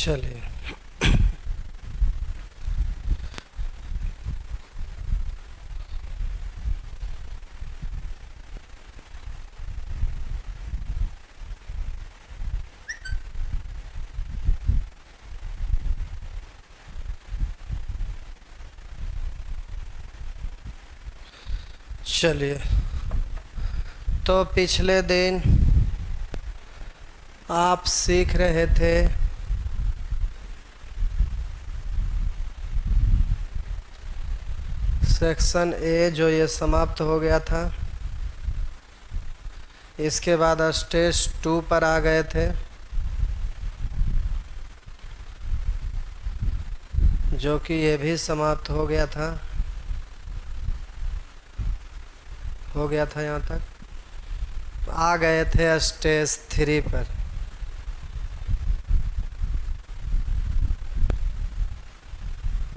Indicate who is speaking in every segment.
Speaker 1: चलिए चलिए तो पिछले दिन आप सीख रहे थे सेक्शन ए, जो ये समाप्त हो गया था। इसके बाद स्टेज 2 पर आ गए थे, जो कि ये भी समाप्त हो गया था यहाँ तक। आ गए थे स्टेज 3 पर।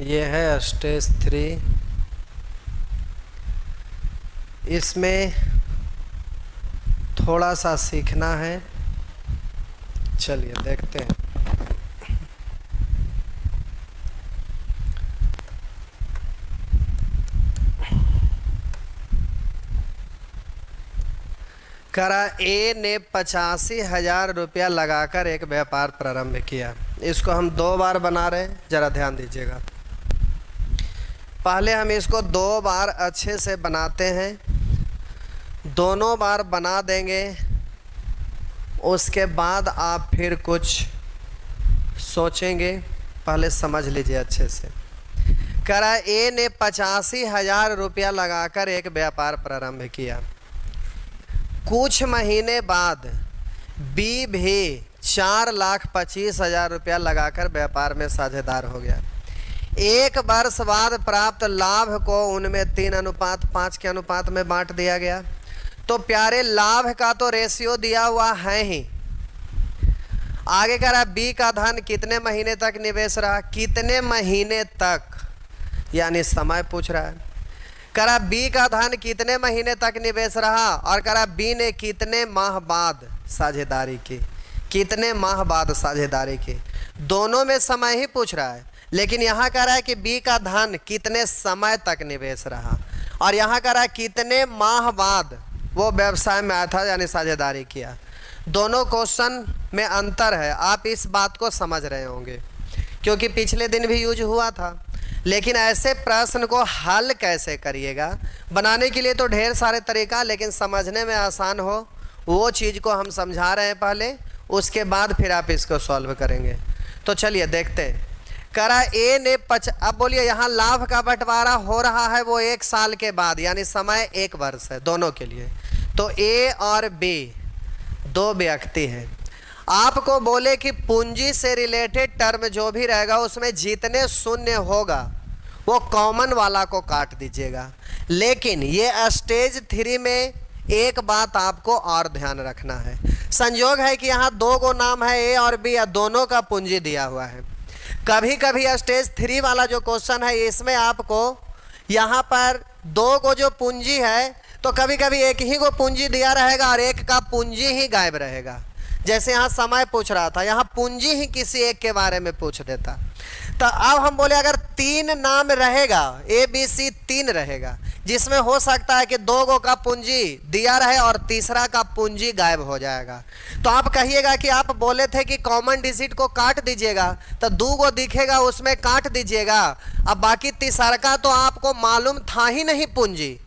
Speaker 1: ये है स्टेज 3। इसमें थोड़ा सा सीखना है। चलिए देखते हैं। करा ए ने 85,000 रुपया लगाकर एक व्यापार प्रारंभ किया। इसको हम 2 बार बना रहे हैं, जरा ध्यान दीजिएगा। पहले हम इसको 2 बार अच्छे से बनाते हैं, दोनों बार बना देंगे। उसके बाद आप फिर कुछ सोचेंगे, पहले समझ लीजिए अच्छे से। करा ए ने 85,000 रुपया लगाकर एक व्यापार प्रारंभ किया। कुछ महीने बाद बी भी 4,25,000 रुपया लगाकर व्यापार में साझेदार हो गया। 1 वर्ष बाद प्राप्त लाभ को उनमें 3:5 के अनुपात में बांट दिया गया। तो प्यारे, लाभ का तो रेशियो दिया हुआ है ही। आगे कह रहा बी का धन कितने महीने तक निवेश रहा, कितने महीने तक, यानी समय पूछ रहा है। करा बी का धन कितने महीने तक निवेश रहा, और करा बी ने कितने माह बाद साझेदारी की, कितने माह बाद साझेदारी की। दोनों में समय ही पूछ रहा है, लेकिन यहाँ कह रहा है कि बी का धन कितने समय तक निवेश रहा, और यहाँ कह रहा है कितने माह बाद वो व्यवसाय में आया था, यानी साझेदारी किया। दोनों क्वेश्चन में अंतर है, आप इस बात को समझ रहे होंगे, क्योंकि पिछले दिन भी यूज हुआ था। लेकिन ऐसे प्रश्न को हल कैसे करिएगा, बनाने के लिए तो ढेर सारे तरीका, लेकिन समझने में आसान हो वो चीज़ को हम समझा रहे हैं पहले, उसके बाद फिर आप इसको सॉल्व करेंगे। तो चलिए देखते हैं। करा ए ने अब बोलिए, यहाँ लाभ का बंटवारा हो रहा है वो 1 साल के बाद, यानी समय 1 वर्ष है दोनों के लिए। तो ए और बी 2 व्यक्ति हैं। आपको बोले कि पूंजी से रिलेटेड टर्म जो भी रहेगा उसमें जितने शून्य होगा वो कॉमन वाला को काट दीजिएगा। लेकिन ये स्टेज 3 में एक बात आपको और ध्यान रखना है। संयोग है कि यहाँ 2 गो नाम है ए और बी, या दोनों का पूंजी दिया हुआ है। कभी कभी स्टेज 3 वाला जो क्वेश्चन है इसमें आपको यहाँ पर 2 को जो पूंजी है, तो कभी कभी एक ही को पूंजी दिया रहेगा और एक का पूंजी ही गायब रहेगा। जैसे यहाँ समय पूछ रहा था, यहाँ पूंजी ही किसी एक के बारे में पूछ देता। तो अब हम बोले अगर 3 नाम रहेगा, ए बी सी 3 रहेगा, जिसमें हो सकता है कि 2 गो का पूंजी दिया रहे और तीसरा का पूंजी गायब हो जाएगा। तो आप कहिएगा कि आप बोले थे कि कॉमन डिजिट को काट दीजिएगा, तो 2 गो दिखेगा उसमें काट दीजिएगा। अब बाकी तीसरा का तो आपको मालूम था ही नहीं पूंजी,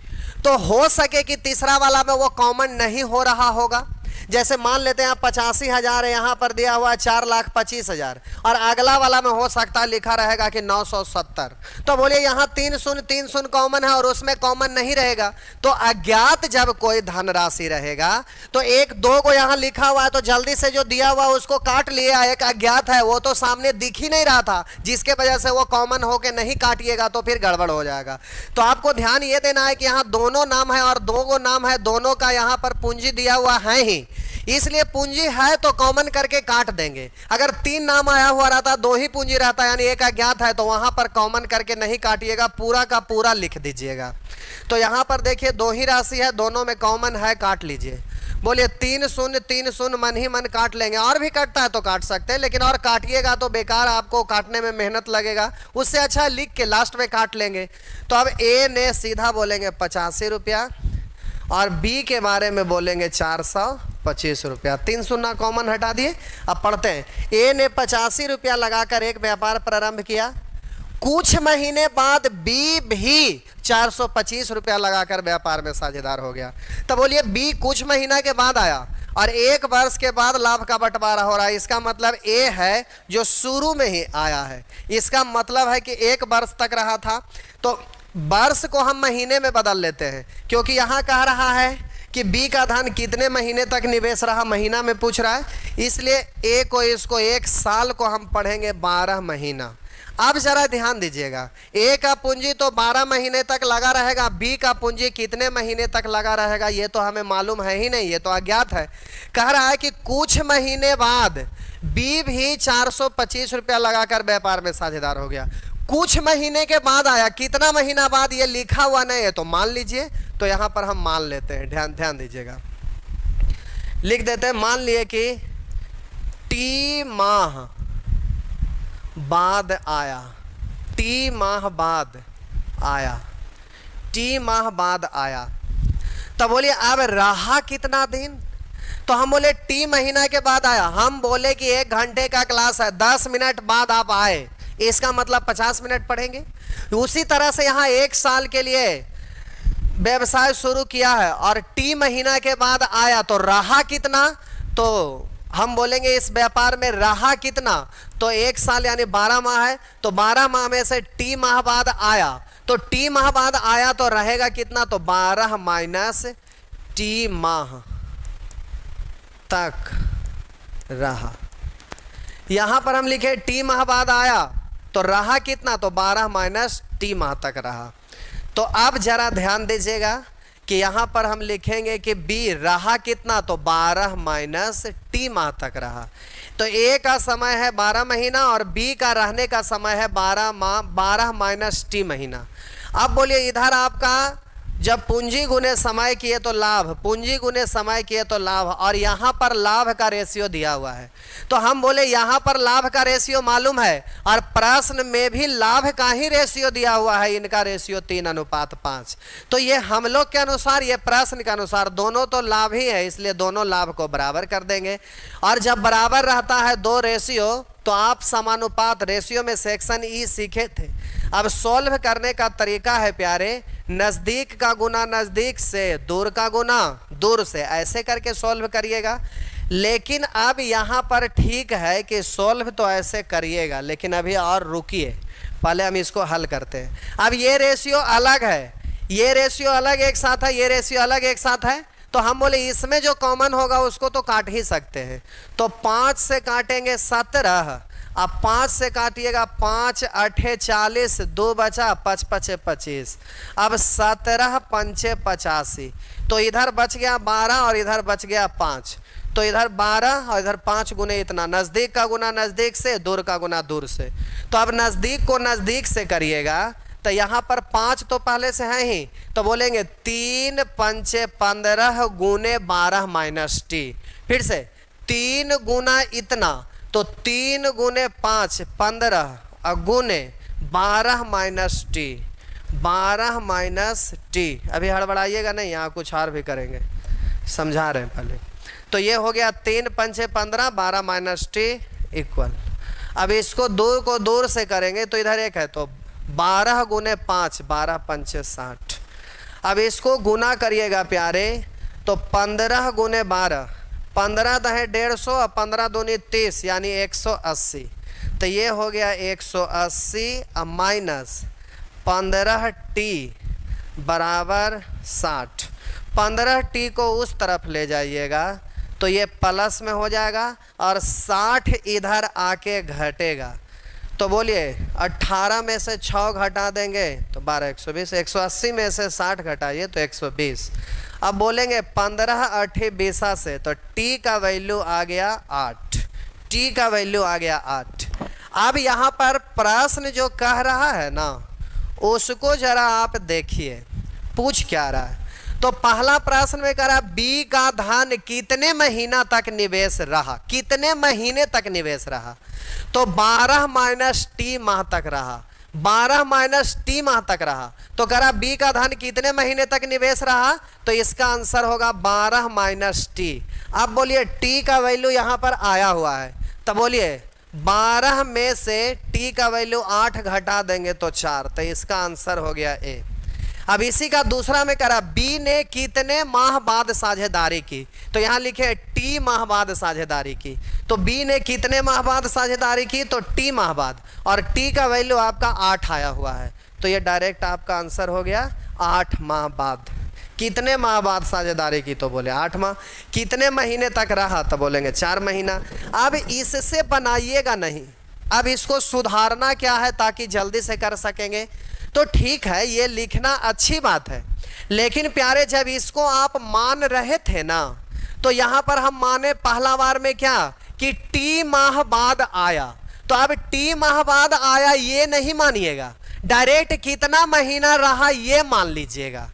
Speaker 1: तो हो सके कि तीसरा वाला में वो कॉमन नहीं हो रहा होगा। जैसे मान लेते हैं 85,000 है, यहाँ पर दिया हुआ 4,25,000, और अगला वाला में हो सकता है लिखा रहेगा कि 970। तो बोलिए यहाँ 3 शून्य कॉमन है और उसमें कॉमन नहीं रहेगा। तो अज्ञात जब कोई धनराशि रहेगा तो 1 2 को यहाँ लिखा हुआ है, तो जल्दी से जो दिया हुआ उसको काट लिया। एक अज्ञात है, वो तो सामने दिख ही नहीं रहा था, जिसके वजह से वो कॉमन होके नहीं काटिएगा तो फिर गड़बड़ हो जाएगा। तो आपको ध्यान ये देना है कि यहाँ दोनों नाम है और 2 गो नाम है, दोनों का यहाँ पर पूंजी दिया हुआ है ही, इसलिए पूंजी है तो कॉमन करके काट देंगे। अगर 3 नाम आया हुआ रहता, 2 ही पूंजी रहता, यानी एक अज्ञात है, तो वहां पर कॉमन करके नहीं काटिएगा, पूरा का पूरा लिख दीजिएगा। तो यहां पर देखिए 2 ही राशि है, दोनों में कॉमन है, काट लीजिए। बोलिए 3 शून्य मन ही मन काट लेंगे। और भी कटता है तो काट सकते हैं, लेकिन और काटिएगा तो बेकार, आपको काटने में मेहनत लगेगा। उससे अच्छा लिख के लास्ट में काट लेंगे। तो अब ए ने सीधा बोलेंगे 85 रुपया और बी के बारे में बोलेंगे 425 रुपया। 3 शून्य कॉमन हटा दिए। अब पढ़ते हैं। ए ने 85 रुपया लगाकर एक व्यापार प्रारंभ किया। कुछ महीने बाद बी भी 425 रुपया लगाकर व्यापार में साझेदार हो गया। तब बोलिए बी कुछ महीना के बाद आया और 1 वर्ष के बाद लाभ का बंटवारा हो रहा है। इसका मतलब ए है जो शुरू में ही आया है। इसका मतलब है कि 1 वर्ष तक रहा था, तो वर्ष को हम महीने में बदल लेते हैं, क्योंकि यहाँ कह रहा है कि बी का धन कितने महीने तक निवेश रहा, महीना में पूछ रहा है, इसलिए ए को इसको 1 साल को हम पढ़ेंगे 12 महीना। अब जरा ध्यान दीजिएगा, ए का पूंजी तो 12 महीने तक लगा रहेगा, बी का पूंजी कितने महीने तक लगा रहेगा ये तो हमें मालूम है ही नहीं, ये तो अज्ञात है। कह रहा है कि कुछ महीने बाद बी भी 425 रुपया लगाकर व्यापार में साझेदार हो गया। कुछ महीने के बाद आया, कितना महीना बाद ये लिखा हुआ नहीं है, तो मान लीजिए। तो यहां पर हम मान लेते हैं, ध्यान दीजिएगा, लिख देते हैं। मान लिए कि टी माह बाद आया, टी माह बाद आया, टी माह बाद आया। तब बोलिए अब रहा कितना दिन, तो हम बोले टी महीना के बाद आया। हम बोले कि 1 घंटे का क्लास है, 10 मिनट बाद आप आए, इसका मतलब 50 मिनट पढ़ेंगे। उसी तरह से यहाँ 1 साल के लिए व्यवसाय शुरू किया है और टी महीना के बाद आया, तो रहा कितना, तो हम बोलेंगे इस व्यापार में रहा कितना, तो 1 साल यानी 12 माह है, तो 12 माह में से टी माह बाद आया, तो टी माह बाद आया तो रहेगा कितना, तो 12 माइनस टी माह तक रहा। यहां पर हम लिखे टी माह बाद आया तो रहा कितना, तो 12 माइनस टी माह तक रहा। तो अब जरा ध्यान दीजिएगा कि यहाँ पर हम लिखेंगे कि बी रहा कितना, तो 12 माइनस टी माह तक रहा। तो ए का समय है 12 महीना और बी का रहने का समय है 12 माइनस टी महीना। अब बोलिए इधर आपका जब पूंजी गुने समय किए तो लाभ, पूंजी गुने समय किए तो लाभ, और यहाँ पर लाभ का रेशियो दिया हुआ है, तो हम बोले यहाँ पर लाभ का रेशियो मालूम है और प्रश्न में भी लाभ का ही रेशियो दिया हुआ है, इनका रेशियो 3:5। तो ये हम लोग के अनुसार, ये प्रश्न के अनुसार दोनों तो लाभ ही है, इसलिए दोनों लाभ को बराबर कर देंगे। और जब बराबर रहता है 2 रेशियो, तो आप समानुपात रेशियो में सेक्शन ई सीखे थे। अब सॉल्व करने का तरीका है प्यारे, नज़दीक का गुना नज़दीक से, दूर का गुना दूर से, ऐसे करके सॉल्व करिएगा। लेकिन अब यहाँ पर ठीक है कि सॉल्व तो ऐसे करिएगा, लेकिन अभी और रुकिए, पहले हम इसको हल करते हैं। अब ये रेशियो अलग है, ये रेशियो अलग एक साथ है, ये रेशियो अलग एक साथ है, तो हम बोले इसमें जो कॉमन होगा उसको तो काट ही सकते हैं। तो 5 से काटेंगे 17, अब 5 से काटिएगा 5 8 40, 2 बचा 5 5 25, अब 17 5 85, तो इधर बच गया 12 और इधर बच गया 5, तो इधर 12 और इधर 5 गुने इतना, नज़दीक का गुना नज़दीक से, दूर का गुना दूर से। तो अब नज़दीक को नज़दीक से करिएगा, तो यहाँ पर 5 तो पहले से है ही, तो बोलेंगे 3 5 15 गुने 12 माइनस टी। फिर से 3 गुना इतना, तो 3 गुने 5 15 और गुने 12 माइनस टी, 12 माइनस टी। अभी हड़बड़ाइएगा नहीं, यहाँ कुछ और भी करेंगे, समझा रहे हैं पहले। तो ये हो गया 3 5 15, 12 माइनस टी इक्वल। अब इसको 2 को दूर से करेंगे तो इधर 1 है, तो 12 गुने 5, 12 5 60। अब इसको गुना करिएगा प्यारे, तो 15 गुने 12, 15 दहे 150 और 15 दूनी 30 यानी 180। तो ये हो गया 180 और माइनस 15 टी बराबर 60। 15 टी को उस तरफ ले जाइएगा तो ये प्लस में हो जाएगा और 60 इधर आके घटेगा। तो बोलिए 18 में से 6 घटा देंगे तो 12 120, 180 में से 60 घटाइए तो 120। अब बोलेंगे 15 8 20 से, तो टी का वैल्यू आ गया 8, टी का वैल्यू आ गया 8। अब यहाँ पर प्रश्न जो कह रहा है ना, उसको जरा आप देखिए पूछ क्या रहा है। तो पहला प्रश्न में करा बी का धन कितने महीना तक निवेश रहा, कितने महीने तक निवेश रहा, तो 12 माइनस टी माह तक रहा, 12 माइनस टी माह तक रहा। तो करा बी का धन कितने महीने तक निवेश रहा, तो इसका आंसर होगा 12 माइनस टी। अब बोलिए टी का वैल्यू यहां पर आया हुआ है, तो बोलिए 12 में से टी का वैल्यू 8 घटा देंगे तो 4, तो इसका आंसर हो गया ए। अब इसी का दूसरा में करा बी ने कितने माह बाद साझेदारी की, तो यहां लिखे टी माह बाद साझेदारी की। तो बी ने कितने माह बाद साझेदारी की, तो टी माह बाद, और टी का वैल्यू आपका 8 आया हुआ है, तो ये डायरेक्ट आपका आंसर हो गया 8 माह बाद। कितने माह बाद साझेदारी की, तो बोले 8 माह। कितने महीने तक रहा, तो बोलेंगे 4 महीना। अब इससे बनाइएगा नहीं, अब इसको सुधारना क्या है ताकि जल्दी से कर सकेंगे। तो ठीक है, ये लिखना अच्छी बात है, लेकिन प्यारे जब इसको आप मान रहे थे ना, तो यहां पर हम माने पहला बार में क्या कि टी माह बाद आया, तो अब टी माह बाद आया ये नहीं मानिएगा, डायरेक्ट कितना महीना रहा ये मान लीजिएगा।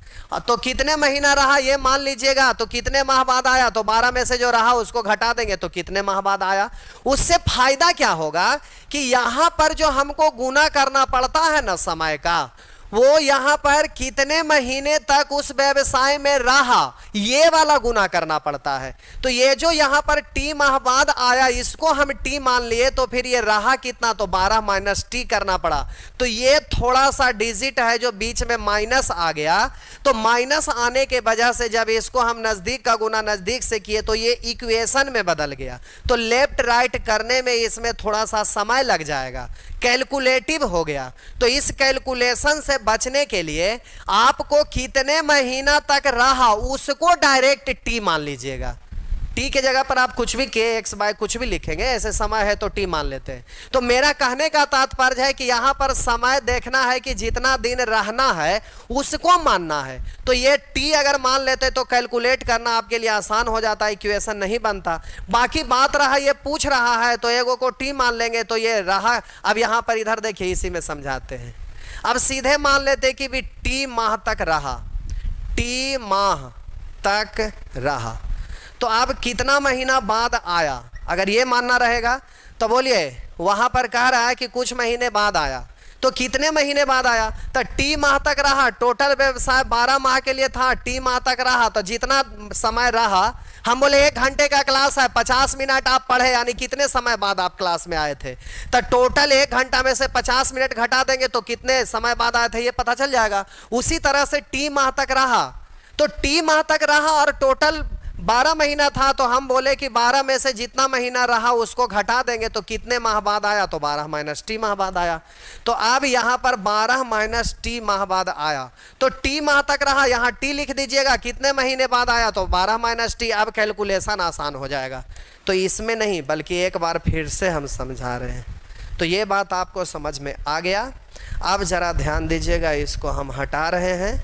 Speaker 1: तो कितने महीना रहा ये मान लीजिएगा, तो कितने माह बाद आया, तो 12 में से जो रहा उसको घटा देंगे तो कितने माह बाद आया। उससे फायदा क्या होगा कि यहां पर जो हमको गुना करना पड़ता है ना समय का, वो यहां पर कितने महीने तक उस व्यवसाय में रहा ये वाला गुना करना पड़ता है। तो ये जो यहां पर टी माह बाद आया इसको हम टी मान लिए, तो फिर ये रहा कितना, तो 12 माइनस टी करना पड़ा। तो ये थोड़ा सा डिजिट है जो बीच में माइनस आ गया, तो माइनस आने के वजह से जब इसको हम नजदीक का गुना नजदीक से किए तो ये इक्वेशन में बदल गया। तो लेफ्ट राइट करने में इसमें थोड़ा सा समय लग जाएगा, कैलकुलेटिव हो गया। तो इस कैलकुलेशन से बचने के लिए आपको कितने महीना तक रहा उसको डायरेक्ट टी मान लीजिएगा। टी के जगह पर आप कुछ भी के एक्स बाय कुछ भी लिखेंगे, ऐसे समय है तो टी मान लेते हैं। तो मेरा कहने का तात्पर्य है कि यहां पर समय देखना है कि जितना दिन रहना है उसको मानना है। तो ये टी अगर मान लेते तो कैलकुलेट करना आपके लिए आसान हो जाता, इक्वेशन नहीं बनता। बाकी बात रहा ये पूछ रहा है तो एगो को टी मान लेंगे तो ये रहा। अब यहां पर इधर देखिए इसी में समझाते हैं। अब सीधे मान लेते कि भी टी माह तक रहा, टी माह तक रहा, तो अब कितना महीना बाद आया, अगर ये मानना रहेगा तो बोलिए वहां पर कह रहा है कि कुछ महीने बाद आया, तो कितने महीने बाद आया, तो टी माह तक रहा। टोटल व्यवसाय 12 माह के लिए था, टी माह तक रहा, तो जितना समय रहा, हम बोले 1 घंटे का क्लास है, 50 मिनट आप पढ़े, यानी कितने समय बाद आप क्लास में आए थे, तो टोटल 1 घंटा में से 50 मिनट घटा देंगे तो कितने समय बाद आए थे ये पता चल जाएगा। उसी तरह से टी माह तक रहा, तो टी माह तक रहा और टोटल 12 महीना था, तो हम बोले कि 12 में से जितना महीना रहा उसको घटा देंगे तो कितने माह बाद आया, तो 12 माइनस टी माह बाद आया। तो अब यहां पर 12 माइनस टी माह बाद आया, तो टी माह तक रहा, यहां टी लिख दीजिएगा, कितने महीने बाद आया, तो 12 माइनस टी। अब कैलकुलेशन आसान हो जाएगा। तो इसमें नहीं बल्कि एक बार फिर से हम समझा रहे हैं, तो ये बात आपको समझ में आ गया। अब जरा ध्यान दीजिएगा, इसको हम हटा रहे हैं।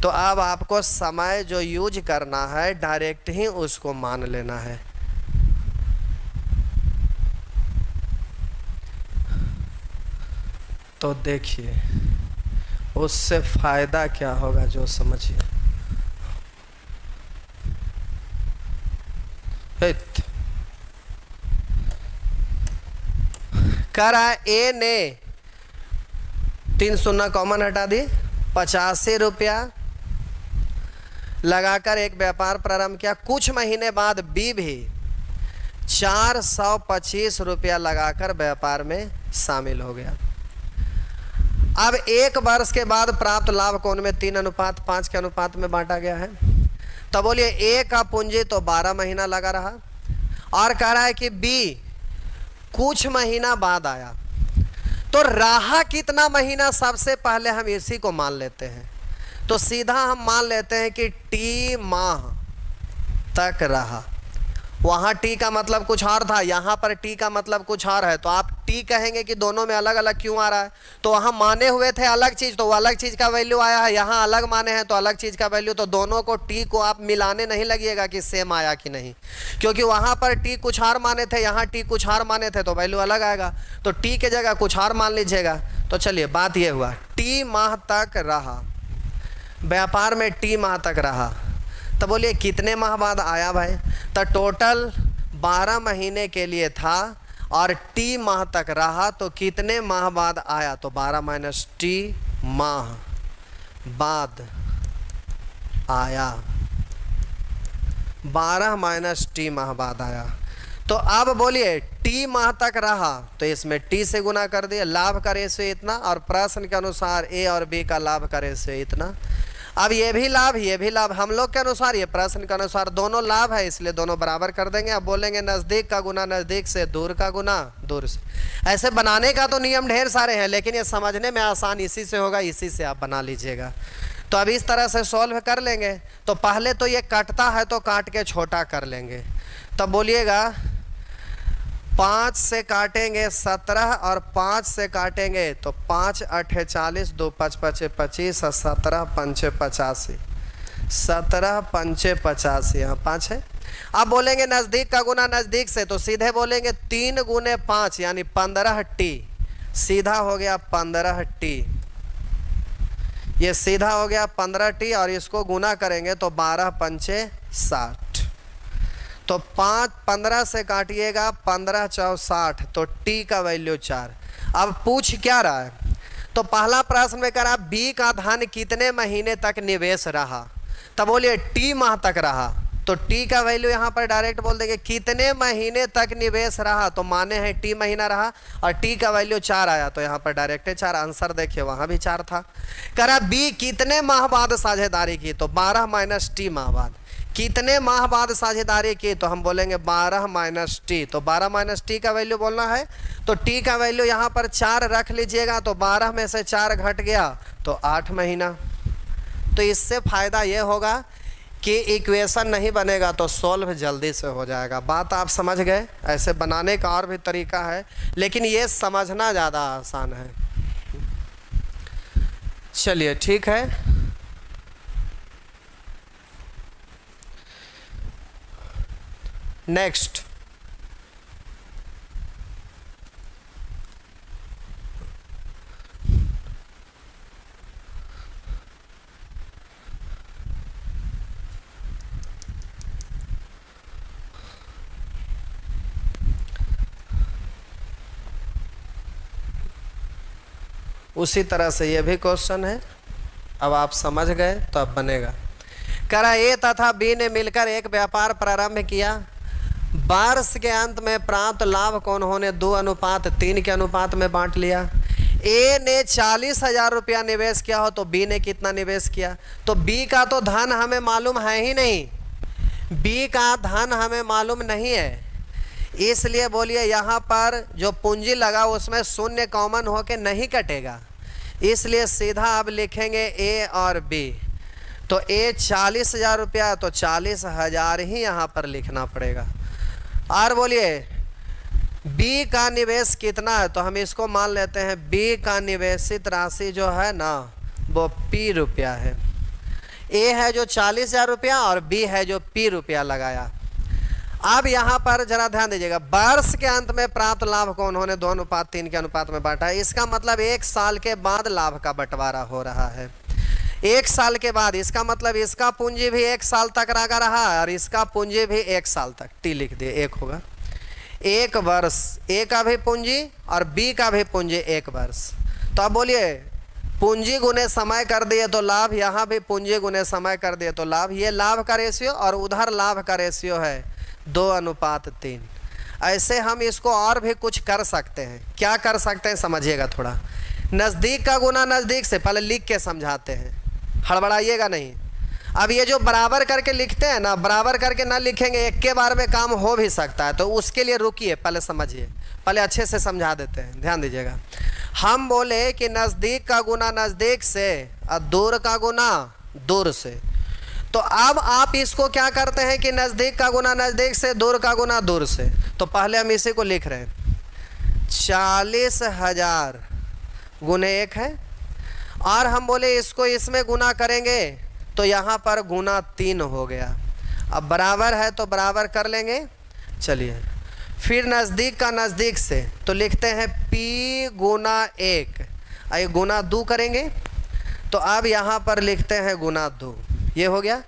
Speaker 1: तो अब आपको समय जो यूज करना है डायरेक्ट ही उसको मान लेना है। तो देखिए उससे फायदा क्या होगा जो समझिए। करा ए ने 3 शून्य कॉमन हटा दी, 85 रुपया लगाकर एक व्यापार प्रारंभ किया। कुछ महीने बाद बी भी 425 रुपया लगाकर व्यापार में शामिल हो गया। अब 1 वर्ष के बाद प्राप्त लाभ को उनमें 3:5 के अनुपात में बांटा गया है। तो बोलिए ए का पूंजी तो 12 महीना लगा रहा, और कह रहा है कि बी कुछ महीना बाद आया, तो रहा कितना महीना, सबसे पहले हम इसी को मान लेते हैं। तो सीधा हम मान लेते हैं कि टी माह तक रहा। वहां टी का मतलब कुछ और था, यहां पर टी का मतलब कुछ और है। तो आप टी कहेंगे कि दोनों में अलग अलग क्यों आ रहा है, तो वहां माने हुए थे अलग चीज, तो वो अलग चीज का वैल्यू आया है, यहाँ अलग माने हैं तो अलग चीज का वैल्यू। तो दोनों को टी को आप मिलाने नहीं लगिएगा कि सेम आया कि नहीं, क्योंकि वहां पर टी कुछ और माने थे, यहाँ टी कुछ और माने थे, तो वैल्यू अलग आएगा। तो टी के जगह कुछ और मान लीजिएगा। तो चलिए बात यह हुआ टी माह तक रहा, व्यापार में टी माह तक रहा, तो बोलिए कितने माह बाद आया भाई? तो टोटल 12 महीने के लिए था और टी माह तक रहा, तो कितने माह बाद आया? तो 12 माइनस टी माह बाद आया, 12 माइनस टी माह बाद आया। तो अब बोलिए टी माह तक रहा, तो इसमें टी से गुना कर दिया, लाभ का रेशियो इतना, और प्रश्न के अनुसार ए और बी का लाभ का रेशियो इतना। अब ये भी लाभ ये भी लाभ, हम लोग के अनुसार ये प्रश्न के अनुसार दोनों लाभ है, इसलिए दोनों बराबर कर देंगे। अब बोलेंगे नज़दीक का गुना नज़दीक से, दूर का गुना दूर से। ऐसे बनाने का तो नियम ढेर सारे हैं, लेकिन ये समझने में आसान इसी से होगा, इसी से आप बना लीजिएगा। तो अब इस तरह से सॉल्व कर लेंगे। तो पहले तो ये कटता है तो काट के छोटा कर लेंगे। तब बोलिएगा 5 से काटेंगे 17 और 5 से काटेंगे तो 5 8 40, 2 5 5 25 और 17 5 85, 17 5 85, यहाँ 5 है। अब बोलेंगे नज़दीक का गुना नज़दीक से, तो सीधे बोलेंगे 3 गुने 5 यानी 15 टी, सीधा हो गया 15 टी, ये सीधा हो गया 15 टी, और इसको गुना करेंगे तो 12 पंचे 60, तो 15 से काटिएगा 15 चौ 60, तो टी का वैल्यू 4। अब पूछ क्या रहा है? तो पहला प्रश्न में करा बी का धन कितने महीने तक निवेश रहा, तब बोलिए टी माह तक रहा, तो टी का वैल्यू यहाँ पर डायरेक्ट बोल देंगे कितने महीने तक निवेश रहा, तो माने हैं टी महीना रहा, और टी का वैल्यू 4 आया, तो यहाँ पर डायरेक्ट 4। आंसर देखिए वहाँ भी 4 था। करा बी कितने माह बाद साझेदारी की, तो 12 माइनस टी माह बाद। कितने माह बाद साझेदारी की, तो हम बोलेंगे 12 माइनस टी, तो 12 माइनस टी का वैल्यू बोलना है, तो टी का वैल्यू यहाँ पर 4 रख लीजिएगा, तो 12 में से 4 घट गया तो 8 महीना। तो इससे फ़ायदा ये होगा कि इक्वेशन नहीं बनेगा तो सॉल्व जल्दी से हो जाएगा। बात आप समझ गए? ऐसे बनाने का और भी तरीका है, लेकिन ये समझना ज़्यादा आसान है। चलिए ठीक है, नेक्स्ट। उसी तरह से ये भी क्वेश्चन है, अब आप समझ गए तो अब बनेगा। करा ए तथा बी ने मिलकर एक व्यापार प्रारंभ किया, वर्ष के अंत में प्राप्त लाभ को उन्होंने 2:3 के अनुपात में बांट लिया। ए ने 40,000 रुपया निवेश किया हो तो बी ने कितना निवेश किया, तो बी का तो धन हमें मालूम है ही नहीं, बी का धन हमें मालूम नहीं है, इसलिए बोलिए यहाँ पर जो पूंजी लगा उसमें शून्य कॉमन होके नहीं कटेगा, इसलिए सीधा अब लिखेंगे ए और बी। तो ए 40,000 रुपया, तो 40,000 ही यहाँ पर लिखना पड़ेगा। और बोलिए बी का निवेश कितना है, तो हम इसको मान लेते हैं बी का निवेशित राशि जो है ना वो पी रुपया है। ए है जो 40,000 रुपया और बी है जो पी रुपया लगाया। अब यहाँ पर जरा ध्यान दीजिएगा, वर्ष के अंत में प्राप्त लाभ को उन्होंने 2:3 के अनुपात में बांटा है, इसका मतलब 1 साल के बाद लाभ का बंटवारा हो रहा है। 1 साल के बाद, इसका मतलब इसका पूंजी भी 1 साल तक लगा रहा और इसका पूंजी भी 1 साल तक, टी लिख दिए, 1 होगा 1 वर्ष, ए का भी पूंजी और बी का भी पूंजी 1 वर्ष। तो अब बोलिए पूंजी गुने समय कर दिए तो लाभ, यहाँ भी पूंजी गुने समय कर दिए तो लाभ, ये लाभ का रेशियो और उधर लाभ का रेशियो है 2:3। ऐसे हम इसको और भी कुछ कर सकते हैं। क्या कर सकते हैं समझिएगा थोड़ा, नज़दीक का गुना नज़दीक से, पहले लिख के समझाते हैं, हड़बड़ाइएगा नहीं। अब ये जो बराबर करके लिखते हैं ना, बराबर करके ना लिखेंगे एक के बार में काम हो भी सकता है, तो उसके लिए रुकिए, पहले समझिए, पहले अच्छे से समझा देते हैं, ध्यान दीजिएगा। हम बोले कि नज़दीक का गुना नज़दीक से और दूर का गुना दूर से, तो अब आप इसको क्या करते हैं कि नज़दीक का गुना नज़दीक से, दूर का गुना दूर से। तो पहले हम इसी को लिख रहे हैं, 40,000 गुने 1 है, और हम बोले इसको इसमें गुना करेंगे तो यहाँ पर गुना 3 हो गया। अब बराबर है तो बराबर कर लेंगे। चलिए फिर नज़दीक का नज़दीक से, तो लिखते हैं P गुना 1, आइए गुना 2 करेंगे तो अब यहाँ पर लिखते हैं गुना 2, ये हो गया।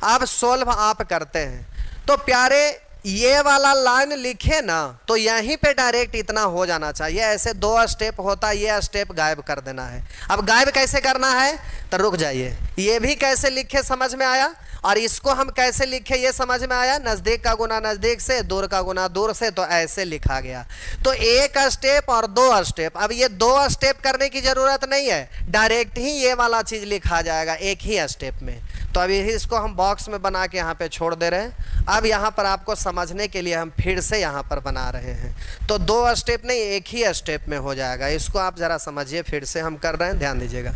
Speaker 1: अब सोल्व आप करते हैं तो प्यारे ये वाला लाइन लिखे ना तो यहीं पे डायरेक्ट इतना हो जाना चाहिए। ऐसे 2 स्टेप होता है, ये स्टेप गायब कर देना है। अब गायब कैसे करना है तो रुक जाइए, ये भी कैसे लिखे समझ में आया, और इसको हम कैसे लिखे ये समझ में आया। नज़दीक का गुना नज़दीक से, दूर का गुना दूर से, तो ऐसे लिखा गया। तो 1 स्टेप और 2 स्टेप। अब ये 2 स्टेप करने की ज़रूरत नहीं है, डायरेक्ट ही ये वाला चीज़ लिखा जाएगा एक ही स्टेप में। तो अभी इसको हम बॉक्स में बना के यहाँ पे छोड़ दे रहे हैं। अब यहाँ पर आपको समझने के लिए हम फिर से यहाँ पर बना रहे हैं। तो 2 स्टेप नहीं, एक ही स्टेप में हो जाएगा। इसको आप ज़रा समझिए, फिर से हम कर रहे हैं, ध्यान दीजिएगा।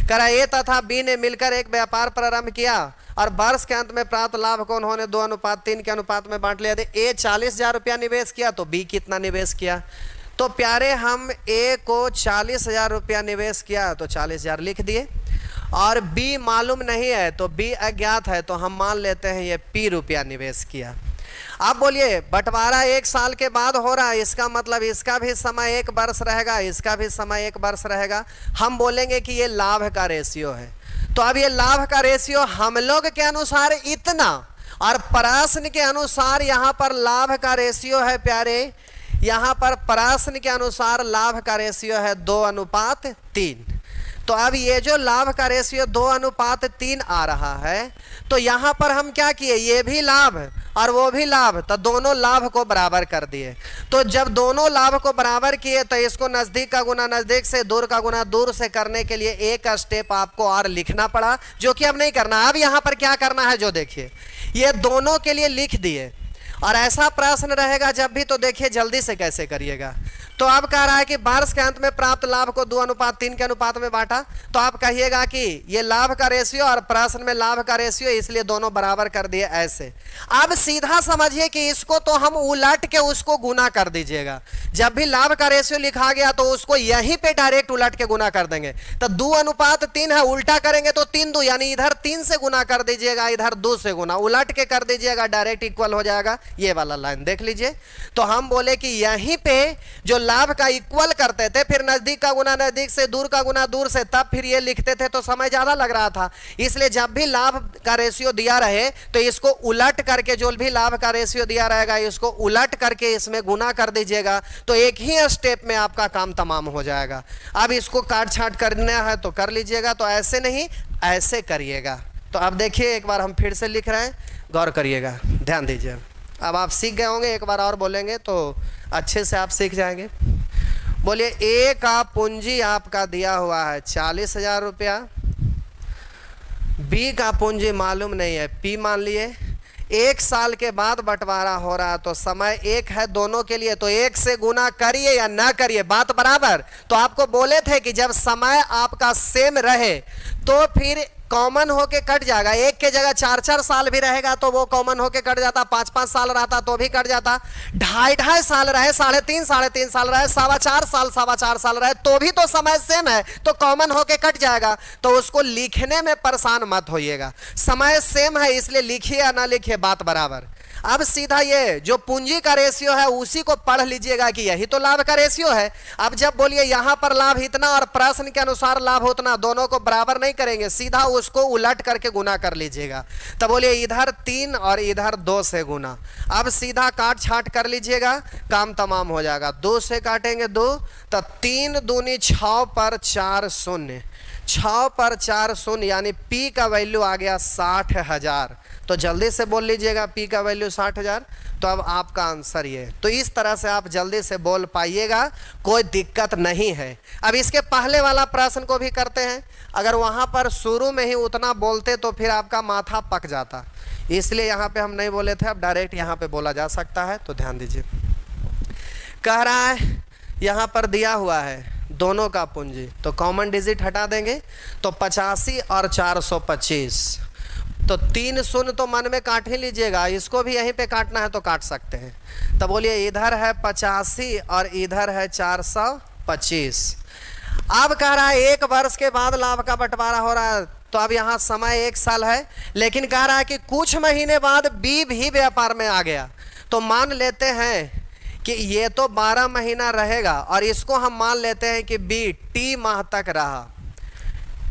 Speaker 1: करा ए तथा बी ने मिलकर एक व्यापार प्रारंभ किया और वर्ष के अंत में प्राप्त लाभ को उन्होंने 2:3 के अनुपात में बांट लिया। ए 40,000 रुपया निवेश किया तो बी कितना निवेश किया। तो प्यारे हम ए को 40,000 रुपया निवेश किया तो 40,000 लिख दिए, और बी मालूम नहीं है तो बी अज्ञात है, तो हम मान लेते हैं ये पी रुपया निवेश किया। अब बोलिए बंटवारा 1 साल के बाद हो रहा है, इसका मतलब इसका भी समय 1 वर्ष रहेगा, इसका भी समय 1 वर्ष रहेगा। हम बोलेंगे कि ये लाभ का रेशियो है। तो अब ये लाभ का रेशियो हम लोग के अनुसार इतना, और प्रश्न के अनुसार यहाँ पर लाभ का रेशियो है प्यारे, यहाँ पर प्रश्न के अनुसार लाभ का रेशियो है 2:3। तो अब ये जो लाभ का रेशियो 2:3 आ रहा है, तो यहाँ पर हम क्या किए, ये भी लाभ और वो भी लाभ, तो दोनों लाभ को बराबर कर दिए। तो जब दोनों लाभ को बराबर किए तो इसको नज़दीक का गुना नज़दीक से, दूर का गुना दूर से करने के लिए एक स्टेप आपको और लिखना पड़ा, जो कि अब नहीं करना। अब यहाँ पर क्या करना है, जो देखिए ये दोनों के लिए लिख दिए, और ऐसा प्रश्न रहेगा जब भी तो देखिए जल्दी से कैसे करिएगा। तो अब कह रहा है कि वर्ष के अंत में प्राप्त लाभ को 2:3 के अनुपात में बांटा, तो आप कहिएगा कि ये लाभ का रेशियो और प्रश्न में लाभ का रेशियो, इसलिए दोनों बराबर कर दिए ऐसे। अब सीधा समझिए कि इसको तो हम उलट के उसको गुना कर दीजिएगा। जब भी लाभ का रेशियो लिखा गया तो उसको यहीं पे डायरेक्ट उलट के गुना कर देंगे। तो 2:3 है, उल्टा करेंगे तो 3 2, यानी इधर 3 से गुना कर दीजिएगा, इधर 2 से गुना, उलट के कर दीजिएगा, डायरेक्ट इक्वल हो जाएगा। ये वाला लाइन देख लीजिए। तो हम बोले कि यहीं पे जो लाभ का इक्वल करते थे, फिर नजदीक का गुना नजदीक से, दूर का गुना दूर से, तब फिर ये लिखते थे तो समय ज्यादा लग रहा था। इसलिए जब भी लाभ का रेशियो दिया रहे तो इसको उलट करके, जो भी लाभ का रेशियो दिया रहेगा इसको उलट करके इसमें गुना कर दीजिएगा, तो एक ही स्टेप में आपका काम तमाम हो जाएगा। अब इसको काट छाट करना है तो कर लीजिएगा, तो ऐसे नहीं ऐसे करिएगा। तो अब देखिए एक बार हम फिर से लिख रहे हैं, गौर करिएगा, ध्यान दीजिए। अब आप सीख गए होंगे, एक बार और बोलेंगे तो अच्छे से आप सीख जाएंगे। बोलिए ए का पूंजी आपका दिया हुआ है 40,000 रुपया, बी का पूंजी मालूम नहीं है, पी मान लिए। 1 साल के बाद बंटवारा हो रहा है तो समय 1 है दोनों के लिए, तो 1 से गुना करिए या ना करिए, बात बराबर। तो आपको बोले थे कि जब समय आपका सेम रहे तो फिर कॉमन होके कट जाएगा। 1 के जगह 4-4 साल भी रहेगा तो वो कॉमन होके कट जाता, 5-5 साल रहता तो भी कट जाता, 2.5 साल रहे, 3.5 साल रहे, 4.25 साल रहे तो भी तो समय सेम है, तो कॉमन होके कट जाएगा। तो उसको लिखने में परेशान मत होइएगा, समय सेम है इसलिए लिखिए या ना लिखिए, बात बराबर। अब सीधा ये जो पूंजी का रेशियो है उसी को पढ़ लीजिएगा कि यही तो लाभ का रेशियो है। अब जब बोलिए यहां पर लाभ इतना और प्रश्न के अनुसार लाभ उतना, दोनों को बराबर नहीं करेंगे, सीधा उसको उलट करके गुना कर लीजिएगा। तब बोलिए इधर 3 और इधर 2 से गुना। अब सीधा काट छाट कर लीजिएगा, काम तमाम हो जाएगा। 2 से काटेंगे 2, तो 3 दूनी 6 पर 4 शून्य, 6 पर 4 शून्य, यानी पी का वैल्यू आ गया 60,000। तो जल्दी से बोल लीजिएगा पी का वैल्यू 60,000। तो अब आपका आंसर ये, तो इस तरह से आप जल्दी से बोल पाइएगा, कोई दिक्कत नहीं है। अब इसके पहले वाला प्रश्न को भी करते हैं। अगर वहाँ पर शुरू में ही उतना बोलते तो फिर आपका माथा पक जाता, इसलिए यहाँ पे हम नहीं बोले थे, अब डायरेक्ट यहाँ पे बोला जा सकता है। तो ध्यान दीजिए, कह रहा है यहाँ पर दिया हुआ है दोनों का पूंजी, तो कॉमन डिजिट हटा देंगे तो 85 और 425, तो 3 शून्य तो मन में काट ही लीजिएगा, इसको भी यहीं पे काटना है तो काट सकते हैं। तो बोलिए इधर है 85 और इधर है 425। अब कह रहा है 1 वर्ष के बाद लाभ का बंटवारा हो रहा है, तो अब यहाँ समय 1 साल है, लेकिन कह रहा है कि कुछ महीने बाद बी भी व्यापार में आ गया, तो मान लेते हैं कि ये तो 12 महीना रहेगा, और इसको हम मान लेते हैं कि बी टी माह तक रहा।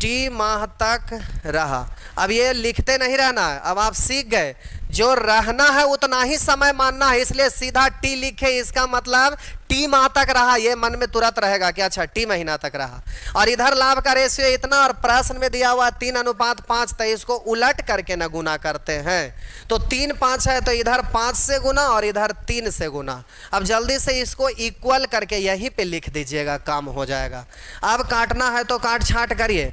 Speaker 1: टी माह तक रहा। अब ये लिखते नहीं रहना है, अब आप सीख गए जो रहना है उतना ही समय मानना है, इसलिए सीधा टी लिखे। इसका मतलब टी माह तक रहा, ये मन में तुरंत रहेगा कि अच्छा टी महीना तक रहा। और इधर लाभ का रेशियो इतना और प्रश्न में दिया हुआ 3:5, तो इसको उलट करके ना गुना करते हैं। तो 3/5 है तो इधर 5 से गुना और इधर 3 से गुना। अब जल्दी से इसको इक्वल करके यहीं पे लिख दीजिएगा, काम हो जाएगा। अब काटना है तो काट छाट करिए।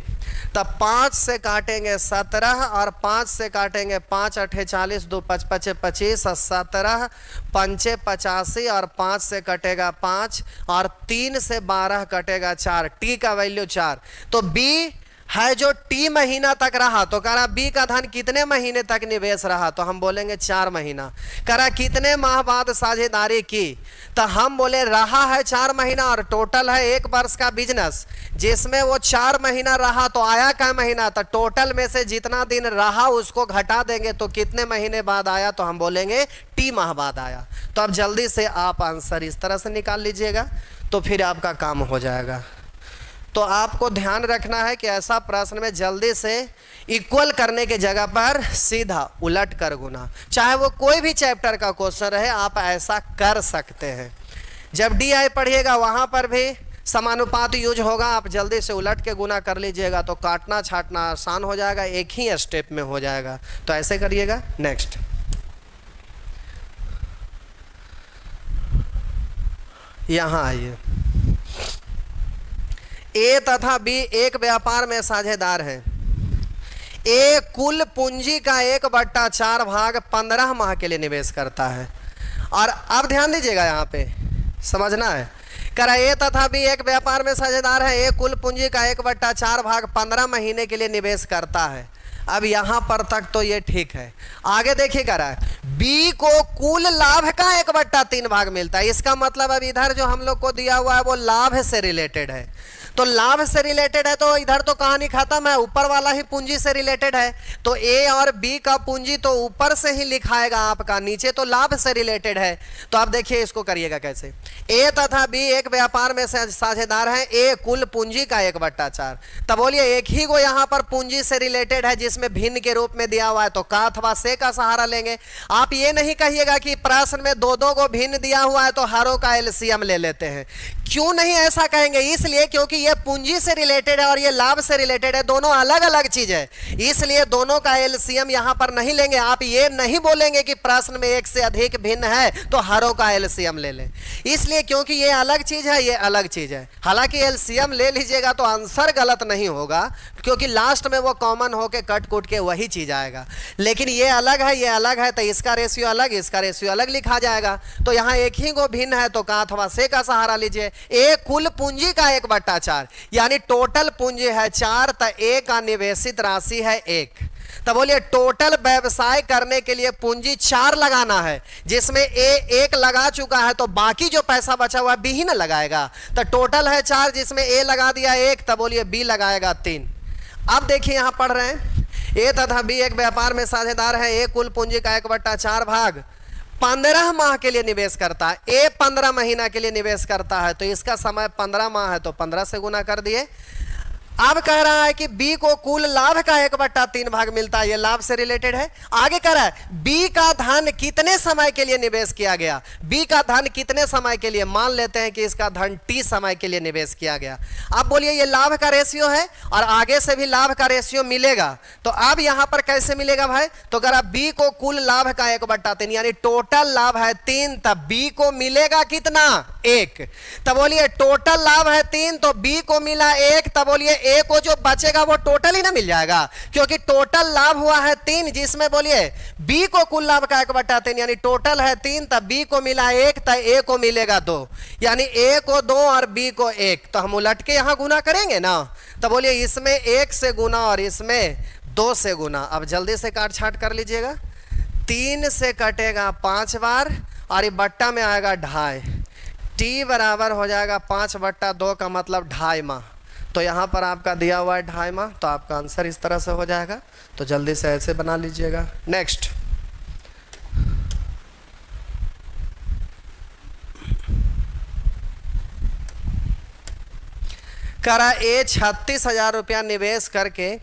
Speaker 1: तब 5 से काटेंगे 17 और 5 से काटेंगे 5 8 40 2 5 5 25 और 17 5 85 और 5 से कटेगा 5 और 3 से 12 कटेगा 4। टी का वैल्यू 4। तो बी है जो टी महीना तक रहा, तो कह रहा बी का धन कितने महीने तक निवेश रहा, तो हम बोलेंगे 4 महीना। कह रहा कितने माह बाद साझेदारी की, तो हम बोले रहा है 4 महीना और टोटल है 1 वर्ष का बिजनेस, जिसमें वो 4 महीना रहा तो आया क्या महीना, तो टोटल में से जितना दिन रहा उसको घटा देंगे तो कितने महीने बाद आया, तो हम बोलेंगे टी माह बाद आया। तो अब जल्दी से आप आंसर इस तरह से निकाल लीजिएगा, तो फिर आपका काम हो जाएगा। तो आपको ध्यान रखना है कि ऐसा प्रश्न में जल्दी से इक्वल करने के जगह पर सीधा उलट कर गुना, चाहे वो कोई भी चैप्टर का क्वेश्चन रहे, आप ऐसा कर सकते हैं। जब DI पढ़िएगा वहाँ पर भी समानुपात यूज होगा, आप जल्दी से उलट के गुना कर लीजिएगा तो काटना छाटना आसान हो जाएगा, एक ही स्टेप में हो जाएगा। तो ऐसे करिएगा। नेक्स्ट, यहाँ आइए। ए तथा बी एक व्यापार में साझेदार हैं। ए कुल पूंजी का 1/4 भाग 15 माह के लिए निवेश करता है। और अब ध्यान दीजिएगा, यहाँ पे समझना है। कह रहा ए तथा बी एक व्यापार में साझेदार है। ए कुल पूंजी का 1/4 भाग 15 महीने के लिए निवेश करता है। अब यहाँ पर तक तो ये ठीक है। आगे देखिए, कह रहा है बी को कुल लाभ का 1/3 भाग मिलता है। इसका मतलब अब इधर जो हम लोग को दिया हुआ है वो लाभ से रिलेटेड है, तो लाभ से रिलेटेड है तो इधर तो कहानी खत्म है, ऊपर वाला ही पूंजी से रिलेटेड है। तो ए और बी का पूंजी तो ऊपर से ही लिखाएगा आपका, नीचे तो लाभ से रिलेटेड है। तो आप देखिए इसको करिएगा कैसे। ए तथा बी एक व्यापार में साझेदार हैं। ए कुल पूंजी का 1/4। तब बोलिए एक ही को यहाँ पर पूंजी से रिलेटेड है जिसमें भिन्न के रूप में दिया हुआ है, तो का अथवा से का सहारा लेंगे। आप ये नहीं कहिएगा कि प्रश्न में 2-2 को भिन्न दिया हुआ है तो हरों का एलसीएम ले लेते हैं। क्यों नहीं ऐसा कहेंगे, इसलिए क्योंकि ये पूंजी से रिलेटेड है और ये लाभ से रिलेटेड है, दोनों अलग अलग चीज है, इसलिए दोनों का एलसीएम यहां पर नहीं लेंगे। आप ये नहीं बोलेंगे कि प्रश्न में एक से अधिक भिन्न है तो हरों का एलसीएम ले लें, इसलिए क्योंकि ये अलग चीज है, ये अलग चीज है। हालांकि एलसीएम ले लीजिएगा तो आंसर गलत नहीं होगा, क्योंकि लास्ट में वो कॉमन होके कट कुट के वही चीज आएगा। लेकिन ये अलग है, ये अलग है, तो इसका रेशियो अलग, इसका रेशियो अलग लिखा जाएगा। तो यहाँ एक ही को भिन्न है तो का अथवा से का सहारा लीजिए। ए कुल पूंजी का 1/4, यानी टोटल पूंजी है 4, तो ए का निवेशित राशि है 1। तो बोलिए टोटल व्यवसाय करने के लिए पूंजी 4 लगाना है, जिसमें ए 1 लगा चुका है, तो बाकी जो पैसा बचा हुआ बी ही ना लगाएगा। तो टोटल है 4 जिसमें ए लगा दिया 1, तो बोलिए बी लगाएगा 3। अब देखिए यहां पढ़ रहे हैं, ए तथा बी एक व्यापार में साझेदार है। ए कुल पूंजी का 1/4 भाग 15 माह के लिए निवेश करता है। ए 15 महीना के लिए निवेश करता है, तो इसका समय 15 माह है, तो 15 से गुना कर दिए। अब कह रहा है कि बी को कुल लाभ का 1/3 भाग मिलता है, ये लाभ से रिलेटेड है। आगे कह रहा है बी का धन कितने समय के लिए निवेश किया गया। बी का धन कितने समय के लिए, मान लेते हैं कि इसका धन टी समय के लिए निवेश किया गया। अब बोलिए ये लाभ का रेशियो है और आगे से भी लाभ का रेशियो मिलेगा, तो अब यहां पर कैसे मिलेगा भाई, तो कह रहा बी को कुल लाभ का 1/3, यानी टोटल लाभ है 3, तब बी को मिलेगा कितना 1। तब बोलिए टोटल लाभ है 3 तो बी को मिला 1, तब बोलिए ए को जो बचेगा वो टोटल ही ना मिल जाएगा, क्योंकि टोटल लाभ हुआ है 3, जिसमें बोलिए बी को कुल लाभ का 1/3, यानी टोटल है 3, तब बी को मिला 1, तब ए को मिलेगा 2, यानी ए को 2 और बी को 1। तो हम उलट के यहां गुना करेंगे ना, तो बोलिए इसमें 1 से गुना और इसमें 2 से गुना। अब जल्दी से काट छाट कर लीजिएगा। 3 से कटेगा 5 बार और ये बट्टा में आएगा 2.5, टी बराबर हो जाएगा 5/2 का मतलब 2.5 माह। तो यहाँ पर आपका दिया हुआ है 2.5 माह, तो आपका आंसर इस तरह से हो जाएगा। तो जल्दी से ऐसे बना लीजिएगा। नेक्स्ट, करा ए 36,000 रुपया निवेश करके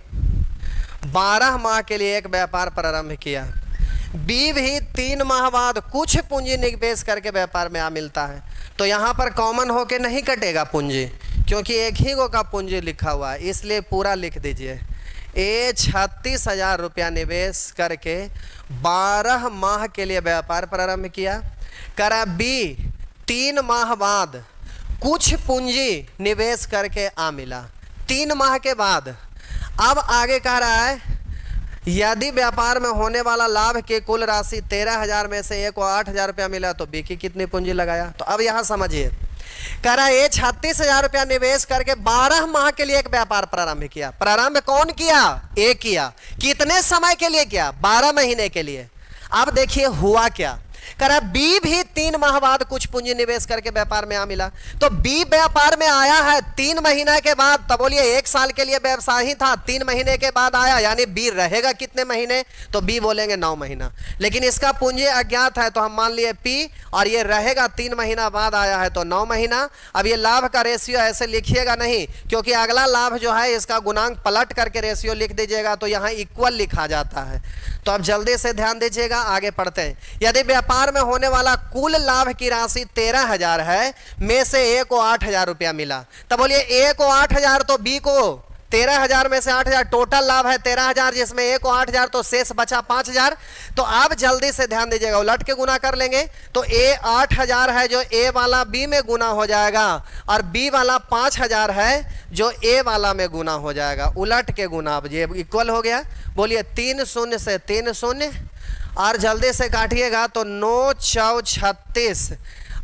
Speaker 1: 12 माह के लिए एक व्यापार प्रारंभ किया। बी भी 3 माह बाद कुछ पूंजी निवेश करके व्यापार में आ मिलता है। तो यहाँ पर कॉमन होके नहीं कटेगा पूंजी, क्योंकि एक ही गो का पूंजी लिखा हुआ है, इसलिए पूरा लिख दीजिए। ए 36,000 रुपया निवेश करके 12 माह के लिए व्यापार प्रारंभ किया। करा बी 3 माह बाद कुछ पूंजी निवेश करके आ मिला। 3 माह के बाद अब आगे कह रहा है, यदि व्यापार में होने वाला लाभ की कुल राशि 13,000 में से ए को 8,000 रुपया मिला तो बी की कितनी पूंजी लगाया। तो अब यहाँ समझिए, कह रहा है 36,000 रुपया निवेश करके 12 माह के लिए एक व्यापार प्रारंभ किया। प्रारंभ कौन किया? ए किया। कितने समय के लिए किया? 12 महीने के लिए। अब देखिए हुआ क्या, कह रहा बी भी 3 माह बाद कुछ पूंजी निवेश करके व्यापार में आ मिला। तो बी व्यापार में आया है 3 महीने के बाद, तब बोलिए 1 साल के लिए व्यवसाय ही था, 3 महीने के बाद आया, यानी बी रहेगा कितने महीने? तो बी बोलेंगे 9 महीना। लेकिन इसका पूंजी अज्ञात है तो हम मान लिए पी, और ये रहेगा 3 महीना बाद आया है तो 9 महीना। अब ये लाभ का रेशियो ऐसे लिखिएगा नहीं, क्योंकि अगला लाभ जो है इसका गुणांक पलट करके रेशियो लिख दीजिएगा तो यहाँ इक्वल लिखा जाता है। तो अब जल्दी से ध्यान दीजिएगा, आगे पढ़ते हैं। यदि व्यापार में होने वाला कुल लाभ की राशि 13,000 है, में से ए को 8,000 रुपया मिला, तब बोलिए ए को 8,000 तो बी को 13,000 में से 8,000, टोटल लाभ है 13,000, जिसमें ए को 8,000 तो शेष बचा 5,000। तो आप जल्दी से ध्यान दीजिएगा, उलट के गुना कर लेंगे तो ए 8,000 है जो ए वाला बी में गुना हो जाएगा, और बी वाला 5,000 है जो ए वाला में गुना हो जाएगा। उलट के गुना, अब ये इक्वल हो गया। बोलिए 3 शून्य से 3 शून्य, और जल्दी से काटिएगा तो 9 चौ 36।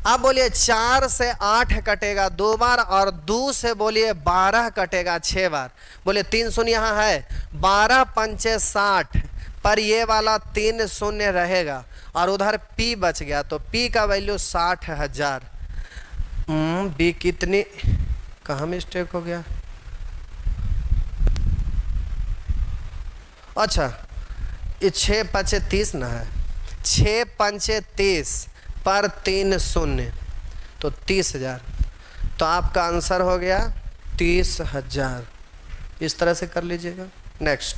Speaker 1: अब बोलिए 4 से 8 कटेगा 2 बार, और 2 से बोलिए 12 कटेगा 6 बार। बोलिए 3 शून्य यहाँ है, 12 पंचे 60, पर ये वाला 3 शून्य रहेगा, और उधर पी बच गया तो पी का वैल्यू 60,000। बी कितनी, कहाँ मिस्टेक हो गया? अच्छा, ये 6 पंचे 30 ना है, 6 पंचे 30 पर 3 शून्य तो 30,000। तो आपका आंसर हो गया 30,000। इस तरह से कर लीजिएगा। नेक्स्ट,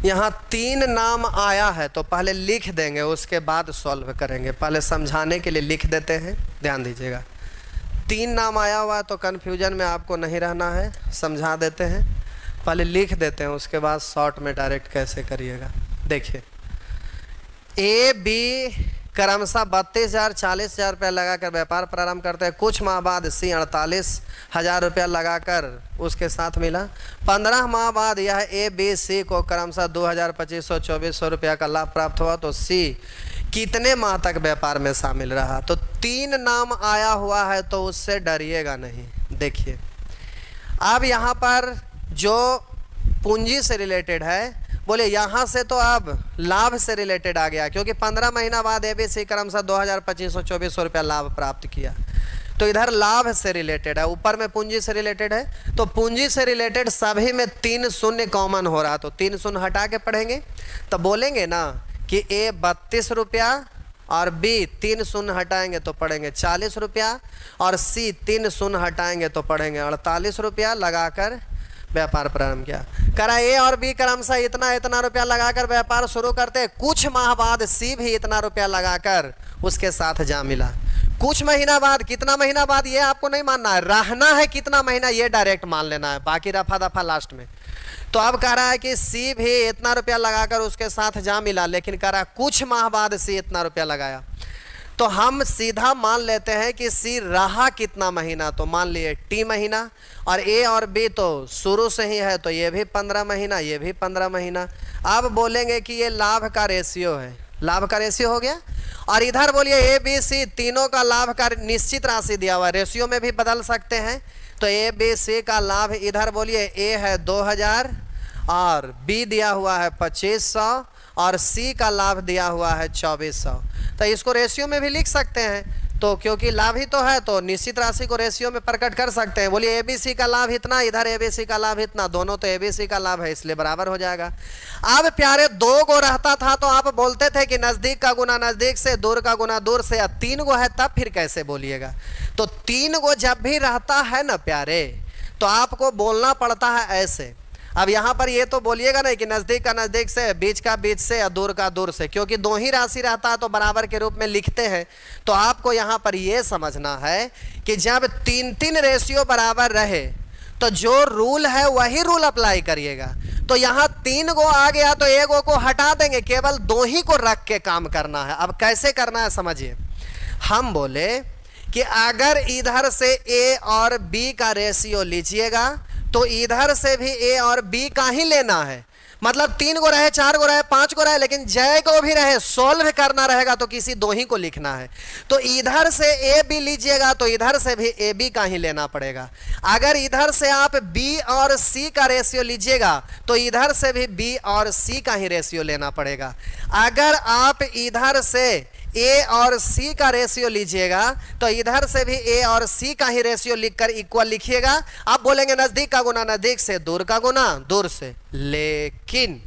Speaker 1: यहाँ 3 नाम आया है तो पहले लिख देंगे, उसके बाद सॉल्व करेंगे। पहले समझाने के लिए लिख देते हैं, ध्यान दीजिएगा। 3 नाम आया हुआ तो कन्फ्यूजन में आपको नहीं रहना है, समझा देते हैं। पहले लिख देते हैं, उसके बाद शॉर्ट में डायरेक्ट कैसे करिएगा। देखिए, ए बी क्रमशः 32,000 40,000 रुपया लगाकर व्यापार प्रारंभ करते हैं। कुछ माह बाद सी 48,000 रुपया लगाकर उसके साथ मिला। 15 माह बाद यह ए बी सी को क्रमशः 2,000 2,500 2,400 रुपया का लाभ प्राप्त हुआ। तो सी कितने माह तक व्यापार में शामिल रहा? तो 3 नाम आया हुआ है तो उससे डरिएगा नहीं। देखिए, अब यहाँ पर जो पूंजी से रिलेटेड है, बोले यहाँ से तो अब लाभ से रिलेटेड आ गया, क्योंकि 15 महीना बाद एबीसी क्रमशः 2,000 2,500 2,400 रुपया लाभ प्राप्त किया। तो इधर लाभ से रिलेटेड है, ऊपर में पूंजी से रिलेटेड है। तो पूंजी से रिलेटेड सभी में 3 शून्य कॉमन हो रहा, तो 3 शून्य हटा के पढ़ेंगे तो बोलेंगे ना कि ए 32 रुपया और बी 3 शून्य हटाएंगे तो पड़ेंगे 40 रुपया, और सी 3 शून्य हटाएंगे तो पड़ेंगे 48 रुपया लगाकर व्यापार प्रारंभ किया। करा ए और बी क्रमशः इतना इतना रुपया लगाकर व्यापार शुरू करते। कुछ माह बाद सी भी इतना रुपया लगाकर उसके साथ जा मिला। कुछ महीना बाद, कितना महीना बाद ये आपको नहीं मानना है, रहना है कितना महीना ये डायरेक्ट मान लेना है, बाकी रफा दफा लास्ट में। तो अब कह रहा है कि सी भी इतना रुपया लगाकर उसके साथ जा मिला, लेकिन कह रहा है कुछ माह बाद सी इतना रुपया लगाया। तो हम सीधा मान लेते हैं कि सी रहा कितना महीना, तो मान लिए टी महीना, और ए और बी तो शुरू से ही है तो ये भी 15 महीना, ये भी 15 महीना। अब बोलेंगे कि ये लाभ का रेशियो है, लाभ का रेशियो हो गया। और इधर बोलिए ए बी सी तीनों का लाभ का निश्चित राशि दिया हुआ है, रेशियो में भी बदल सकते हैं। तो ए बी सी का लाभ इधर बोलिए ए है 2,000 और बी दिया हुआ है 2,500 और सी का लाभ दिया हुआ है 2,400। तो इसको रेशियो में भी लिख सकते हैं। तो क्योंकि लाभ ही तो है तो निश्चित राशि को रेशियो में प्रकट कर सकते हैं। बोलिए एबीसी का लाभ इतना, इधर एबीसी का लाभ इतना, दोनों तो एबीसी का लाभ है इसलिए बराबर हो जाएगा। अब प्यारे 2 गो रहता था तो आप बोलते थे कि नजदीक का गुना नजदीक से, दूर का गुना दूर से। अब 3 गो है तब फिर कैसे बोलिएगा। तो 3 गो जब भी रहता है ना प्यारे तो आपको बोलना पड़ता है ऐसे। अब यहाँ पर ये तो बोलिएगा नहीं कि नज़दीक का नज़दीक से, बीच का बीच से या दूर का दूर से, क्योंकि 2 ही राशि रहता है तो बराबर के रूप में लिखते हैं। तो आपको यहाँ पर ये समझना है कि जब 3-3 रेशियो बराबर रहे तो जो रूल है वही रूल अप्लाई करिएगा। तो यहाँ 3 गो आ गया तो 1 गो को हटा देंगे, केवल 2 ही को रख के काम करना है। अब कैसे करना है समझिए। हम बोले कि अगर इधर से ए और बी का रेशियो लीजिएगा तो इधर से भी ए और बी का ही लेना है। मतलब 3 गो रहे, 4 गो रहे, 5 गो रहे, लेकिन जय को भी रहे, सोल्व करना रहेगा तो किसी 2 ही को लिखना है। तो इधर से ए बी लीजिएगा तो इधर से भी ए बी का ही लेना पड़ेगा। अगर इधर से आप बी और सी का रेशियो लीजिएगा तो इधर से भी बी और सी का ही रेशियो लेना पड़ेगा। अगर आप इधर से ए और सी का रेशियो लीजिएगा तो इधर से भी ए और सी का ही रेशियो लिखकर इक्वल लिखिएगा। आप बोलेंगे नजदीक का गुना नजदीक से, दूर का गुना दूर से। लेकिन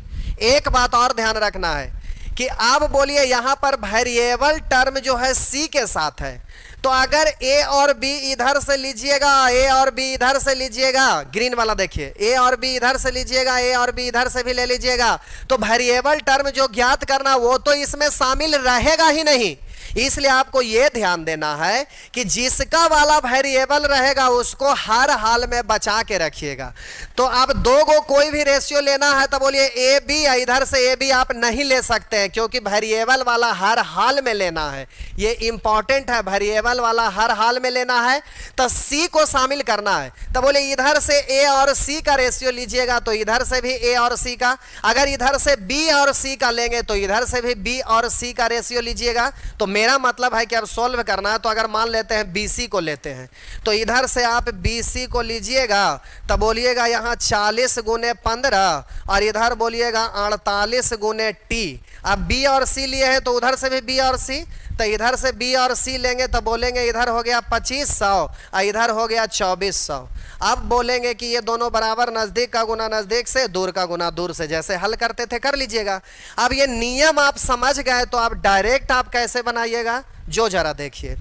Speaker 1: एक बात और ध्यान रखना है कि आप बोलिए यहां पर वेरिएबल टर्म जो है सी के साथ है, तो अगर ए और बी इधर से लीजिएगा, ए और बी इधर से लीजिएगा, ग्रीन वाला देखिए, ए और बी इधर से लीजिएगा, ए और बी इधर से भी ले लीजिएगा, तो वेरिएबल टर्म जो ज्ञात करना वो तो इसमें शामिल रहेगा ही नहीं। इसलिए आपको यह ध्यान देना है कि जिसका वाला वेरिएबल रहेगा उसको हर हाल में बचा के रखिएगा। तो अब 2 गो कोई भी रेशियो लेना है तो बोलिए ए बी, या इधर से ए बी आप नहीं ले सकते हैं क्योंकि वेरिएबल वाला हर हाल में लेना है। ये इंपॉर्टेंट है, वेरिएबल वाला हर हाल में लेना है। तो सी को शामिल करना है तो बोले इधर से ए और सी का रेशियो लीजिएगा तो इधर से भी ए और सी का, अगर इधर से बी और सी का लेंगे तो इधर से भी बी और सी का रेशियो लीजिएगा। तो मेरा मतलब है कि अब सॉल्व करना है तो अगर मान लेते हैं BC को लेते हैं तो इधर से आप BC को लीजिएगा तो बोलिएगा यहाँ 40 गुने 15 और इधर बोलिएगा 48 गुने T। अब B और C लिए हैं तो उधर से भी B और C, तो इधर से B और C लेंगे तो बोलेंगे इधर हो गया 2500 और इधर हो गया 2400। अब बोलेंगे कि ये दोनों बराबर, नज़दीक का गुना नज़दीक से, दूर का गुना दूर से, जैसे हल करते थे कर लीजिएगा। अब ये नियम आप समझ गए तो आप डायरेक्ट आप कैसे बनाइएगा जो जरा देखिए।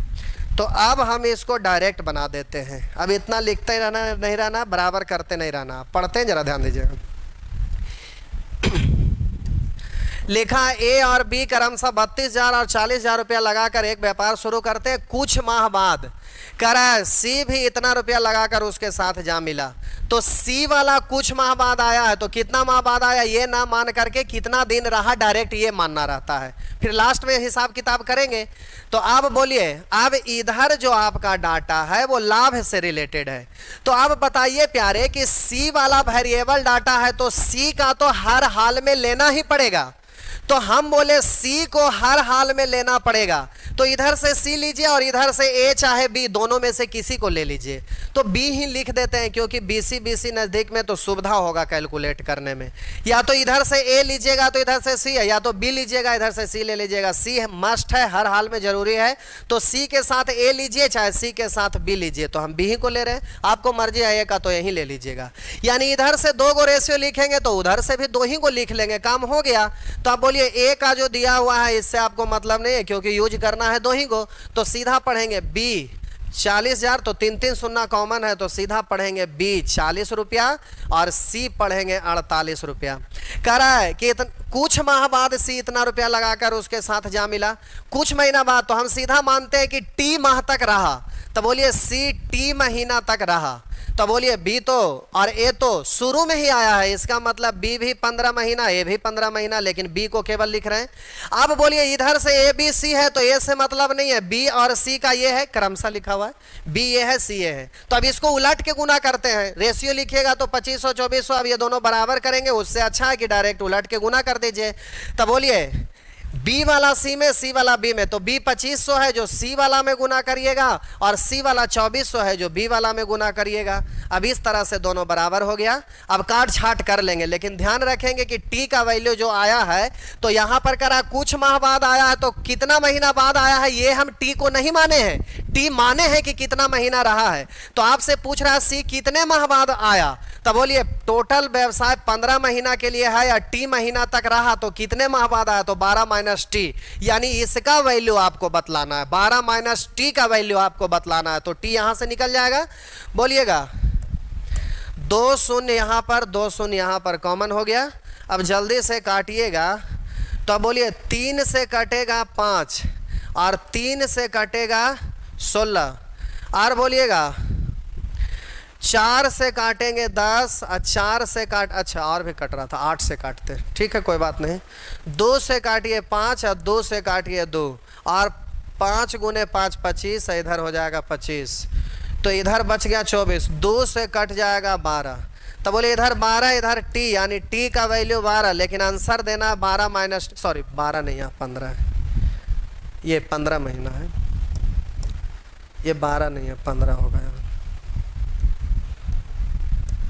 Speaker 1: तो अब हम इसको डायरेक्ट बना देते हैं। अब इतना लिखते ही रहना नहीं रहना, बराबर करते नहीं रहना, पढ़ते हैं जरा ध्यान दीजिएगा। लिखा ए और बी क्रमशः 32,000 और 40,000 रुपया लगाकर एक व्यापार शुरू करते हैं। कुछ माह बाद करा सी भी इतना रुपया लगाकर उसके साथ जा मिला। तो सी वाला कुछ माह बाद आया है तो कितना माह बाद आया ये ना मान करके कितना दिन रहा डायरेक्ट ये मानना रहता है, फिर लास्ट में हिसाब किताब करेंगे। तो आप बोलिए अब इधर जो आपका डाटा है वो लाभ से रिलेटेड है। तो अब बताइए प्यारे कि सी वाला वेरिएबल डाटा है तो सी का तो हर हाल में लेना ही पड़ेगा। तो हम बोले सी को हर हाल में लेना पड़ेगा तो इधर से सी लीजिए और इधर से ए चाहे बी, दोनों में से किसी को ले लीजिए। तो बी ही लिख देते हैं क्योंकि BC नज़दीक में तो सुविधा होगा कैलकुलेट करने में। या तो इधर से ए लीजिएगा तो इधर से सी है, या तो बी लीजिएगा इधर से सी ले लीजिएगा। सी मस्ट है, हर हाल में जरूरी है। तो सी के साथ ए लीजिए चाहे सी के साथ बी लीजिए। तो हम बी ही को ले रहे हैं, आपको मर्जी है ए का तो यही ले लीजिएगा। यानी इधर से 2 गो रेशियो लिखेंगे तो उधर से भी 2 ही को लिख लेंगे, काम हो गया। तो आप बोलिए ए का जो दिया हुआ है इससे आपको मतलब नहीं है क्योंकि यूज करना है 2 ही को, तो सीधा पढ़ेंगे बी 40,000, तो 3 शून्य कॉमन है तो सीधा पढ़ेंगे बी 40 रुपया और सी पढ़ेंगे 48 रुपया। कह रहा है कि कुछ माह बाद सी इतना रुपया लगाकर उसके साथ जा मिला। कुछ महीना बाद तो हम सीधा मानते हैं कि टी माह तक रहा, तो बोलिए सी टी महीना तक रहा। तो बोलिए बी तो और ए तो शुरू में ही आया है, इसका मतलब बी भी 15 महीना, ए भी 15 महीना, लेकिन बी को केवल लिख रहे हैं। अब बोलिए इधर से ए बी सी है तो ए से मतलब नहीं है, बी और सी का ये है, क्रमशः लिखा हुआ है, बी ये है सी ये है। तो अब इसको उलट के गुना करते हैं, रेशियो लिखिएगा तो 2500 2400, अब ये दोनों बराबर करेंगे, उससे अच्छा है कि डायरेक्ट उलट के गुना कर दीजिए। तो बोलिए बी वाला सी में, सी वाला बी में, तो बी 2500 है जो सी वाला में गुना करिएगा, और सी वाला 2400 है जो बी वाला में गुना करिएगा। अब इस तरह से दोनों बराबर हो गया। अब काट छाट कर लेंगे, लेकिन ध्यान रखेंगे कि टी का वैल्यू जो आया है तो यहाँ पर करा कुछ माह बाद आया है, तो कितना महीना बाद आया है ये हम टी को नहीं माने हैं, टी माने हैं कि कितना महीना रहा है। तो आपसे पूछ रहा है सी कितने माह बाद आया, तो बोलिए टोटल व्यवसाय 15 महीना के लिए है या टी महीना तक रहा, तो कितने माह बाद आया, तो 12 माइनस टी, यानी इसका वैल्यू आपको बतलाना है, 12 माइनस टी का वैल्यू आपको बतलाना है। तो टी यहां से निकल जाएगा, बोलिएगा 2 शून्य यहां पर, 2 शून्य यहां पर कॉमन हो गया। अब जल्दी से काटिएगा, तो अब बोलिए 3 से कटेगा 5 और 3 से कटेगा 16, और बोलिएगा 4 से काटेंगे 10 और 4 से काट, अच्छा और भी कट रहा था, 8 से काटते, ठीक है कोई बात नहीं। 2 से काटिए 5 और 2 से काटिए 2, और 5 गुने 5 25, इधर हो जाएगा 25, तो इधर बच गया 24, 2 से कट जाएगा 12, तो बोले इधर 12 इधर टी, यानी टी का वैल्यू 12, लेकिन आंसर देना 12 माइनस, सॉरी 12 नहीं है 15 है, ये 15 महीना है, ये 12 नहीं है 15 होगा।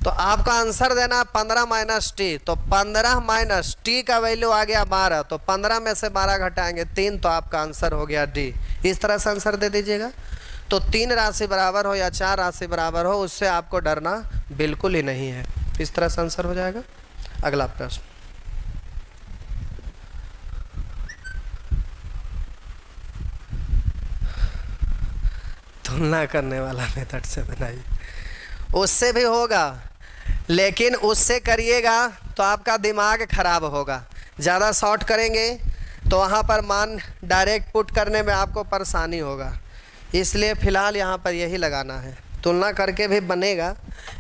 Speaker 1: तो आपका आंसर देना 15 माइनस टी, तो 15 माइनस टी का वैल्यू आ गया 12, तो 15 में से 12 घटाएंगे 3, तो आपका आंसर हो गया डी। इस तरह से आंसर दे दीजिएगा। तो 3 राशि बराबर हो या 4 राशि बराबर हो, उससे आपको डरना बिल्कुल ही नहीं है। इस तरह से आंसर हो जाएगा। अगला प्रश्न, तुलना करने वाला मेथड से बनाइए, उससे भी होगा, लेकिन उससे करिएगा तो आपका दिमाग खराब होगा। ज़्यादा शॉर्ट करेंगे तो वहाँ पर मान डायरेक्ट पुट करने में आपको परेशानी होगा, इसलिए फ़िलहाल यहाँ पर यही लगाना है। तुलना करके भी बनेगा,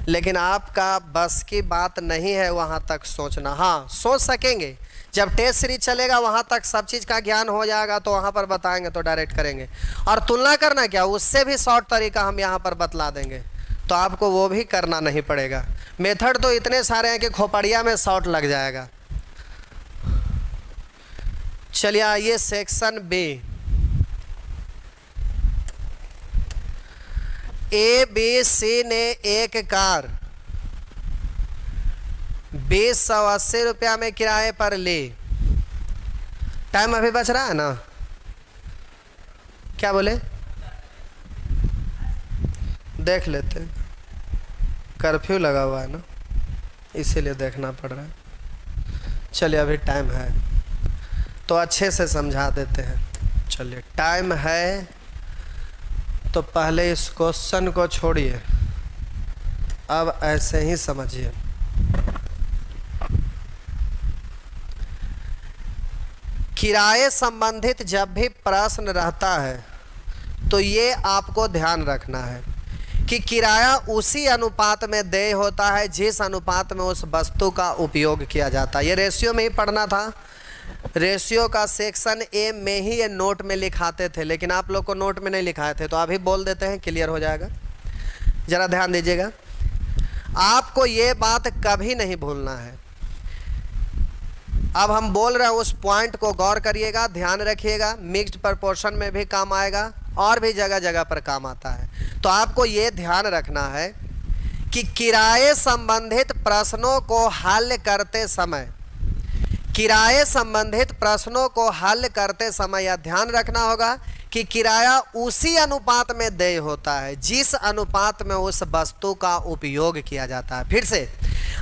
Speaker 1: लेकिन आपका बस की बात नहीं है वहाँ तक सोचना। हाँ सोच सकेंगे, जब टेस्ट सीरीज चलेगा वहाँ तक सब चीज़ का ज्ञान हो जाएगा, तो वहाँ पर बताएंगे तो डायरेक्ट करेंगे। और तुलना करना क्या, उससे भी शॉर्ट तरीका हम यहाँ पर बतला देंगे, तो आपको वो भी करना नहीं पड़ेगा। मेथड तो इतने सारे हैं कि खोपड़िया में शॉर्ट लग जाएगा। चलिए आइए section B. A B C ने एक कार 2080 रुपया में किराए पर ली। टाइम अभी बच रहा है ना, क्या बोले, देख लेते हैं, कर्फ्यू लगा हुआ है ना, इसीलिए देखना पड़ रहा है। चलिए अभी टाइम है तो अच्छे से समझा देते हैं। चलिए टाइम है तो पहले इस क्वेश्चन को छोड़िए, अब ऐसे ही समझिए। किराए संबंधित जब भी प्रश्न रहता है तो ये आपको ध्यान रखना है कि किराया उसी अनुपात में देय होता है जिस अनुपात में उस वस्तु का उपयोग किया जाता है। ये रेशियो में ही पढ़ना था, रेशियो का सेक्शन ए में ही ये नोट में लिखाते थे, लेकिन आप लोग को नोट में नहीं लिखाए थे, तो अभी बोल देते हैं, क्लियर हो जाएगा। ज़रा ध्यान दीजिएगा, आपको ये बात कभी नहीं भूलना है। अब हम बोल रहे हैं उस पॉइंट को गौर करिएगा, ध्यान रखिएगा। मिक्स्ड प्रपोर्शन में भी काम आएगा और भी जगह जगह पर काम आता है। तो आपको ये ध्यान रखना है कि किराए संबंधित प्रश्नों को हल करते समय, किराए संबंधित प्रश्नों को हल करते समय यह ध्यान रखना होगा कि किराया उसी अनुपात में देय होता है जिस अनुपात में उस वस्तु का उपयोग किया जाता है। फिर से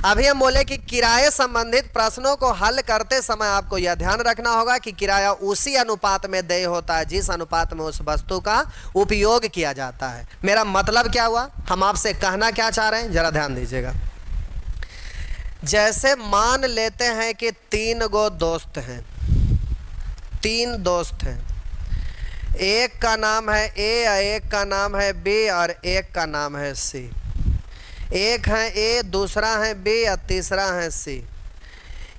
Speaker 1: अभी हम बोले कि किराए संबंधित प्रश्नों को हल करते समय आपको यह ध्यान रखना होगा कि किराया उसी अनुपात में देय होता है जिस अनुपात में उस वस्तु का उपयोग किया जाता है। मेरा मतलब क्या हुआ, हम आपसे कहना क्या चाह रहे हैं, जरा ध्यान दीजिएगा। जैसे मान लेते हैं कि 3 गो दोस्त हैं, 3 दोस्त हैं, एक का नाम है ए, एक का नाम है बी और एक का नाम है सी। एक है ए, दूसरा है बी और तीसरा है सी।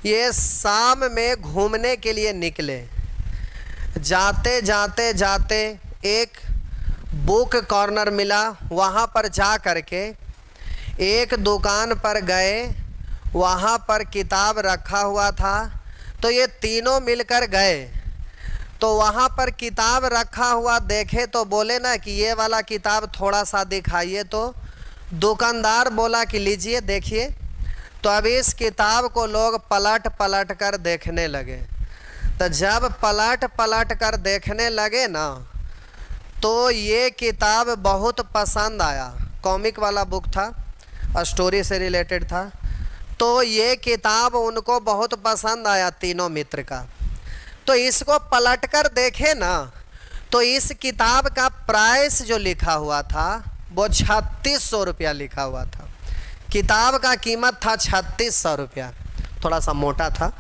Speaker 1: ये शाम में घूमने के लिए निकले, जाते जाते जाते एक बुक कॉर्नर मिला, वहाँ पर जा करके एक दुकान पर गए, वहाँ पर किताब रखा हुआ था। तो ये तीनों मिलकर गए, तो वहाँ पर किताब रखा हुआ देखे तो बोले ना कि ये वाला किताब थोड़ा सा दिखाइए, तो दुकानदार बोला कि लीजिए देखिए। तो अब इस किताब को लोग पलट पलट कर देखने लगे। तो जब पलट पलट कर देखने लगे ना, तो ये किताब बहुत पसंद आया। कॉमिक वाला बुक था, स्टोरी से रिलेटेड था। तो ये किताब उनको बहुत पसंद आया तीनों मित्र का। तो इसको पलट कर देखे ना, तो इस किताब का प्राइस जो लिखा हुआ था वो 3600 रुपया लिखा हुआ था। किताब का कीमत था 3600 रुपया। थोड़ा सा मोटा था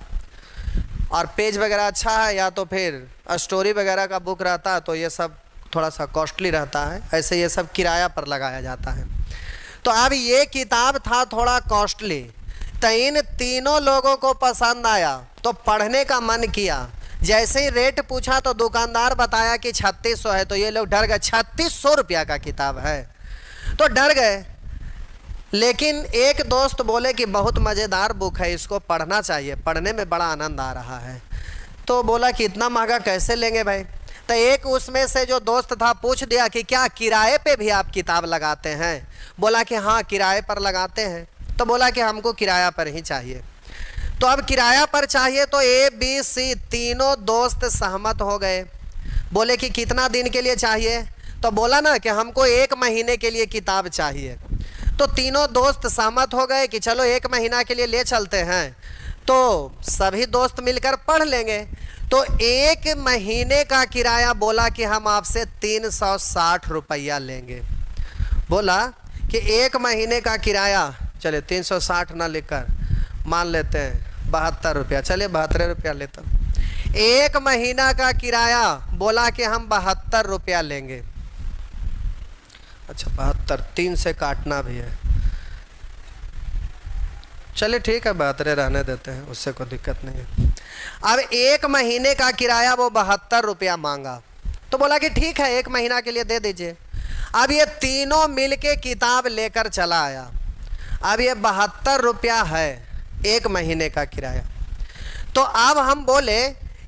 Speaker 1: और पेज वगैरह अच्छा है, या तो फिर स्टोरी वगैरह का बुक रहता है तो ये सब थोड़ा सा कॉस्टली रहता है, ऐसे ये सब किराया पर लगाया जाता है। तो अब ये किताब था थोड़ा कॉस्टली, तो इन तीनों लोगों को पसंद आया तो पढ़ने का मन किया। जैसे ही रेट पूछा तो दुकानदार बताया कि 3600 है, तो ये लोग डर गए, 3600 रुपया का किताब है, तो डर गए। लेकिन एक दोस्त बोले कि बहुत मज़ेदार बुक है, इसको पढ़ना चाहिए, पढ़ने में बड़ा आनंद आ रहा है। तो बोला कि इतना महंगा कैसे लेंगे भाई। तो एक उसमें से जो दोस्त था पूछ दिया कि क्या किराए पे भी आप किताब लगाते हैं? बोला कि हाँ किराए पर लगाते हैं। तो बोला कि हमको किराया पर ही चाहिए। तो अब किराया पर चाहिए तो ए बी सी तीनों दोस्त सहमत हो गए। बोले कि कितना दिन के लिए चाहिए? तो बोला ना कि हमको 1 महीने के लिए किताब चाहिए। तो तीनों दोस्त सहमत हो गए कि चलो 1 महीना के लिए ले चलते हैं, तो सभी दोस्त मिलकर पढ़ लेंगे। तो 1 महीने का किराया बोला कि हम आपसे 360 रुपया लेंगे। बोला कि 1 महीने का किराया, चले 360 ना लेकर मान लेते हैं 72 रुपया, चलिए 72 रुपया लेता। 1 महीना का किराया बोला कि हम 72 रुपया लेंगे। अच्छा 72, 3 से काटना भी है, चलिए ठीक है 72 रहने देते हैं, उससे कोई दिक्कत नहीं है। अब 1 महीने का किराया वो 72 रुपया मांगा। तो बोला कि ठीक है 1 महीना के लिए दे दीजिए। अब ये तीनों मिलके किताब लेकर चला आया। अब ये 72 रुपया है 1 महीने का किराया। तो अब हम बोले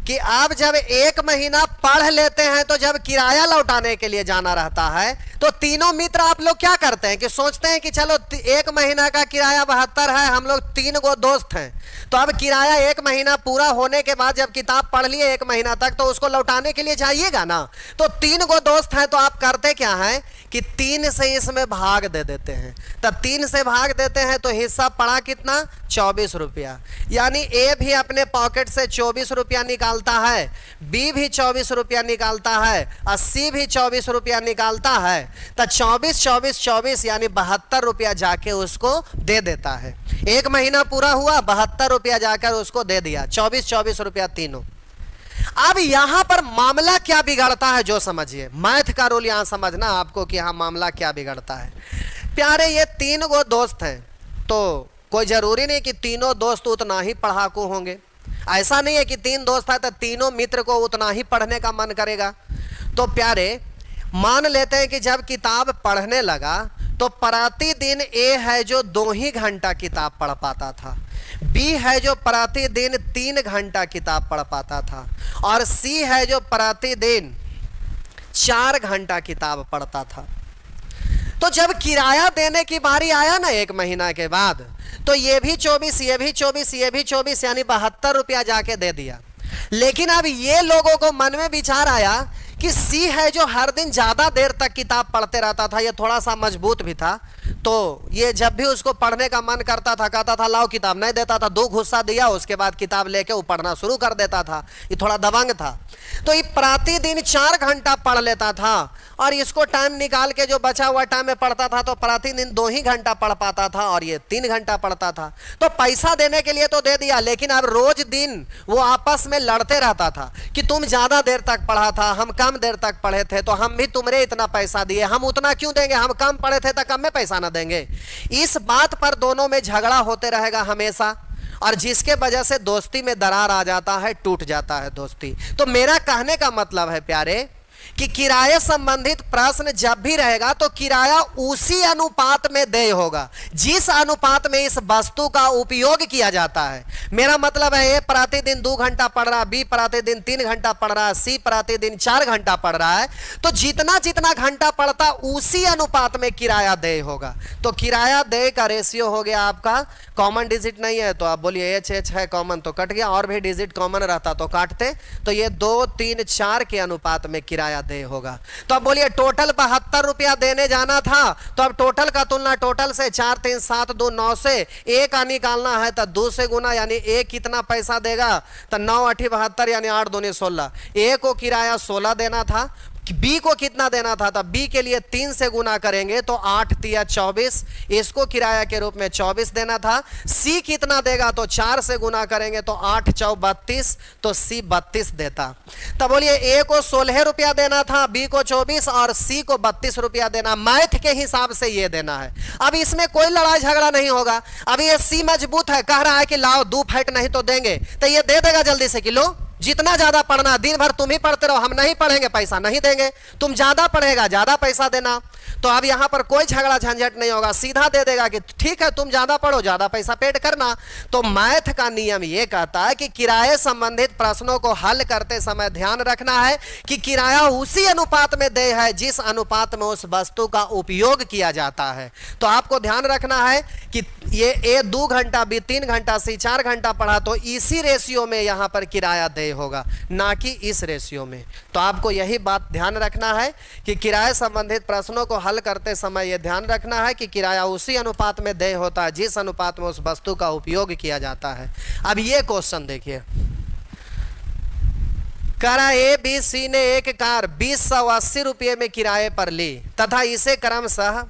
Speaker 1: कि आप जब 1 महीना पढ़ लेते हैं तो जब किराया लौटाने के लिए जाना रहता है तो तीनों मित्र आप लोग क्या करते हैं कि सोचते हैं कि चलो 1 महीना का किराया 72 है, हम लोग 3 गो दोस्त हैं, तो अब किराया 1 महीना पूरा होने के बाद जब किताब पढ़ लिए 1 महीना तक तो उसको लौटाने के लिए जाइएगा ना। तो 3 गो दोस्त हैं, तो आप करते क्या हैं कि 3 से इसमें भाग दे देते हैं। तब 3 से भाग देते हैं तो हिस्सा पड़ा कितना? 24 रुपया। यानी ए भी अपने पॉकेट से 24 रुपया निकालता है, बी भी 24 रुपया निकालता है, और सी भी 24 रुपया निकालता है। तो 24 24 24 यानी 72 रुपया जाके उसको दे देता है। 1 महीना पूरा हुआ, 72 रुपया जाकर उसको दे दिया, 24 24 रुपया तीनों। अब यहां पर मामला क्या बिगड़ता है जो समझिए, मैथ का रूल यहां समझना आपको कि हाँ मामला क्या बिगड़ता है। प्यारे ये 3 गो दोस्त हैं, तो कोई जरूरी नहीं कि तीनों दोस्त उतना ही पढ़ाकू होंगे। ऐसा नहीं है कि 3 दोस्त है तो तीनों मित्र को उतना ही पढ़ने का मन करेगा। तो प्यारे मान लेते हैं कि जब किताब पढ़ने लगा तो प्रतिदिन ए है जो 2 ही घंटा किताब पढ़ पाता था, बी है जो प्रतिदिन 3 घंटा किताब पढ़ पाता था, और सी है जो प्रतिदिन 4 घंटा किताब पढ़ता था। तो जब किराया देने की बारी आया ना 1 महीना के बाद, तो ये भी 24 ये भी 24 ये भी 24 यानी 72 रुपया जाके दे दिया। लेकिन अब ये लोगों को मन में विचार आया कि सी है जो हर दिन ज़्यादा देर तक किताब पढ़ते रहता था, ये थोड़ा सा मजबूत भी था, तो ये जब भी उसको पढ़ने का मन करता था कहता था लाओ किताब, नहीं देता था, 2 घुस्सा दिया उसके बाद किताब लेके वो पढ़ना शुरू कर देता था। ये थोड़ा दबंग था। तो ये प्रतिदिन 4 घंटा पढ़ लेता था, और इसको टाइम निकाल के जो बचा हुआ टाइम में पढ़ता था तो प्रतिदिन 2 ही घंटा पढ़ पाता था, और ये 3 घंटा पढ़ता था। तो पैसा देने के लिए तो दे दिया, लेकिन अब रोज दिन वो आपस में लड़ते रहता था कि तुम ज़्यादा देर तक पढ़ा था, हम कम देर तक पढ़े थे, तो हम भी तुमरे इतना पैसा दिए, हम उतना क्यों देंगे, हम कम पढ़े थे तो कम में पैसा ना देंगे। इस बात पर दोनों में झगड़ा होते रहेगा हमेशा, और जिसके वजह से दोस्ती में दरार आ जाता है, टूट जाता है दोस्ती। तो मेरा कहने का मतलब है प्यारे कि किराए संबंधित प्रश्न जब भी रहेगा तो किराया उसी अनुपात में देय होगा जिस अनुपात में इस वस्तु का उपयोग किया जाता है। मेरा मतलब है ए प्रतिदिन 2 घंटा पढ़ रहा है, बी प्रतिदिन 3 घंटा पढ़ रहा है, सी प्रतिदिन 4 घंटा पढ़ रहा है, तो जितना जितना घंटा पढ़ता उसी अनुपात में किराया देय होगा। तो किराया देय का रेशियो हो गया आपका, कॉमन डिजिट नहीं है तो आप बोलिए एच एच है कॉमन तो कट गया, और भी डिजिट कॉमन रहता तो काटते, तो ये 2 3 4 के अनुपात में किराया देय होगा। तो अब बोलिए टोटल 72 रुपया देने जाना था, तो अब टोटल का तुलना टोटल से 4 3 7 2 9 से ए का निकालना है तो 2 से गुना, यानी ए कितना पैसा देगा तो 9 8 72 यानी 8 दूनी 16। ए को किराया 16 देना था, बी को कितना देना था, तो बी के लिए 3 से गुना करेंगे तो 8 तिया 24, इसको किराया के रूप में 24 देना था। सी कितना देगा तो 4 से गुना करेंगे तो 8 चौ 32, तो सी 32 देता। तब बोलिए ए को 16 रुपया देना था, बी को 24 और सी को 32 रुपया देना, मैथ के हिसाब से ये देना है। अब इसमें कोई लड़ाई झगड़ा नहीं होगा। अब ये सी मजबूत है, कह रहा है कि लाओ 2 फैट नहीं तो देंगे, तो ये दे देगा जल्दी से किलो। जितना ज्यादा पढ़ना, दिन भर तुम ही पढ़ते रहो, हम नहीं पढ़ेंगे पैसा नहीं देंगे, तुम ज्यादा पढ़ेगा ज्यादा पैसा देना। तो अब यहां पर कोई झगड़ा झंझट नहीं होगा, सीधा दे देगा कि ठीक है तुम ज्यादा पढ़ो ज्यादा पैसा पेड करना। तो मैथ का नियम यह कहता है कि किराए संबंधित प्रश्नों को हल करते समय ध्यान रखना है कि किराया उसी अनुपात में देय है जिस अनुपात में उस वस्तु का उपयोग किया जाता है। तो आपको ध्यान रखना है कि ये ए 2 घंटा, बी 3 घंटा, सी 4 घंटा पढ़ा, तो इसी रेशियो में यहां पर किराया देय होगा, ना कि इस रेशियो में। तो आपको यही बात ध्यान रखना है कि किराए संबंधित प्रश्नों को हल करते समय यह ध्यान रखना है कि किराया उसी अनुपात में देय होता है जिस अनुपात में उस वस्तु का उपयोग किया जाता है। अब ये क्वेश्चन देखिए, करा ए बी सी ने एक कार 2080 रुपये में किराए पर ली तथा इसे क्रमशः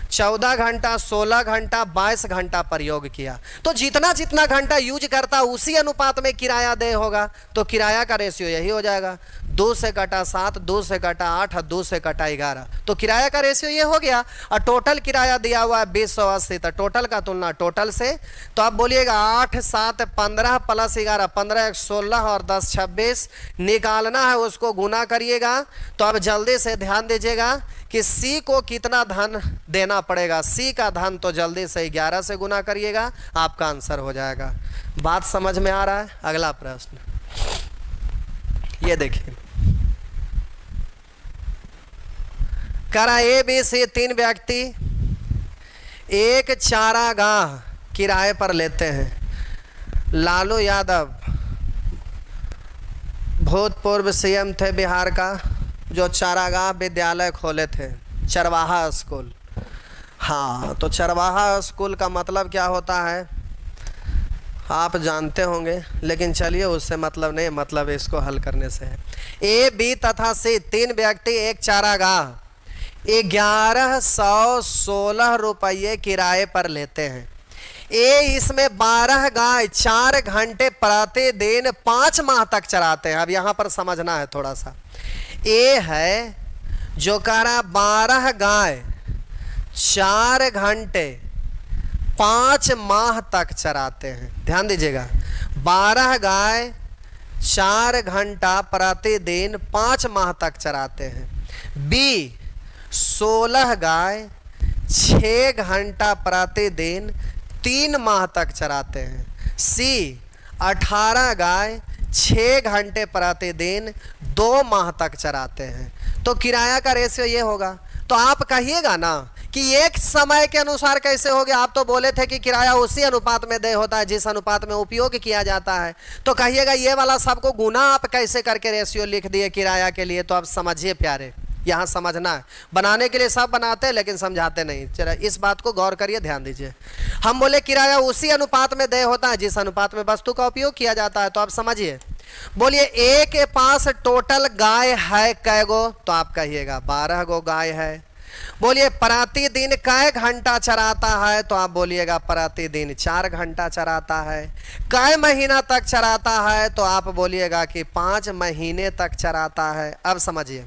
Speaker 1: 14 घंटा, 16 घंटा, 22 घंटा प्रयोग किया। तो जितना जितना घंटा यूज करता उसी अनुपात में किराया देय होगा। तो किराया का रेशियो यही हो जाएगा, 2 से कटा 7, 2 से कटा 8 और 2 से कटा 11। तो किराया का रेशियो ये हो गया। और टोटल किराया दिया हुआ है 2080, तो टोटल का तुलना टोटल से। तो आप बोलिएगा 8 7 15 प्लस 11 15 1 16 और 10 26 निकालना है, उसको गुना करिएगा। तो अब जल्दी से ध्यान दीजिएगा कि सी को कितना धन देना पड़ेगा। सी का धन तो जल्दी से 11 से गुना करिएगा, आपका आंसर हो जाएगा। बात समझ में आ रहा है? अगला प्रश्न ये देखिए, करा ए बी सी 3 व्यक्ति एक चारागाह किराए पर लेते हैं। लालू यादव भूतपूर्व सीएम थे बिहार का, जो चारागाह विद्यालय खोले थे, चरवाहा स्कूल। हाँ, तो चरवाहा स्कूल का मतलब क्या होता है आप जानते होंगे, लेकिन चलिए उससे मतलब नहीं, मतलब इसको हल करने से है। ए बी तथा सी 3 व्यक्ति एक चारागाह 1116 रुपये किराए पर लेते हैं। ए इसमें 12 गाय 4 घंटे प्रतिदिन 5 माह तक चराते हैं। अब यहां पर समझना है थोड़ा सा। ए है जो कह रहा 12 गाय 4 घंटे 5 माह तक चराते हैं। ध्यान दीजिएगा, 12 गाय 4 घंटा प्रतिदिन 5 माह तक चराते हैं। बी 16 गाय 6 घंटा प्रतिदिन 3 माह तक चराते हैं। सी 18 गाय 6 घंटे प्रतिदिन 2 माह तक चराते हैं। तो किराया का रेशियो ये होगा। तो आप कहिएगा ना कि एक समय के अनुसार कैसे हो गया, आप तो बोले थे कि किराया उसी अनुपात में देय होता है जिस अनुपात में उपयोग किया जाता है। तो कहिएगा ये वाला सबको गुना आप कैसे करके रेशियो लिख दिए किराया के लिए। तो आप समझिए प्यारे, यहाँ समझना है। बनाने के लिए सब बनाते हैं लेकिन समझाते नहीं। चलो इस बात को गौर करिए, ध्यान दीजिए। हम बोले किराया उसी अनुपात में देय होता है जिस अनुपात में वस्तु का उपयोग किया जाता है। तो आप समझिए, बोलिए ए के पास टोटल गाय है कै गो, तो आप कहिएगा 12 गो गाय है। बोलिए प्रतिदिन कै घंटा चराता है, तो आप बोलिएगा प्रतिदिन 4 घंटा चराता है। कै महीना तक चराता है, तो आप बोलिएगा कि 5 महीने तक चराता है। अब समझिए,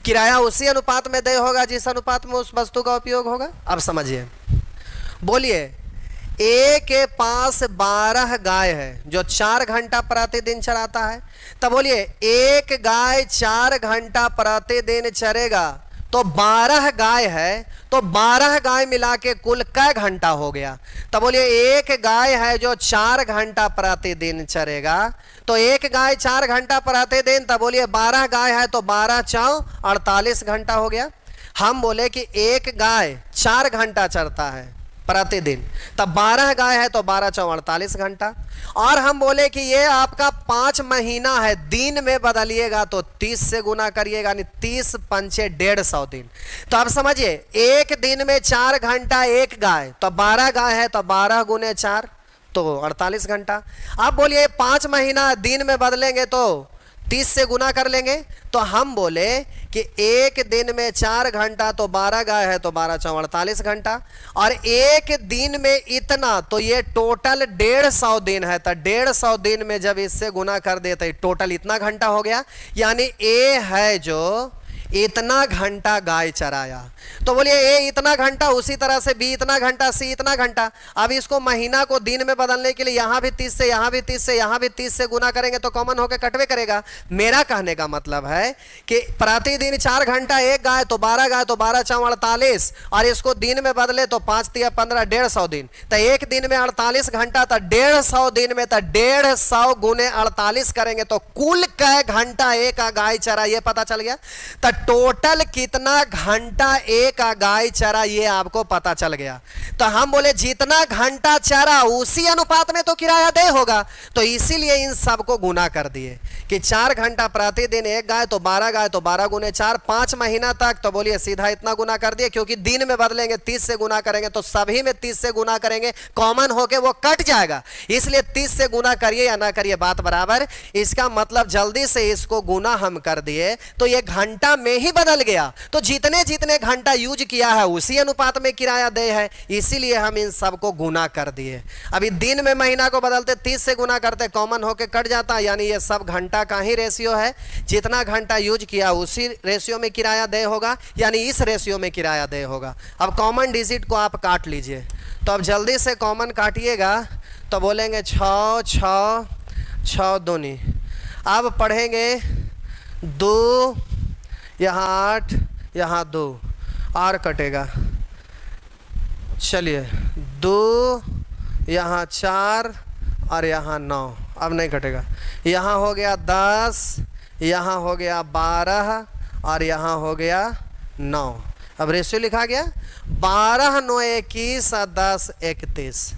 Speaker 1: किराया उसी अनुपात में देय होगा जिस अनुपात में उस वस्तु का उपयोग होगा। अब समझिए, बोलिए ए के पास 12 गाय है जो 4 घंटा प्रतिदिन चराता है। तब बोलिए एक गाय 4 घंटा प्रतिदिन चरेगा तो 12 गाय है, तो 12 गाय मिला के कुल कै घंटा हो गया। तब बोलिए एक गाय है जो 4 घंटा प्रतिदिन चरेगा, तो एक गाय 4 घंटा प्रतिदिन, तब बोलिए 12 गाय है तो 12 चौ 48 घंटा हो गया। हम बोले कि एक गाय 4 घंटा चरता है प्रतिदिन, तब 12 गाय है तो 12 चौ 48 घंटा। और हम बोले कि ये आपका 5 महीना है, दिन में बदलिएगा तो 30 से गुना करिएगा, यानी 30 पंचे 150 दिन। तो आप समझिए एक दिन में 4 घंटा एक गाय, तो 12 गाय है तो 12 गुने 4 तो 48 घंटा। आप बोलिए 5 महीना दिन में बदलेंगे तो 30 से गुना कर लेंगे। तो हम बोले कि एक दिन में 4 घंटा तो 12 गाय है तो 12 चौ 48 घंटा, और एक दिन में इतना, तो ये टोटल 150 दिन है। तो 150 दिन में जब इससे गुना कर देते टोटल इतना घंटा हो गया, यानी ए है जो इतना घंटा गाय चराया। तो बोलिए ए इतना घंटा, उसी तरह से बी इतना घंटा, सी इतना घंटा। अब इसको महीना को दिन में बदलने के लिए यहां भी 30 से, यहां भी 30 से, यहां भी 30 से गुना करेंगे तो कॉमन होकर कटवे करेगा। मेरा कहने का मतलब है कि प्रतिदिन 4 घंटा एक गाय तो 12 गाय तो 12 चौ 48, और इसको दिन में बदले तो 5 तिया 15 150 दिन। तो एक दिन में 48 घंटा, तो 150 दिन में तो 150 गुने 48 करेंगे तो कुल कै घंटा एक गाय चरा ये पता चल गया। तो टोटल कितना घंटा एक गाय चरा ये आपको पता चल गया। तो हम बोले जितना घंटा चरा उसी अनुपात में तो किराया दे होगा, तो इसीलिए इन सबको गुना कर दिए कि 4 घंटा प्रतिदिन एक गाय तो 12 गाय तो 12 गुने 4, 5 महीना तक। तो बोलिए सीधा इतना गुना कर दिए, क्योंकि दिन में बदलेंगे 30 से गुना करेंगे तो सभी में 30 से गुना करेंगे, कॉमन होके वो कट जाएगा, इसलिए 30 से गुना करिए या ना करिए बात बराबर। इसका मतलब जल्दी से इसको गुना हम कर दिए तो ये घंटा में ही बदल गया। तो जितने जितने घंटा यूज किया है उसी अनुपात में किराया दे है, इसीलिए हम इन सबको गुना कर दिए। अभी दिन में महीना को बदलते 30 से गुना करते कॉमन होके कट जाता, यानी ये सब घंटा का ही रेशियो है। जितना घंटा यूज किया उसी रेशियो में किराया दे होगा, यानी इस रेशियो में किराया दे होगा। अब कॉमन डिजिट को आप काट लीजिए, तो अब जल्दी से कॉमन काटिएगा तो बोलेंगे 6 6 6 दूनी। अब पढ़ेंगे 2 यहाँ 8 यहाँ 2 और कटेगा। चलिए 2 यहाँ 4 और यहाँ 9, अब नहीं कटेगा। यहाँ हो गया 10, यहाँ हो गया 12 और यहाँ हो गया 9। अब रेशियो लिखा गया 12 9 21 और 10 31।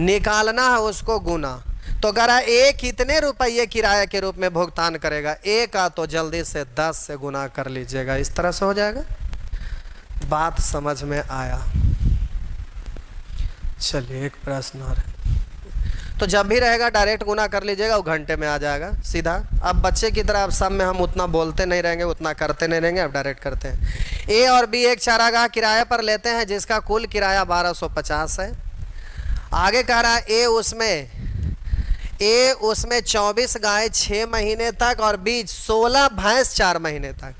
Speaker 1: निकालना है उसको गुना। तो अगर ए कितने रुपये किराए के रूप में भुगतान करेगा, ए का तो जल्दी से 10 से गुना कर लीजिएगा, इस तरह से हो जाएगा। बात समझ में आया? चलिए एक प्रश्न और है, तो जब भी रहेगा डायरेक्ट गुना कर लीजिएगा, वो घंटे में आ जाएगा सीधा। अब बच्चे की तरह अब सब में हम उतना बोलते नहीं रहेंगे, उतना करते नहीं रहेंगे, अब डायरेक्ट करते हैं। ए और बी एक चारागाह किराए पर लेते हैं जिसका कुल किराया 1250 है। आगे कह रहा है ए उसमें 24 गाय 6 महीने तक और बी 16 भैंस 4 महीने तक।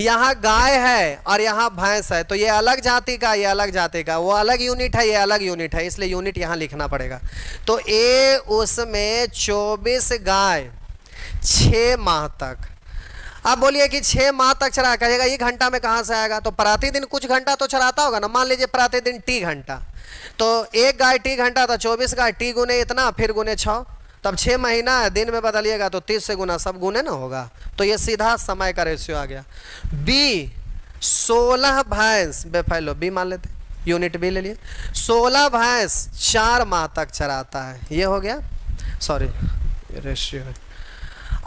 Speaker 1: यहाँ गाय है और यहाँ भैंस है, तो ये अलग जाति का, ये अलग जाति का, वो अलग यूनिट है, ये अलग यूनिट है, इसलिए यूनिट यहाँ लिखना पड़ेगा। तो ए उसमें 24 गाय 6 माह तक। अब बोलिए कि 6 माह तक चरा, कहेगा ये घंटा में कहाँ से आएगा? तो प्रतिदिन कुछ घंटा तो चराता होगा ना। मान लीजिए प्रतिदिन टी घंटा, तो एक गाय टी घंटा, तो 24 गाय टी गुने इतना फिर गुने 6, तब 6 महीना है, दिन में बदलिएगा तो 30 से गुना सब गुने ना होगा, तो ये सीधा समय का रेशियो आ गया। बी 16 भैंस, बेफाइलो बी मान लेते, यूनिट बी ले लिए, 16 भैंस 4 माह तक चराता है, ये हो गया, सॉरी रेशियो है।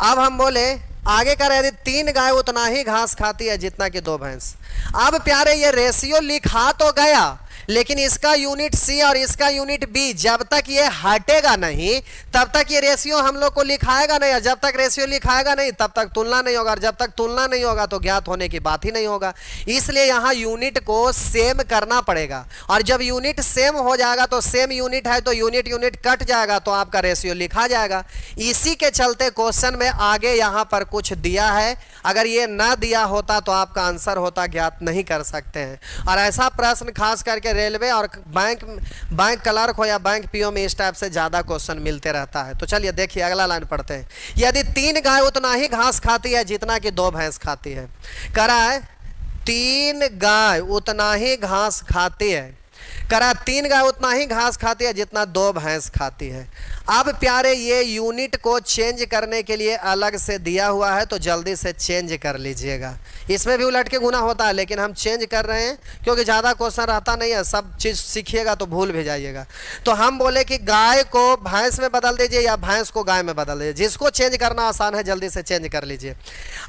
Speaker 1: अब हम बोले आगे का यदि 3 गाय उतना ही घास खाती है जितना कि 2 भैंस। अब प्यारे ये रेशियो लिखा तो गया, लेकिन इसका यूनिट सी और इसका यूनिट बी जब तक ये हटेगा नहीं तब तक ये रेशियो हम लोग को लिखाएगा नहीं, और जब तक रेशियो लिखाएगा नहीं तब तक तुलना नहीं होगा, और जब तक तुलना नहीं होगा तो ज्ञात होने की बात ही नहीं होगा। इसलिए यहाँ यूनिट को सेम करना पड़ेगा, और जब यूनिट सेम हो जाएगा तो सेम यूनिट है तो यूनिट यूनिट कट जाएगा तो आपका रेशियो लिखा जाएगा। इसी के चलते क्वेश्चन में आगे यहाँ पर कुछ दिया है, अगर ये ना दिया होता तो आपका आंसर होता ज्ञात नहीं कर सकते हैं। और ऐसा प्रश्न खास करके रेलवे और बैंक क्लर्क हो या बैंक पीओ में इस टाइप से ज़्यादा क्वेश्चन मिलते रहता है। तो चलिए देखिए अगला लाइन पढ़ते हैं। यदि 3 गाय उतना ही घास खाती है जितना कि 2 भैंस खाती है। करा है 3 गाय उतना ही घास खाती है, करा 3 गाय उतना ही घास खाती है जितना 2 भैंस खाती है। अब प्यारे ये यूनिट को चेंज करने के लिए अलग से दिया हुआ है, तो जल्दी से चेंज कर लीजिएगा। इसमें भी उलट के गुना होता है, लेकिन हम चेंज कर रहे हैं क्योंकि ज़्यादा क्वेश्चन रहता नहीं है, सब चीज़ सीखिएगा तो भूल भी जाइएगा। तो हम बोले कि गाय को भैंस में बदल दीजिए या भैंस को गाय में बदल दीजिए, जिसको चेंज करना आसान है जल्दी से चेंज कर लीजिए।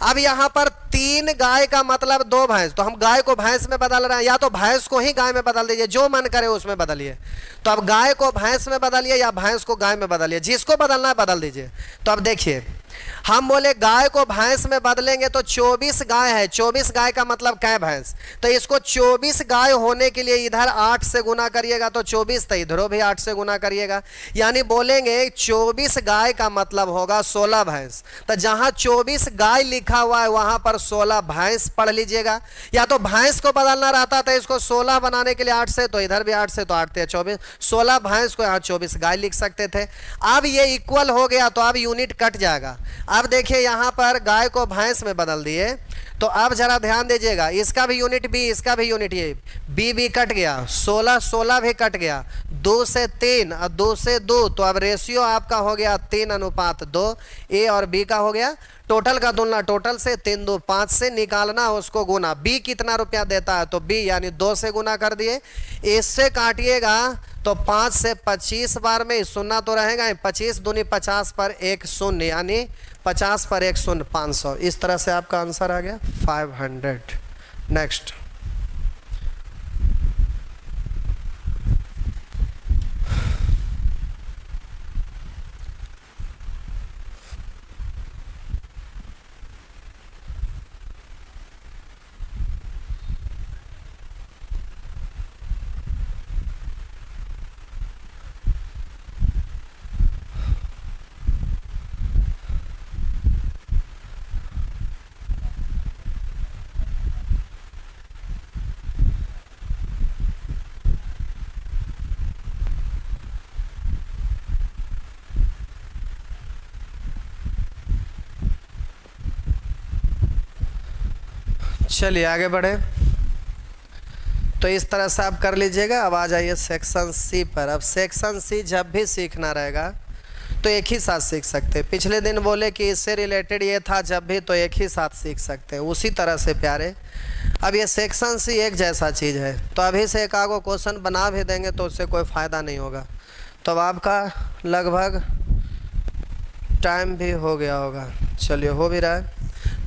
Speaker 1: अब यहाँ पर 3 गाय का मतलब 2 भैंस, तो हम गाय को भैंस में बदल रहे हैं, या तो भैंस को ही गाय में बदल दीजिए, जो मन करे उसमें बदलिए। तो अब गाय को भैंस में बदलिए या भैंस को गाय में बदलिए, जिसको बदलना है बदल दीजिए। तो अब देखिए हम बोले गाय को भैंस में बदलेंगे तो 24 गाय है, 24 गाय का मतलब क्या भैंस, तो इसको 24 गाय होने के लिए इधर 8 से गुना करिएगा तो 24, तो इधरों भी 8 से गुना करिएगा, यानी बोलेंगे 24 गाय का मतलब होगा 16 भैंस। तो जहां 24 गाय लिखा हुआ है वहां पर 16 भैंस पढ़ लीजिएगा। या तो भैंस को बदलना रहता था इसको 16 बनाने के लिए 8 से, तो इधर भी 8 से, तो 8 से 24, 16 भैंस को यहाँ 24 गाय लिख सकते थे। अब ये इक्वल हो गया तो अब यूनिट कट जाएगा। अब देखिए यहाँ पर गाय को भैंस में बदल दिए, तो अब जरा ध्यान दीजिएगा, इसका भी यूनिट बी, इसका भी यूनिट ये बी कट गया, 16 भी कट गया, 2 से 3 और 2 से 2, तो अब रेशियो आपका हो गया 3:2, ए और बी का हो गया। टोटल का तुलना टोटल से, 3 2 5 से निकालना उसको गुना, बी कितना रुपया देता है तो बी यानी 2 से गुना कर दिए। इससे काटिएगा तो 5 से 25 बार में शून्य तो रहेगा, 25 दूनी 50 पर 1 शून्य, यानी 50 पर 1 शून्य 500। इस तरह से आपका आंसर आ गया 500। नेक्स्ट, चलिए आगे बढ़े। तो इस तरह से आप कर लीजिएगा। अब आ जाइए सेक्शन सी पर। अब सेक्शन सी जब भी सीखना रहेगा तो एक ही साथ सीख सकते हैं। पिछले दिन बोले कि इससे रिलेटेड ये था जब भी, तो एक ही साथ सीख सकते हैं। उसी तरह से प्यारे अब ये सेक्शन सी एक जैसा चीज़ है, तो अभी से एक आगो क्वेश्चन बना भी देंगे तो उससे कोई फ़ायदा नहीं होगा। तो अब आपका लगभग टाइम भी हो गया होगा, चलिए हो भी रहा है।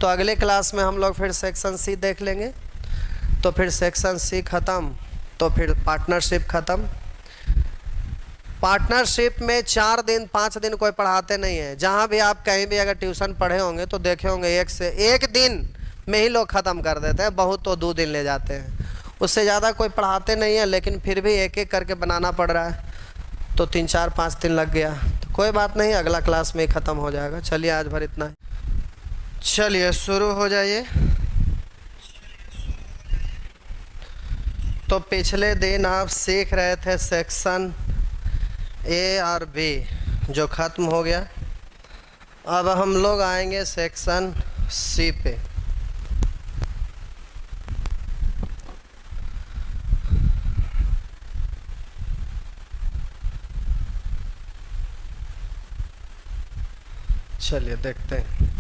Speaker 1: तो अगले क्लास में हम लोग फिर सेक्शन सी देख लेंगे। तो फिर सेक्शन सी ख़त्म, तो फिर पार्टनरशिप ख़त्म। पार्टनरशिप में 4 दिन 5 दिन कोई पढ़ाते नहीं है। जहाँ भी आप कहीं भी अगर ट्यूशन पढ़े होंगे तो देखे होंगे 1 दिन में ही लोग ख़त्म कर देते हैं, बहुत तो 2 दिन ले जाते हैं, उससे ज़्यादा कोई पढ़ाते नहीं है। लेकिन फिर भी एक एक करके बनाना पड़ रहा है, तो 3 4 5 दिन लग गया। तो कोई बात नहीं, अगला क्लास में ही ख़त्म हो जाएगा। चलिए आज भर इतना है। चलिए शुरू हो जाइए। तो पिछले दिन आप सीख रहे थे सेक्शन ए और बी, जो ख़त्म हो गया। अब हम लोग आएंगे सेक्शन सी पे। चलिए देखते हैं।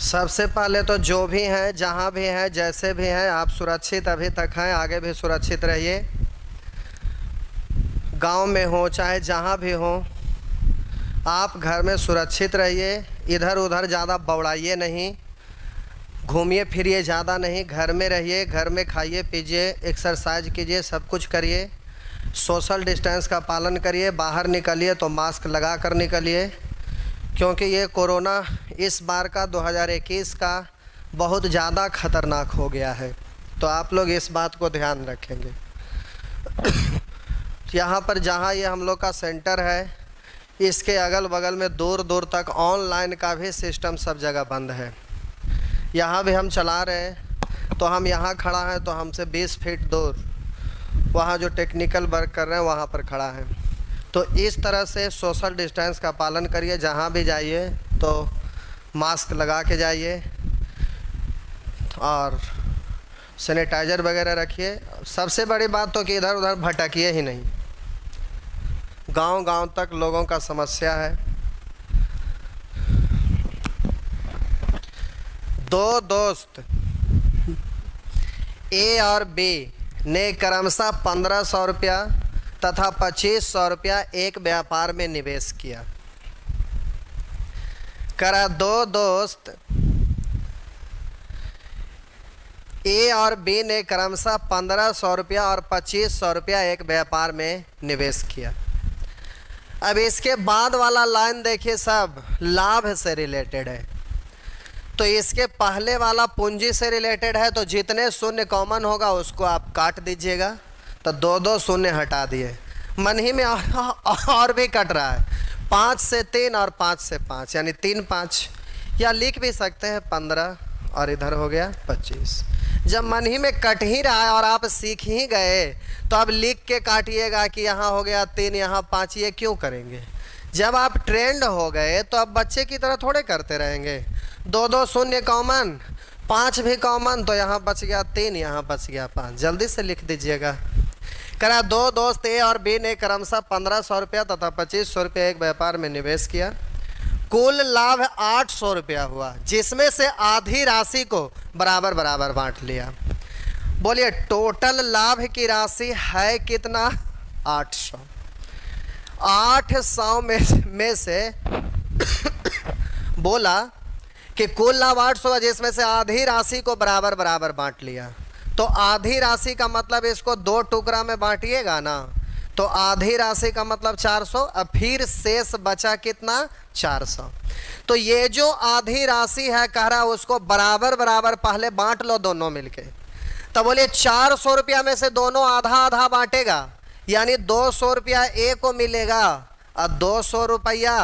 Speaker 1: सबसे पहले तो जो भी हैं, जहाँ भी हैं, जैसे भी हैं, आप सुरक्षित अभी तक हैं, आगे भी सुरक्षित रहिए। गांव में हो चाहे जहाँ भी हो, आप घर में सुरक्षित रहिए। इधर उधर ज़्यादा बौड़ाइए नहीं, घूमिए फिरिए ज़्यादा नहीं, घर में रहिए, घर में खाइए पीजिए, एक्सरसाइज कीजिए, सब कुछ करिए। सोशल डिस्टेंस का पालन करिए। बाहर निकलिए तो मास्क लगा कर निकलिए, क्योंकि ये कोरोना इस बार का 2021 का बहुत ज़्यादा ख़तरनाक हो गया है। तो आप लोग इस बात को ध्यान रखेंगे। यहाँ पर जहाँ ये हम लोग का सेंटर है, इसके अगल बगल में दूर दूर तक ऑनलाइन का भी सिस्टम सब जगह बंद है। यहाँ भी हम चला रहे हैं तो हम यहाँ खड़ा है तो हमसे 20 फीट दूर वहाँ जो टेक्निकल वर्क कर रहे हैं वहाँ पर खड़ा है। तो इस तरह से सोशल डिस्टेंस का पालन करिए। जहाँ भी जाइए तो मास्क लगा के जाइए और सैनिटाइज़र वगैरह रखिए। सबसे बड़ी बात तो कि इधर उधर भटकिए ही नहीं। गांव-गांव तक लोगों का समस्या है। दो दोस्त ए और बी ने क्रमशः 1500 रुपया तथा 2500 रुपया एक व्यापार में निवेश किया। करा दो दोस्त ए और बी ने क्रमशः 1500 रुपया और 2500 रुपया एक व्यापार में निवेश किया। अब इसके बाद वाला लाइन देखिए, सब लाभ से रिलेटेड है। तो इसके पहले वाला पूंजी से रिलेटेड है, तो जितने शून्य कॉमन होगा उसको आप काट दीजिएगा। तो दो दो शून्य हटा दिए, मन ही में और भी कट रहा है। 5 से 3 और 5 से 5 यानी 3 5, या लिख भी सकते हैं 15 और इधर हो गया 25। जब मन ही में कट ही रहा है और आप सीख ही गए तो अब लिख के काटिएगा कि यहाँ हो गया 3 यहाँ 5। ये क्यों करेंगे? जब आप ट्रेंड हो गए तो अब बच्चे की तरह थोड़े करते रहेंगे। दो दो शून्य कॉमन, 5 भी कॉमन, तो यहाँ बच गया 3, यहाँ बच गया 5। जल्दी से लिख दीजिएगा। करा दो दोस्त ए और बी ने क्रमशः 1500 रुपया तथा 2500 रुपया एक व्यापार में निवेश किया। कुल लाभ 800 रुपया हुआ, जिसमें से आधी राशि को बराबर बराबर बांट लिया। बोलिए टोटल लाभ की राशि है कितना? 800। 800 में से बोला कि कुल लाभ 800 है, जिसमें से आधी राशि को बराबर बराबर बांट लिया। तो आधी राशि का मतलब इसको 2 टुकड़ा में बांटिएगा ना, तो आधी राशि का मतलब 400। अब फिर शेष बचा कितना? 400। तो ये जो आधी राशि है कह रहा है उसको बराबर बराबर पहले बांट लो दोनों मिलके। तो बोलिए 400 रुपया में से दोनों आधा आधा बांटेगा, यानी 200 रुपया ए को मिलेगा और 200 रुपया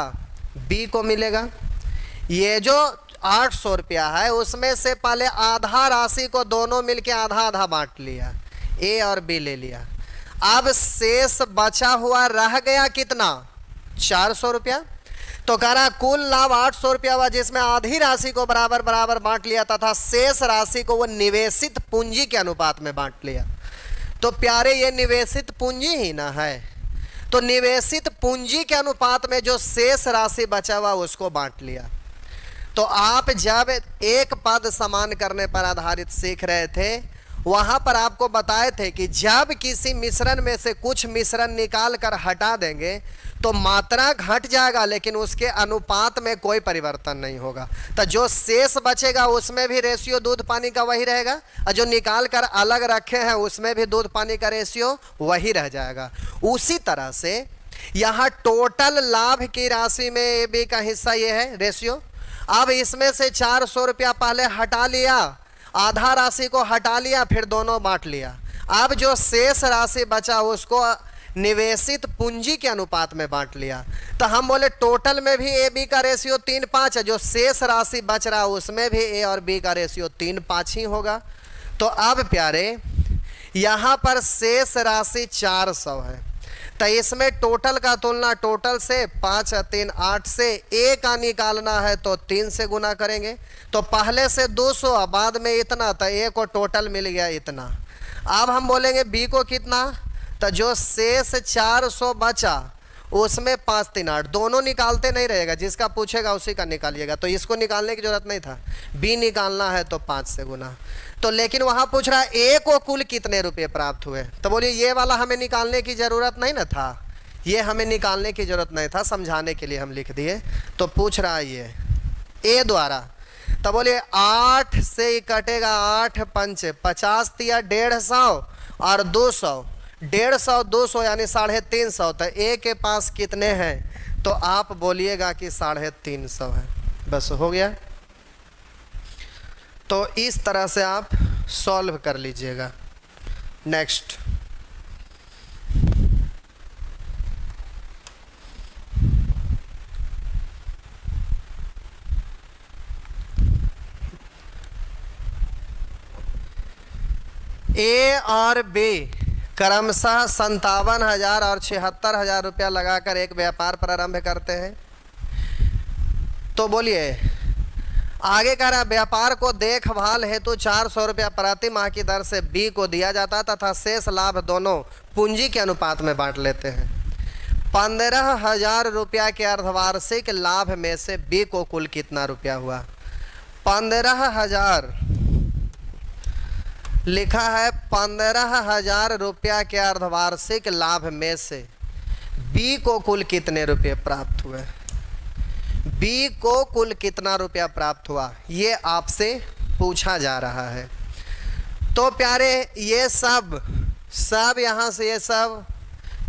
Speaker 1: बी को मिलेगा। ये जो 800 रुपया है उसमें से पहले आधा राशि को दोनों मिलके आधा आधा बांट लिया, ए और बी ले लिया। अब शेष बचा हुआ रह गया कितना? 400 रुपया। तो कह रहा कुल लाभ 800 रुपया हुआ, जिसमें आधी राशि को बराबर बराबर बांट लिया तथा शेष राशि को वो निवेशित पूंजी के अनुपात में बांट लिया। तो प्यारे ये निवेशित पूंजी ही ना है, तो निवेशित पूंजी के अनुपात में जो शेष राशि बचा हुआ उसको बांट लिया। तो आप जब एक पद समान करने पर आधारित सीख रहे थे वहां पर आपको बताए थे कि जब किसी मिश्रण में से कुछ मिश्रण निकाल कर हटा देंगे तो मात्रा घट जाएगा, लेकिन उसके अनुपात में कोई परिवर्तन नहीं होगा। तो जो शेष बचेगा उसमें भी रेशियो दूध पानी का वही रहेगा, और जो निकाल कर अलग रखे हैं उसमें भी दूध पानी का रेशियो वही रह जाएगा। उसी तरह से यहाँ टोटल लाभ की राशि में ए बी का हिस्सा ये है रेशियो। अब इसमें से 400 रुपया पहले हटा लिया, आधा राशि को हटा लिया, फिर दोनों बांट लिया। अब जो शेष राशि बचा उसको निवेशित पूंजी के अनुपात में बांट लिया। तो हम बोले टोटल में भी ए बी का रेशियो 3-5 है, जो शेष राशि बच रहा है उसमें भी ए और बी का रेशियो 3-5 ही होगा। तो अब प्यारे यहाँ पर शेष राशि 400 है, तो इसमें टोटल का तुलना टोटल से 5 और 3 8 से ए का निकालना है तो 3 से गुना करेंगे। तो पहले से 200 बाद में इतना, तो ए को टोटल मिल गया इतना। अब हम बोलेंगे बी को कितना, तो जो शेष 400 बचा उसमें 5 3 8 दोनों निकालते नहीं रहेगा, जिसका पूछेगा उसी का निकालिएगा। तो इसको निकालने की जरूरत नहीं था, बी निकालना है तो 5 से गुना। तो लेकिन वहाँ पूछ रहा है ए को कुल कितने रुपए प्राप्त हुए, तो बोलिए ये वाला हमें निकालने की ज़रूरत नहीं ना था, ये हमें निकालने की ज़रूरत नहीं था, समझाने के लिए हम लिख दिए। तो पूछ रहा है ये ए द्वारा, तो बोलिए 8 से ही कटेगा, 8 पंच 50 दिया 150 और 200, 150 200 यानी 350। तो ए के पास कितने हैं, तो आप बोलिएगा कि 350 है, बस हो गया। तो इस तरह से आप सॉल्व कर लीजिएगा। नेक्स्ट और बी क्रमशः 57,000 और 76,000 रुपया लगाकर एक व्यापार प्रारंभ करते हैं। तो बोलिए, आगे कह रहा व्यापार को देखभाल हेतु 400 रुपया प्रति माह की दर से बी को दिया जाता है तथा शेष लाभ दोनों पूंजी के अनुपात में बांट लेते हैं। 15,000 रुपया के अर्धवार्षिक लाभ में से बी को कुल कितना रुपया हुआ? 15,000 लिखा है। 15,000 रुपया के अर्धवार्षिक लाभ में से बी को कुल कितने रुपये प्राप्त हुए? बी को कुल कितना रुपया प्राप्त हुआ, ये आपसे पूछा जा रहा है। तो प्यारे, ये सब यहाँ से, ये सब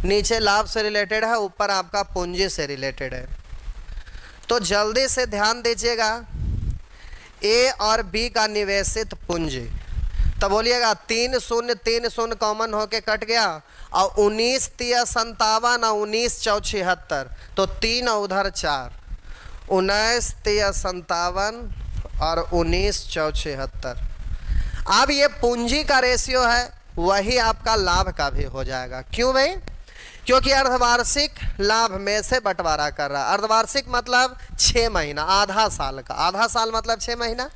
Speaker 1: नीचे लाभ से रिलेटेड है, ऊपर आपका पूंजी से रिलेटेड है। तो जल्दी से ध्यान दीजिएगा, ए और बी का निवेशित पूंजी। तो बोलिएगा 3 कॉमन होके कट गया और 19 तिया 57 और 19 चौ 76, तो 3 और उधर 4, 19 तिया 57 और 19 चौ 76। अब ये पूंजी का रेशियो है, वही आपका लाभ का भी हो जाएगा। क्यों भाई? क्योंकि अर्धवार्षिक लाभ में से बंटवारा कर रहा है। अर्धवार्षिक मतलब 6 महीना, आधा साल का, आधा साल मतलब 6 महीना।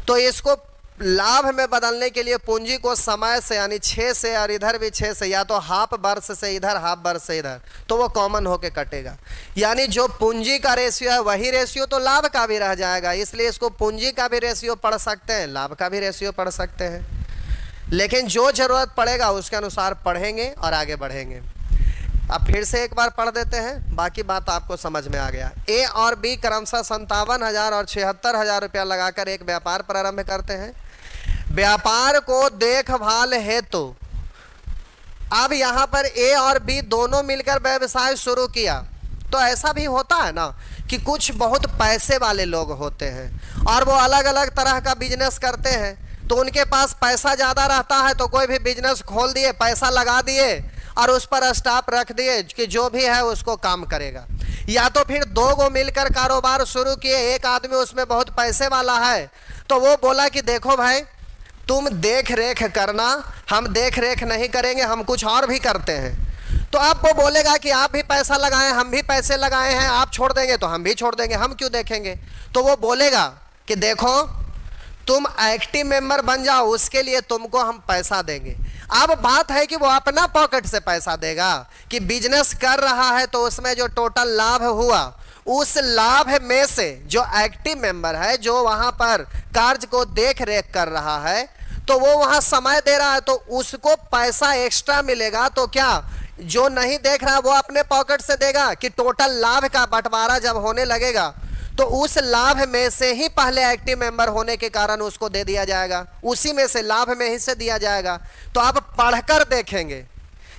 Speaker 1: तो इसको लाभ में बदलने के लिए पूंजी को समय से यानी 6 से और इधर भी 6 से, या तो हाफ वर्ष से इधर हाफ वर्ष से इधर, तो वो कॉमन होके कटेगा। यानी जो पूंजी का रेशियो है वही रेशियो तो लाभ का भी रह जाएगा। इसलिए इसको पूंजी का भी रेशियो पढ़ सकते हैं, लाभ का भी रेशियो पढ़ सकते हैं, लेकिन जो जरूरत पड़ेगा उसके अनुसार पढ़ेंगे और आगे बढ़ेंगे। अब फिर से एक बार पढ़ देते हैं, बाकी बात आपको समझ में आ गया। ए और बी क्रमशः 57,000 और 76,000 रुपया लगाकर एक व्यापार प्रारंभ करते हैं। व्यापार को देखभाल हेतु, अब यहाँ पर ए और बी दोनों मिलकर व्यवसाय शुरू किया। तो ऐसा भी होता है ना कि कुछ बहुत पैसे वाले लोग होते हैं और वो अलग अलग तरह का बिजनेस करते हैं, तो उनके पास पैसा ज़्यादा रहता है तो कोई भी बिजनेस खोल दिए, पैसा लगा दिए और उस पर स्टाफ रख दिए कि जो भी है उसको काम करेगा। या तो फिर 2 गो मिलकर कारोबार शुरू किए, एक आदमी उसमें बहुत पैसे वाला है तो वो बोला कि देखो भाई तुम देख रेख करना, हम देख रेख नहीं करेंगे, हम कुछ और भी करते हैं। तो आप वो बोलेगा कि आप भी पैसा लगाएं, हम भी पैसे लगाए हैं, आप छोड़ देंगे तो हम भी छोड़ देंगे, हम क्यों देखेंगे। तो वो बोलेगा कि देखो तुम एक्टिव मेंबर बन जाओ, उसके लिए तुमको हम पैसा देंगे। अब बात है कि वो अपना पॉकेट से पैसा देगा कि बिजनेस कर रहा है तो उसमें जो टोटल लाभ हुआ उस लाभ में से जो एक्टिव मेंबर है, जो वहां पर कार्य को देख रेख कर रहा है, तो वो वहां समय दे रहा है तो उसको पैसा एक्स्ट्रा मिलेगा। तो क्या जो नहीं देख रहा वो अपने पॉकेट से देगा कि टोटल लाभ का बंटवारा जब होने लगेगा तो उस लाभ में से ही पहले एक्टिव मेंबर होने के कारण उसको दे दिया जाएगा, उसी में से लाभ में ही से दिया जाएगा। तो आप पढ़कर देखेंगे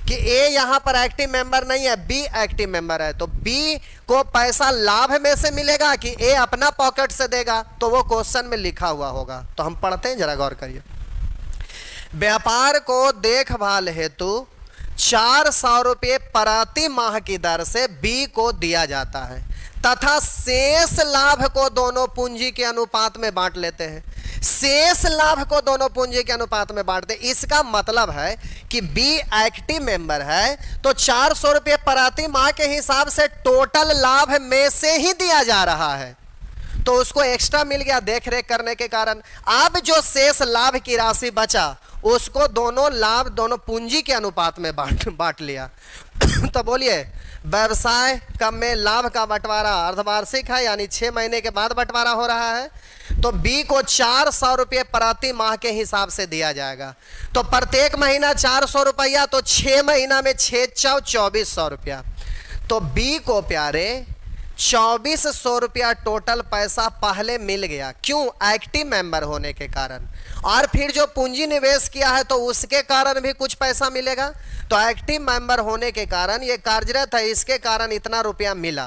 Speaker 1: कि ए यहाँ पर एक्टिव मेंबर नहीं है, बी एक्टिव मेंबर है, तो बी को पैसा लाभ में से मिलेगा कि ए अपना पॉकेट से देगा, तो वो क्वेश्चन में लिखा हुआ होगा। तो हम पढ़ते हैं, जरा गौर करिए। व्यापार को देखभाल हेतु 400 रुपये प्रति माह की दर से बी को दिया जाता है तथा शेष लाभ को दोनों पूंजी के अनुपात में बांट लेते हैं। शेष लाभ को दोनों पूंजी के अनुपात में बांटते, इसका मतलब है कि बी एक्टिव मेंबर है तो 400 रुपये प्रति माह के हिसाब से टोटल लाभ में से ही दिया जा रहा है, तो उसको एक्स्ट्रा मिल गया देख रेख करने के कारण। अब जो शेष लाभ की राशि बचा उसको दोनों लाभ दोनों पूंजी के अनुपात में बांट लिया। तो बोलिए, व्यवसाय कम में लाभ का बंटवारा अर्धवार्षिक है, यानी 6 महीने के बाद बंटवारा हो रहा है। तो बी को 400 रुपये प्रति माह के हिसाब से दिया जाएगा। तो प्रत्येक महीना 400 रुपया, तो 6 महीना में 6 चौ 2400 रुपया। तो बी को प्यारे 2400 रुपया टोटल पैसा पहले मिल गया। क्यों? एक्टिव मेंबर होने के कारण। और फिर जो पूंजी निवेश किया है तो उसके कारण भी कुछ पैसा मिलेगा। तो एक्टिव मेंबर होने के कारण ये कार्यरत है, इसके कारण इतना रुपया मिला।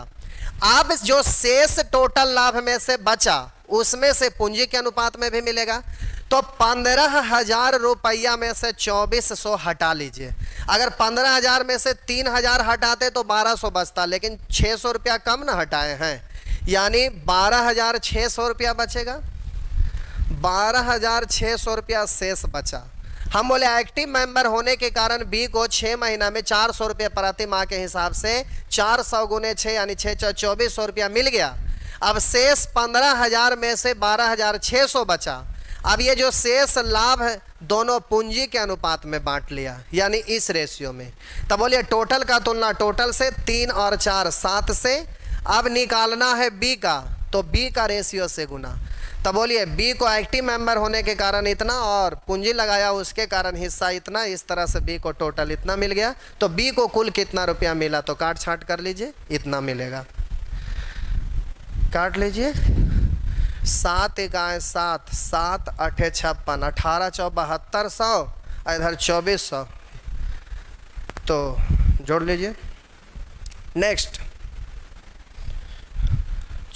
Speaker 1: अब जो शेष टोटल लाभ में से बचा उसमें से पूंजी के अनुपात में भी मिलेगा। तो 15,000 रुपया में से 2400 हटा लीजिए। अगर 15,000 में से 3,000 हटाते तो 1200 बचता, लेकिन 600 रुपया कम ना हटाए हैं, यानी 12,600 रुपया बचेगा। 12,600 रुपया शेष बचा। हम बोले एक्टिव मेंबर होने के कारण बी को 6 महीना में 400 रुपये प्रति माह के हिसाब से 400 गुने 6 यानी 2400 रुपया मिल गया। अब शेष 15,000 में से 12,600 बचा। अब ये जो शेष लाभ है दोनों पूंजी के अनुपात में बांट लिया, यानी इस रेशियो में। तब बोलिए टोटल का तुलना टोटल से 3 और 4 7 से। अब निकालना है बी का, तो बी का रेशियो से गुना। तब बोलिए बी को एक्टिव मेंबर होने के कारण इतना और पूंजी लगाया उसके कारण हिस्सा इतना, इस तरह से बी को टोटल इतना मिल गया। तो बी को कुल कितना रुपया मिला, तो काट छाट कर लीजिए, इतना मिलेगा। काट लीजिए, 7 एकाएँ 7, 7 8 56, 18 चौ 7200, इधर 2400, तो जोड़ लीजिए। नेक्स्ट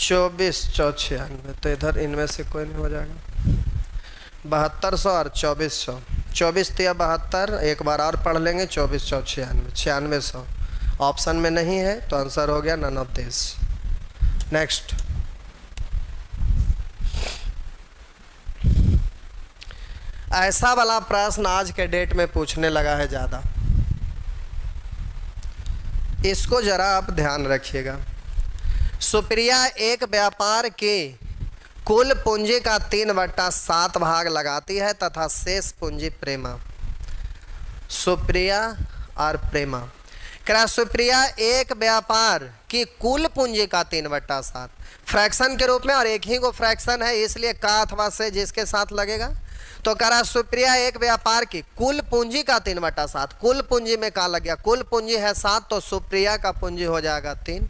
Speaker 1: 24 चौ 96, तो इधर इनमें से कोई नहीं हो जाएगा। 7200 और 2400, 24 तिया 72, एक बार और पढ़ लेंगे। 24 चौ 96, 9600 ऑप्शन में नहीं है, तो आंसर हो गया 29। नेक्स्ट ऐसा वाला प्रश्न आज के डेट में पूछने लगा है ज़्यादा, इसको जरा आप ध्यान रखिएगा। सुप्रिया एक व्यापार के कुल पूंजी का 3/7 भाग लगाती है तथा शेष पूंजी प्रेमा। सुप्रिया और प्रेमा, क्या सुप्रिया एक व्यापार की कुल पूंजी का 3/7 फ्रैक्शन के रूप में, और एक ही को फ्रैक्शन है इसलिए का अथवा से जिसके साथ लगेगा, तो कह रहा सुप्रिया एक व्यापार की कुल पूंजी का 3/7। कुल पूंजी में का लग गया, कुल पूंजी है 7, तो सुप्रिया का पूंजी हो जाएगा 3।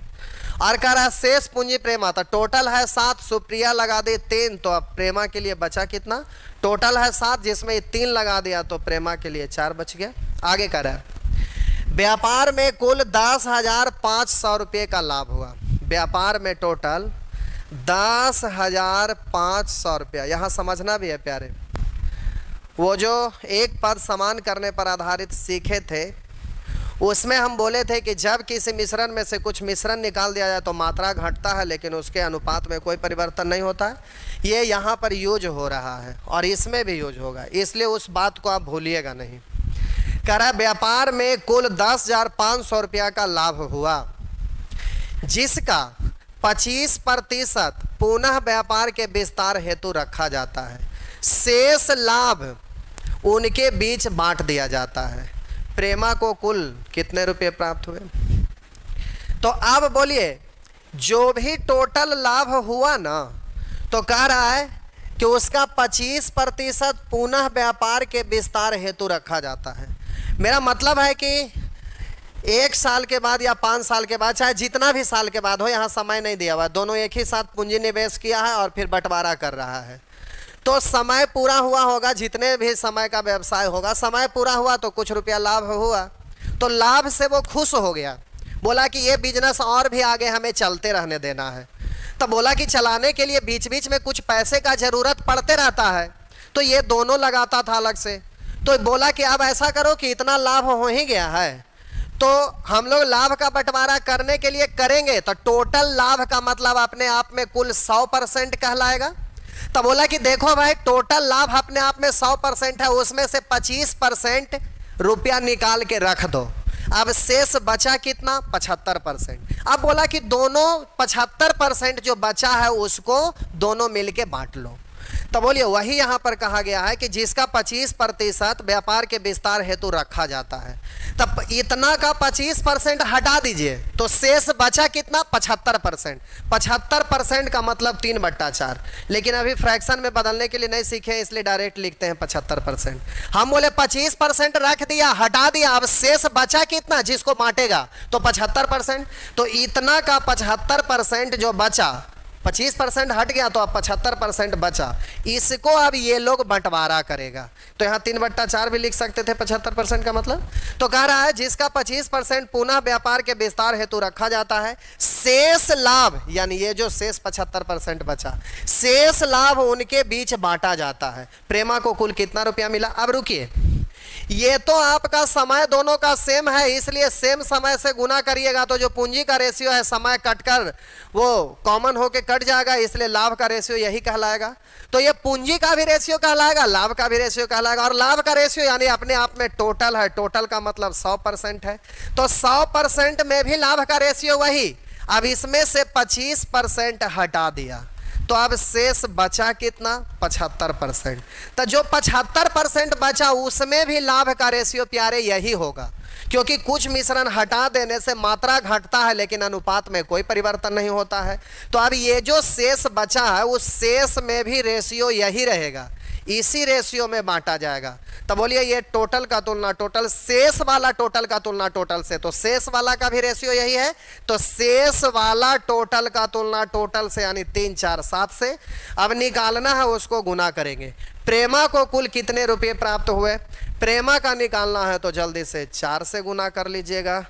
Speaker 1: और कह रहा शेष पूंजी प्रेमा, तो टोटल है 7, सुप्रिया लगा दी 3, तो अब प्रेमा के लिए बचा कितना, टोटल है 7 जिसमें 3 लगा दिया तो प्रेमा के लिए 4 बच गया। आगे कह रहा है व्यापार में कुल 10,500 रुपये का लाभ हुआ। व्यापार में टोटल 10,500 रुपया। यहाँ समझना भी है प्यारे, वो जो एक पद समान करने पर आधारित सीखे थे उसमें हम बोले थे कि जब किसी मिश्रण में से कुछ मिश्रण निकाल दिया जाए तो मात्रा घटता है लेकिन उसके अनुपात में कोई परिवर्तन नहीं होता है। ये यहाँ पर यूज हो रहा है और इसमें भी यूज होगा, इसलिए उस बात को आप भूलिएगा नहीं। कह रहा है व्यापार में कुल 10,500 रुपया का लाभ हुआ जिसका 25% पुनः व्यापार के विस्तार हेतु रखा जाता है। शेष लाभ उनके बीच बांट दिया जाता है। प्रेमा को कुल कितने रुपए प्राप्त हुए, तो अब बोलिए जो भी टोटल लाभ हुआ ना, तो कह रहा है कि उसका 25% पुनः व्यापार के विस्तार हेतु रखा जाता है। मेरा मतलब है कि 1 साल के बाद या 5 साल के बाद, चाहे जितना भी साल के बाद हो, यहाँ समय नहीं दिया हुआ, दोनों एक ही साथ पूंजी निवेश किया है और फिर बंटवारा कर रहा है। तो समय पूरा हुआ होगा, जितने भी समय का व्यवसाय होगा, समय पूरा हुआ तो कुछ रुपया लाभ हुआ, तो लाभ से वो खुश हो गया, बोला कि ये बिजनेस और भी आगे हमें चलते रहने देना है। तब बोला कि चलाने के लिए बीच बीच में कुछ पैसे का ज़रूरत पड़ते रहता है, तो ये दोनों लगाता था अलग से। तो बोला कि अब ऐसा करो कि इतना लाभ हो ही गया है तो हम लोग लाभ का बंटवारा करने के लिए करेंगे, तो टोटल लाभ का मतलब अपने आप में कुल 100% कहलाएगा। तब बोला कि देखो भाई टोटल लाभ अपने आप में 100% है, उसमें से 25% रुपया निकाल के रख दो। अब शेष बचा कितना, 75%। अब बोला कि दोनों 75% जो बचा है उसको दोनों मिलके बांट लो। तो बोलिए वही यहाँ पर कहा गया है कि जिसका 25% व्यापार के विस्तार हेतु रखा जाता है, तब इतना का 25% हटा दीजिए तो शेष बचा कितना, 75%। 75% का मतलब 3/4, लेकिन अभी फ्रैक्शन में बदलने के लिए नहीं सीखे इसलिए डायरेक्ट लिखते हैं 75%। हम बोले 25% रख दिया, हटा दिया, अब शेष बचा कितना जिसको बांटेगा, तो 75%। तो इतना का 75% जो बचा, 25% हट गया तो अब 75% बचा, इसको अब ये लोग बंटवारा करेगा। तो यहाँ 3/4 भी लिख सकते थे 75% का मतलब। तो कह रहा है जिसका 25% पुनः व्यापार के विस्तार हेतु रखा जाता है, शेष लाभ यानी ये जो शेष 75% बचा, शेष लाभ उनके बीच बांटा जाता है। प्रेमा को कुल कितना रुपया मिला। अब रुकिए, ये तो आपका समय दोनों का सेम है, इसलिए सेम समय से गुना करिएगा तो जो पूंजी का रेशियो है समय कटकर वो कॉमन होके कट जाएगा, इसलिए लाभ का रेशियो यही कहलाएगा। तो ये पूंजी का भी रेशियो कहलाएगा, लाभ का भी रेशियो कहलाएगा। और लाभ का रेशियो यानी अपने आप में टोटल है, टोटल का मतलब 100% है, तो 100% में भी लाभ का रेशियो वही। अब इसमें से 25% हटा दिया तो अब शेष बचा कितना, 75%। तो जो 75% बचा उसमें भी लाभ का रेशियो प्यारे यही होगा, क्योंकि कुछ मिश्रण हटा देने से मात्रा घटता है लेकिन अनुपात में कोई परिवर्तन नहीं होता है। तो अब ये जो शेष बचा है उस शेष में भी रेशियो यही रहेगा, इसी रेशियो में बांटा जाएगा। तो बोलिए ये टोटल का तुलना टोटल, शेष वाला टोटल का तुलना टोटल से, तो शेष वाला का भी रेशियो यही है, तो शेष वाला टोटल का तुलना टोटल से यानी 3 4 7 से। अब निकालना है, उसको गुना करेंगे। प्रेमा को कुल कितने रुपये प्राप्त हुए, प्रेमा का निकालना है तो जल्दी से 4 से गुना कर लीजिएगा,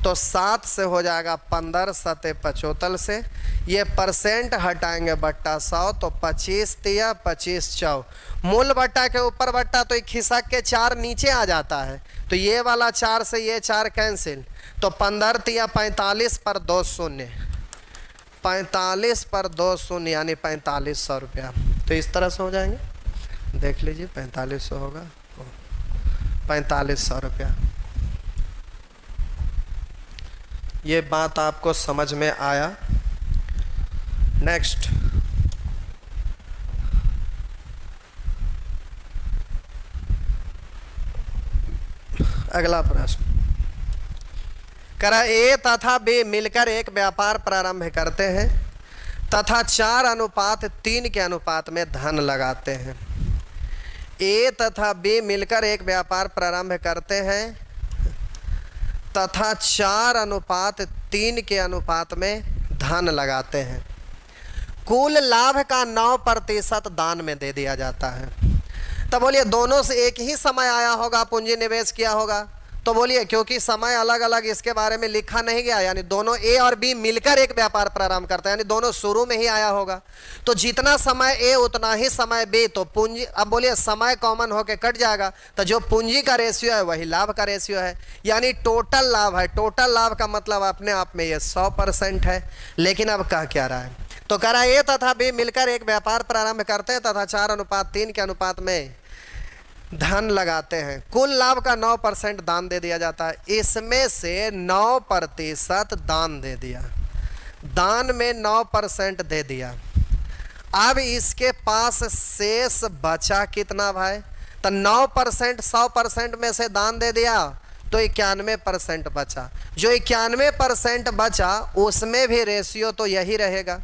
Speaker 1: तो 7 से हो जाएगा 15 7 75 से। ये परसेंट हटाएंगे बट्टा 100 तो 25 तिया 25 चौ, मूल बट्टा के ऊपर बट्टा तो एक खिसक के 4 नीचे आ जाता है, तो ये वाला 4 से ये 4 कैंसिल, तो 15 तिया 45 पर 2 शून्य, 45 पर 2 शून्य यानी 4500 रुपया। तो इस तरह से हो जाएंगे, देख लीजिए 4500 होगा, 4500 रुपया। ये बात आपको समझ में आया। नेक्स्ट, अगला प्रश्न करा, ए तथा बी मिलकर एक व्यापार प्रारंभ करते हैं तथा 4:3 के अनुपात में धन लगाते हैं। ए तथा बी मिलकर एक व्यापार प्रारंभ करते हैं तथा 4:3 के अनुपात में धन लगाते हैं। कुल लाभ का 9% दान में दे दिया जाता है। तो बोलिए दोनों से एक ही समय आया होगा, पूंजी निवेश किया होगा, तो बोलिए क्योंकि समय अलग अलग इसके बारे में लिखा नहीं गया, यानी दोनों ए और बी मिलकर एक व्यापार प्रारंभ करते हैं, यानी दोनों शुरू में ही आया होगा, तो जितना समय ए उतना ही समय बी, तो पूंजी, अब बोलिए समय कॉमन होके कट जाएगा, तो जो पूंजी का रेशियो है वही लाभ का रेशियो है, यानी टोटल लाभ है। टोटल लाभ का मतलब अपने आप में ये 100% है। लेकिन अब कह क्या रहा है, तो कह रहा है ए तथा बी मिलकर एक व्यापार प्रारंभ करते हैं तथा 4:3 के अनुपात में धन लगाते हैं। कुल लाभ का 9% दान दे दिया जाता है, इसमें से 9% दान दे दिया, दान में 9% दे दिया। अब इसके पास शेष बचा कितना भाई, तो 9% 100% में से दान दे दिया तो 91% बचा। जो 91% बचा उसमें भी रेशियो तो यही रहेगा,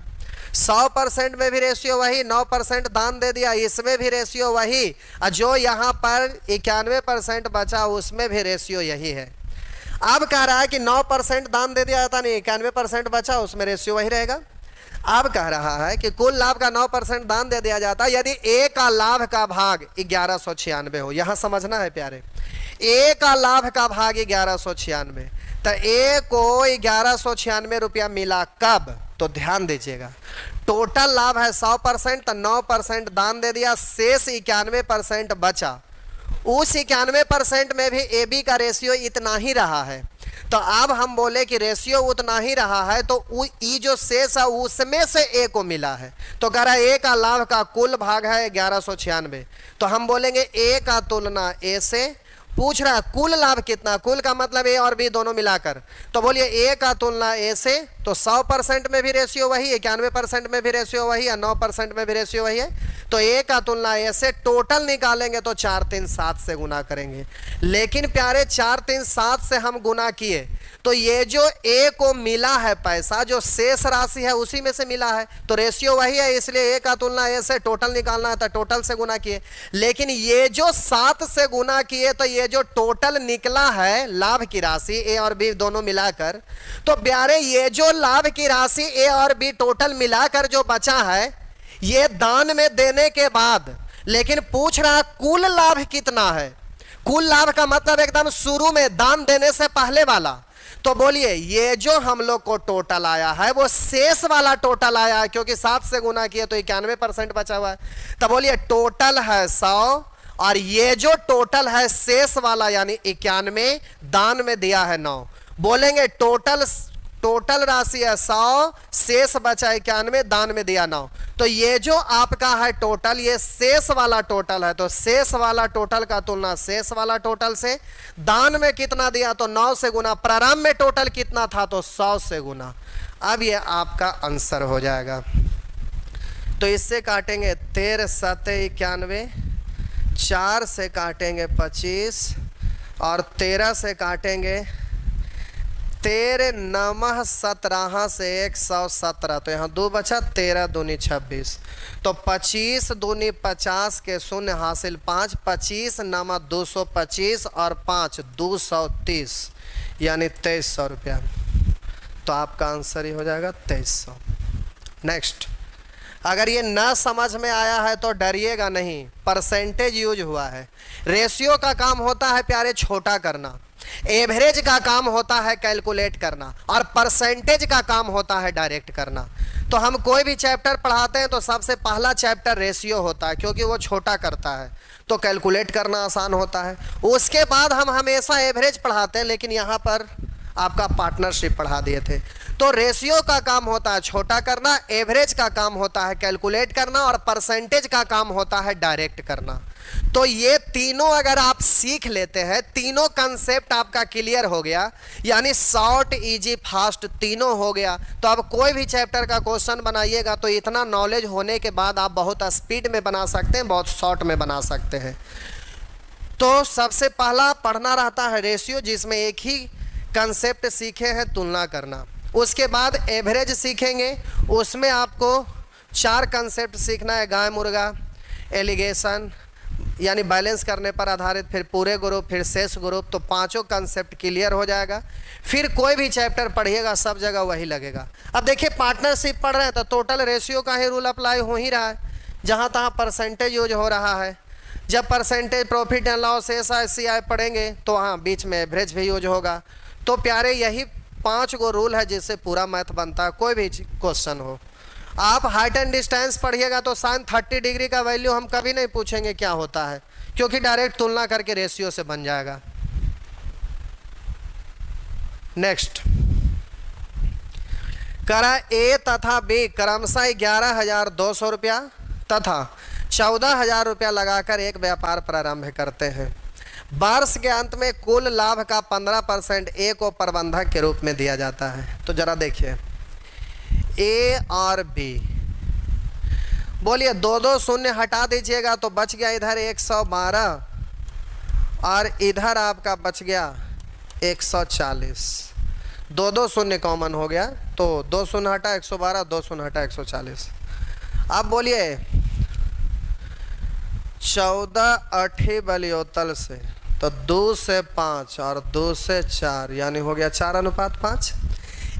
Speaker 1: 100% में भी रेशियो वही, 9% दान दे दिया इसमें भी रेशियो वही, और जो यहाँ पर 91% बचा उसमें भी रेशियो यही है। अब कह रहा है कि 9% दान दे दिया जाता, नहीं 91% बचा उसमें रेशियो वही रहेगा। अब कह रहा है कि कुल लाभ का 9% दान दे दिया जाता यदि ए का लाभ का भाग 1196 हो। यहाँ समझना है प्यारे, ए का लाभ का भाग 1196, तो ए को 1196 रुपया मिला कब, तो ध्यान दीजिएगा टोटल लाभ है 100%, तो 9% दान दे दिया, शेष 91% बचा। उस 91% में भी ए बी का रेशियो इतना ही रहा है, तो अब हम बोले कि रेशियो उतना ही रहा है, तो ई जो शेष है उसमें से ए को मिला है, तो कह रहा है ए का लाभ का कुल भाग है 1196, तो हम बोलेंगे ए का तुलना ए से। पूछ रहा है कुल लाभ कितना, कुल का मतलब ए और बी दोनों मिलाकर, तो बोलिए ए का तुलना ए से, तो 100% में भी रेशियो वही है, 91% में भी रेशियो वही है, 9% में भी रेशियो वही है, तो ए का तुलना ए से। टोटल निकालेंगे तो 4 3 7 से गुना करेंगे, लेकिन प्यारे 4 3 7 से हम गुना किए तो ये जो ए को मिला है पैसा, जो शेष राशि है उसी में से मिला है, तो रेशियो वही है, इसलिए ए का तुलना ए से। टोटल निकालना है तो टोटल से गुना किए, लेकिन ये जो 7 से गुना किए तो ये जो टोटल निकला है लाभ की राशि ए और बी दोनों मिलाकर, तो प्यारे ये जो लाभ की राशि ए और बी टोटल मिलाकर जो बचा है ये दान में देने के बाद, लेकिन पूछ रहा कुल लाभ कितना है। कुल लाभ का मतलब एकदम शुरू में दान देने से पहले वाला, तो बोलिए ये जो हम लोग को टोटल आया है वो शेष वाला टोटल आया है, क्योंकि 7 से गुना किए तो 91% बचा हुआ है, तो बोलिए टोटल है 100 और ये जो टोटल है शेष वाला यानी 91, दान में दिया है 9। बोलेंगे टोटल राशि है 100, शेष बचा 91, दान में दिया 9। तो ये जो आपका है टोटल, ये शेष वाला टोटल है, तो शेष वाला टोटल का तुलना शेष वाला टोटल से। दान में कितना दिया तो 9 से गुना, प्रारंभ में टोटल कितना था तो 100 से गुना। अब ये आपका आंसर हो जाएगा। तो इससे काटेंगे 13 7 91, 4 से काटेंगे 25 और 13 से काटेंगे 13 9 17 से 117, तो यहाँ 2 बचा, 13 दूनी 26, तो 25 दूनी 50 के शून्य हासिल 5, 25 9 225 और 5 230 यानी 2300 रुपया। तो आपका आंसर ही हो जाएगा 2300। नेक्स्ट, अगर ये ना समझ में आया है तो डरिएगा नहीं, परसेंटेज यूज हुआ है। रेशियो का काम होता है प्यारे छोटा करना, एवरेज का काम होता है कैलकुलेट करना, और परसेंटेज का काम होता है डायरेक्ट करना। तो हम कोई भी चैप्टर पढ़ाते हैं तो सबसे पहला चैप्टर रेशियो होता है, क्योंकि वो छोटा करता है तो कैलकुलेट करना आसान होता है। उसके बाद हम हमेशा एवरेज पढ़ाते हैं, लेकिन यहाँ पर आपका पार्टनरशिप पढ़ा दिए थे। तो रेशियो का काम होता है छोटा करना, एवरेज का काम होता है कैलकुलेट करना, और परसेंटेज का काम होता है डायरेक्ट करना। तो ये तीनों अगर आप सीख लेते हैं, तीनों कंसेप्ट आपका क्लियर हो गया, यानी शॉर्ट इजी फास्ट तीनों हो गया। तो अब कोई भी चैप्टर का क्वेश्चन बनाइएगा तो इतना नॉलेज होने के बाद आप बहुत स्पीड में बना सकते हैं, बहुत शॉर्ट में बना सकते हैं। तो सबसे पहला पढ़ना रहता है रेशियो, जिसमें एक ही कंसेप्ट सीखे हैं, तुलना करना। उसके बाद एवरेज सीखेंगे, उसमें आपको 4 कंसेप्ट सीखना है, गाय मुर्गा, एलिगेशन यानी बैलेंस करने पर आधारित, फिर पूरे ग्रुप, फिर शेष ग्रुप। तो 5 कंसेप्ट क्लियर हो जाएगा। फिर कोई भी चैप्टर पढ़िएगा सब जगह वही लगेगा। अब देखिए पार्टनरशिप पढ़ रहे हैं तो टोटल रेशियो का ही रूल अप्लाई हो ही रहा है, जहाँ तहाँ परसेंटेज यूज हो रहा है। जब percentage, profit and loss, SI पढ़ेंगे तो वहाँ बीच में एवरेज भी यूज होगा। तो प्यारे यही 5 गो रूल है जिससे पूरा मैथ बनता है, कोई भी क्वेश्चन हो। आप हाइट एंड डिस्टेंस पढ़िएगा तो साइन 30 डिग्री का वैल्यू हम कभी नहीं पूछेंगे क्या होता है, क्योंकि डायरेक्ट तुलना करके रेशियो से बन जाएगा। नेक्स्ट, करा ए तथा बी क्रमशः 11,200 रुपया तथा 14,000 रुपया लगाकर एक व्यापार प्रारंभ करते हैं। वर्ष के अंत में कुल लाभ का 15% ए को प्रबंधक के रूप में दिया जाता है। तो जरा देखिए ए और बी, बोलिए 2 शून्य हटा दीजिएगा तो बच गया इधर 112 और इधर आपका बच गया 140। 2 शून्य कॉमन हो गया तो 2 शून्य हटा 112, 2 शून्य हटा 140। अब बोलिए 14 8 बलियोतल से, तो 2 से 5 और 2 से 4 यानी हो गया 4:5।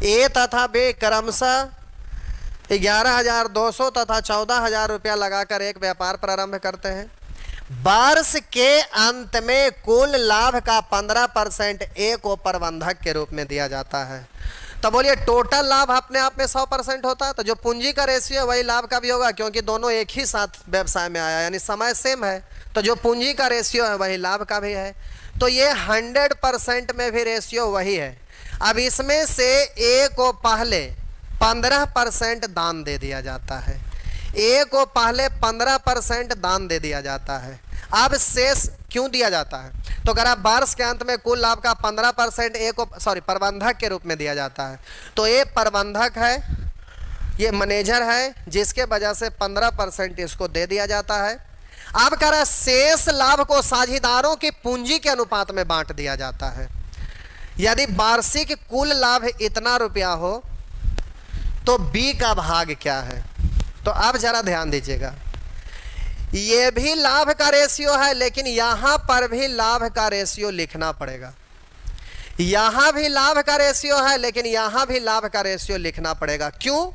Speaker 1: ए तथा बी क्रमशः 11,200 तथा 14,000 रुपया लगाकर एक व्यापार प्रारंभ करते हैं। वर्ष के अंत में कुल लाभ का 15% ए को प्रबंधक के रूप में दिया जाता है। तो बोलिए टोटल लाभ अपने आप में 100% होता है, तो जो पूंजी का रेशियो है वही लाभ का भी होगा, क्योंकि दोनों एक ही साथ व्यवसाय में आया, यानी समय सेम है। तो जो पूंजी का रेशियो है वही लाभ का भी है। तो ये 100% में भी रेशियो वही है। अब इसमें से ए को पहले 15% दान दे दिया जाता है, ए को पहले 15% दान दे दिया जाता है। अब शेष क्यों दिया जाता है? तो अगर आप वर्ष के अंत में कुल लाभ का 15% ए को प्रबंधक के रूप में दिया जाता है, तो ये प्रबंधक है, ये मैनेजर है, जिसके वजह से 15% इसको दे दिया जाता है। अब कह रहा शेष लाभ को साझेदारों की पूंजी के अनुपात में बांट दिया जाता है। यदि वार्षिक कुल लाभ इतना रुपया हो तो बी का भाग क्या है? तो अब जरा ध्यान दीजिएगा, ये भी लाभ का रेशियो है, लेकिन यहां पर भी लाभ का रेशियो लिखना पड़ेगा। यहां भी लाभ का रेशियो है, लेकिन यहां भी लाभ का रेशियो लिखना पड़ेगा। क्यों?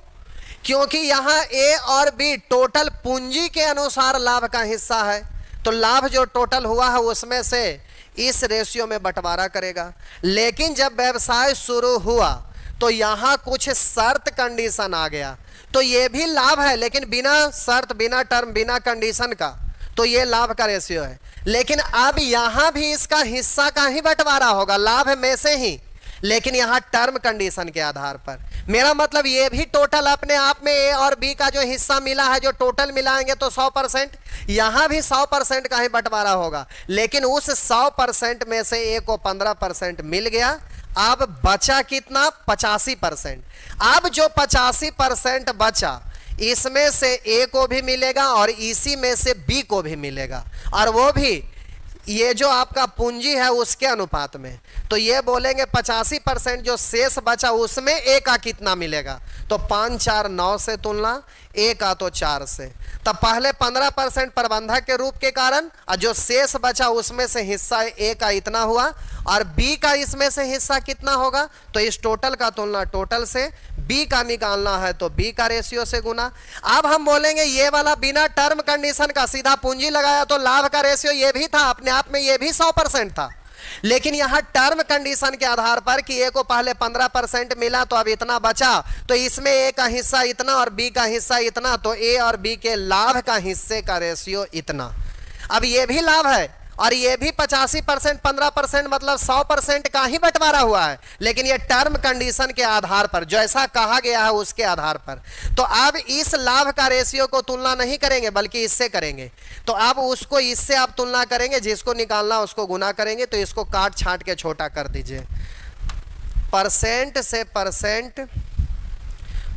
Speaker 1: क्योंकि यहां ए और बी टोटल पूंजी के अनुसार लाभ का हिस्सा है, तो लाभ जो टोटल हुआ है उसमें से इस रेशियो में बंटवारा करेगा। लेकिन जब व्यवसाय शुरू हुआ तो यहां कुछ शर्त कंडीशन आ गया, तो ये भी लाभ है लेकिन बिना शर्त, बिना टर्म, बिना कंडीशन का। तो तो ये लाभ का रेशियो है। लेकिन अब यहां भी इसका हिस्सा का ही बंटवारा होगा, लाभ में से ही, लेकिन यहां टर्म कंडीशन के आधार पर। मेरा मतलब ये भी टोटल अपने आप में ए और बी का जो हिस्सा मिला है, जो टोटल मिलाएंगे तो 100%, यहां भी 100% का ही बंटवारा होगा। लेकिन उस 100% में से ए को 15% मिल गया। अब बचा कितना? 85%। अब जो 85% बचा, इसमें से ए को भी मिलेगा और इसी में से बी को भी मिलेगा, और वो भी ये जो आपका पूंजी है उसके अनुपात में। तो ये बोलेंगे 85% जो शेष बचा उसमें ए का कितना मिलेगा, तो 5 4 9 से तुलना, ए का तो 4 से। तब पहले 15% प्रबंधक के रूप के कारण, और जो शेष बचा उसमें से हिस्सा ए का इतना हुआ, और बी का इसमें से हिस्सा कितना होगा, तो इस टोटल का तुलना टोटल से, बी का निकालना है तो बी का रेशियो से गुना। अब हम बोलेंगे ये वाला बिना टर्म कंडीशन का सीधा पूंजी लगाया तो लाभ का रेशियो ये भी था, अपने आप में ये भी 100% था। लेकिन यहां टर्म कंडीशन के आधार पर कि ए को पहले 15% मिला तो अब इतना बचा, तो इसमें ए का हिस्सा इतना और बी का हिस्सा इतना, तो ए और बी के लाभ का हिस्से का रेशियो इतना। अब ये भी लाभ है और ये भी 85%, 15% मतलब 100% का ही बंटवारा हुआ है, लेकिन ये टर्म कंडीशन के आधार पर, जैसा कहा गया है उसके आधार पर। तो अब इस लाभ का रेशियो को तुलना नहीं करेंगे बल्कि इससे करेंगे। तो अब उसको इससे आप तुलना करेंगे, जिसको निकालना उसको गुना करेंगे। तो इसको काट छांट के छोटा कर दीजिए। परसेंट से परसेंट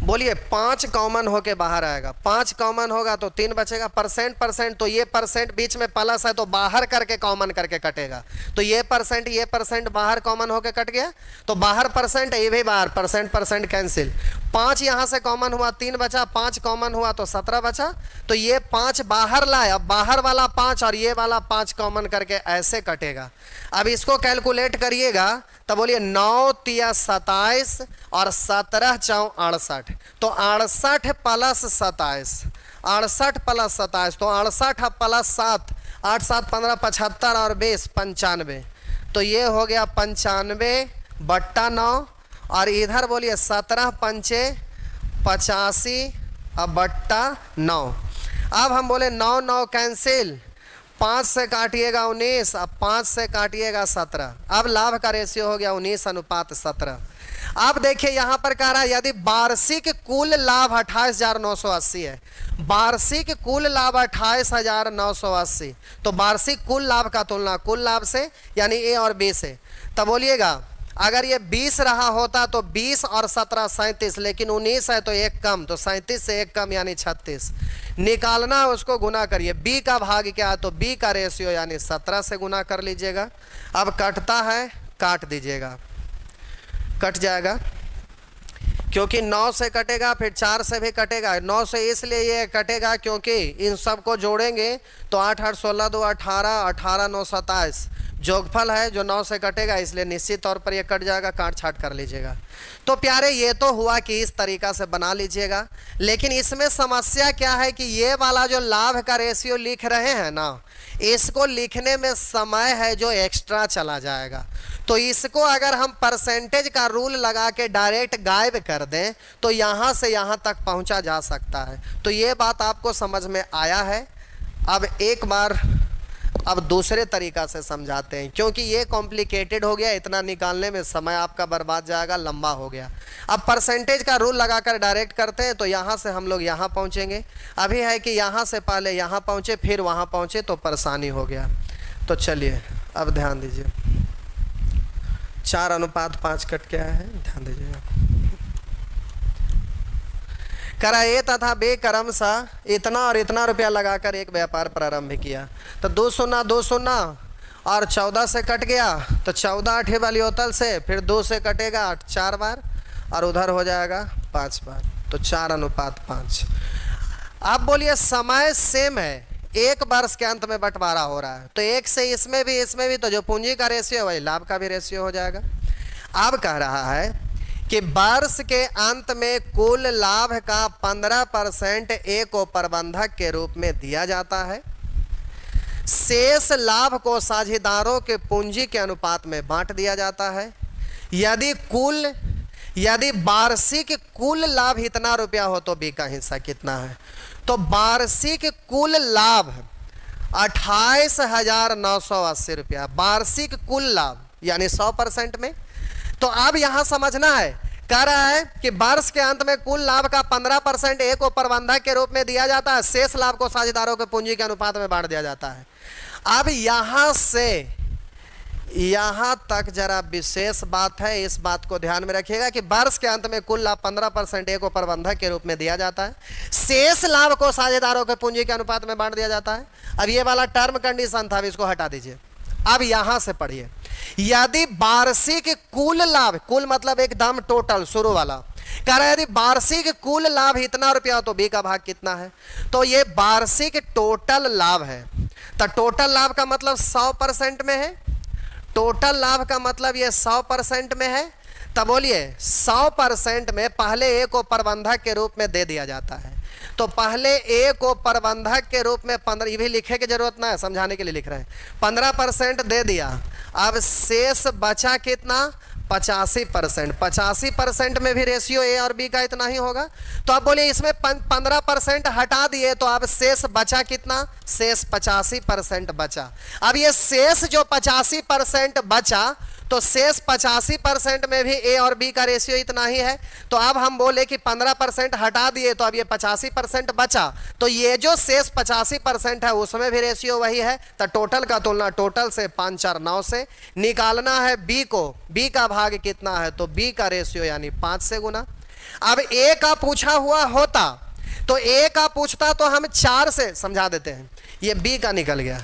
Speaker 1: बोलिए 5 कॉमन होके बाहर आएगा, 5 कॉमन होगा तो 3 बचेगा। परसेंट तो ये परसेंट बीच में प्लस है तो बाहर करके कॉमन करके कटेगा, तो ये परसेंट बाहर कॉमन होके कट गया, तो बाहर परसेंट, ये भी बाहर, परसेंट कैंसिल। 5 यहां से कॉमन हुआ, 3 बचा, 5 कॉमन हुआ तो 17 बचा। तो ये 5 बाहर लाए, अब बाहर वाला 5 और ये वाला 5 कॉमन करके ऐसे कटेगा। अब इसको कैलकुलेट करिएगा तो बोलिए 9 तिया 27 और 17 चौ 68, तो 68 प्लस 27, 68 प्लस 27, तो 68 प्लस 7, 8 7 15 75 और 20 95, तो ये हो गया 95 बट्टा 9, और इधर बोलिए 17 पंचे 85 अब बट्टा 9। अब हम बोले 9 9 कैंसिल, 5 से काटिएगा 19, अब 5 से काटिएगा 17। अब लाभ का रेशियो हो गया 19:17। अब देखिए यहां पर कह रहा है यदि वार्षिक कुल लाभ 28,980 है, वार्षिक कुल लाभ 28,980, तो वार्षिक कुल लाभ का तुलना कुल लाभ से यानी ए और बी से। तब बोलिएगा अगर ये 20 रहा होता तो 20 और 17 37, लेकिन 19 है तो एक कम, तो 37 से एक कम यानी 36। निकालना है उसको गुना करिए, बी का भाग क्या है तो बी का रेशियो यानी 17 से गुना कर लीजिएगा। अब कटता है काट दीजिएगा, कट जाएगा क्योंकि 9 से कटेगा, फिर 4 से भी कटेगा। 9 से इसलिए ये कटेगा क्योंकि इन सब को जोड़ेंगे तो 8 8 16 2 18, 18 9 27 जोगफल है जो 9 से कटेगा, इसलिए निश्चित तौर पर ये कट जाएगा, काट छाट कर लीजिएगा। तो प्यारे ये तो हुआ कि इस तरीका से बना लीजिएगा, लेकिन इसमें समस्या क्या है कि ये वाला जो लाभ का रेशियो लिख रहे हैं ना, इसको लिखने में समय है जो एक्स्ट्रा चला जाएगा। तो इसको अगर हम परसेंटेज का रूल लगा के डायरेक्ट गायब कर दें तो यहाँ से यहाँ तक पहुँचा जा सकता है। तो ये बात आपको समझ में आया है। अब एक बार अब दूसरे तरीका से समझाते हैं, क्योंकि ये कॉम्प्लिकेटेड हो गया, इतना निकालने में समय आपका बर्बाद जाएगा, लंबा हो गया। अब परसेंटेज का रूल लगाकर डायरेक्ट करते हैं तो यहाँ से हम लोग यहाँ पहुँचेंगे। अभी है कि यहाँ से पहले यहाँ पहुँचे फिर वहाँ पहुँचे तो परेशानी हो गया। तो चलिए अब ध्यान दीजिए, 4:5 कट क्या है, ध्यान दीजिएगा। करा ए तथा बे क्रमशः इतना और इतना रुपया लगाकर एक व्यापार प्रारंभ किया। तो 2 शून्य 2 शून्य और 14 से कट गया, तो 14 8 वाली होतल से, फिर 2 से कटेगा 8 4 बार और उधर हो जाएगा 5 बार, तो 4:5। आप बोलिए समय सेम है, 1 वर्ष के अंत में बंटवारा हो रहा है, तो 1 से इसमें भी, तो जो पूंजी का रेशियो है वही लाभ का भी रेशियो हो जाएगा। अब कह रहा है कि वर्ष के अंत में कुल लाभ का 15% ए को प्रबंधक के रूप में दिया जाता है। शेष लाभ को साझेदारों के पूंजी के अनुपात में बांट दिया जाता है। यदि वार्षिक कुल लाभ इतना रुपया हो तो बी का हिस्सा कितना है, तो वार्षिक कुल लाभ 28,980 रुपया वार्षिक कुल लाभ, यानी 100% में। तो अब यहां समझना है, कह रहा है कि वर्ष के अंत में कुल लाभ का 15% ए को प्रबंधक के रूप में दिया जाता है, शेष लाभ को साझेदारों के पूंजी के अनुपात में बांट दिया जाता है। अब यहां से यहां तक जरा विशेष बात है, इस बात को ध्यान में रखिएगा कि वर्ष के अंत में कुल लाभ 15% ए को प्रबंधक के रूप में दिया जाता है, शेष लाभ को साझेदारों के पूंजी के अनुपात में बांट दिया जाता है। अब ये वाला टर्म कंडीशन था, अब इसको हटा दीजिए। अब यहां से पढ़िए, यदि वार्षिक कुल लाभ, कुल मतलब एकदम टोटल शुरू वाला, कह रहा है यदि वार्षिक कुल लाभ इतना रुपया तो बी का भाग कितना है, तो ये वार्षिक टोटल लाभ है। तो टोटल लाभ का मतलब 100% में है, टोटल लाभ का मतलब ये 100% में है। तब बोलिए 100% में पहले ए को प्रबंधक के रूप में दे दिया जाता है, तो पहले ए को प्रबंधक के रूप में 15, ये भी लिखे की जरूरत ना है, समझाने के लिए लिख रहे हैं, 15% दे दिया। अब शेष बचा कितना, 85%। 85% में भी रेशियो ए और बी का इतना ही होगा। तो आप बोलिए इसमें 15% हटा दिए तो अब शेष बचा कितना, शेष 85% बचा। अब ये शेष जो 85% बचा, तो शेष 85% में भी ए और बी का रेशियो इतना ही है। तो अब हम बोले कि 15% हटा दिए तो अब ये 85% बचा, तो ये जो शेष 85% है उसमें भी रेशियो वही है। तो टोटल का तुलना टोटल से 5 4 9 से निकालना है बी को, बी का भाग कितना है, तो बी का रेशियो यानी 5 से गुना। अब ए का पूछा हुआ होता तो ए का पूछता तो हम 4 से समझा देते हैं, ये बी का निकल गया।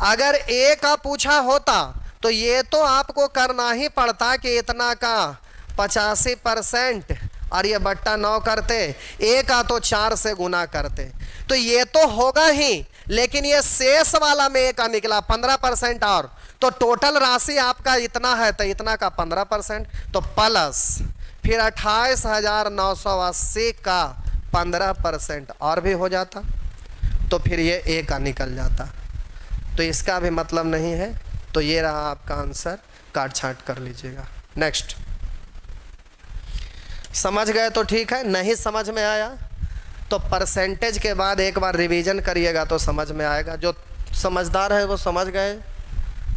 Speaker 1: अगर ए का पूछा होता तो ये तो आपको करना ही पड़ता कि इतना का 85% और ये बट्टा 9 करते, ए का तो 4 से गुना करते, तो ये तो होगा ही, लेकिन ये शेष वाला में ए का निकला 15% और, तो टोटल राशि आपका इतना है तो इतना का 15%, तो प्लस फिर 28,980 का 15% और भी हो जाता, तो फिर ये ए का निकल जाता। तो इसका भी मतलब नहीं है। तो ये रहा आपका आंसर, काट छांट कर लीजिएगा। नेक्स्ट, समझ गए तो ठीक है, नहीं समझ में आया तो परसेंटेज के बाद एक बार रिवीजन करिएगा तो समझ में आएगा। जो समझदार है वो समझ गए,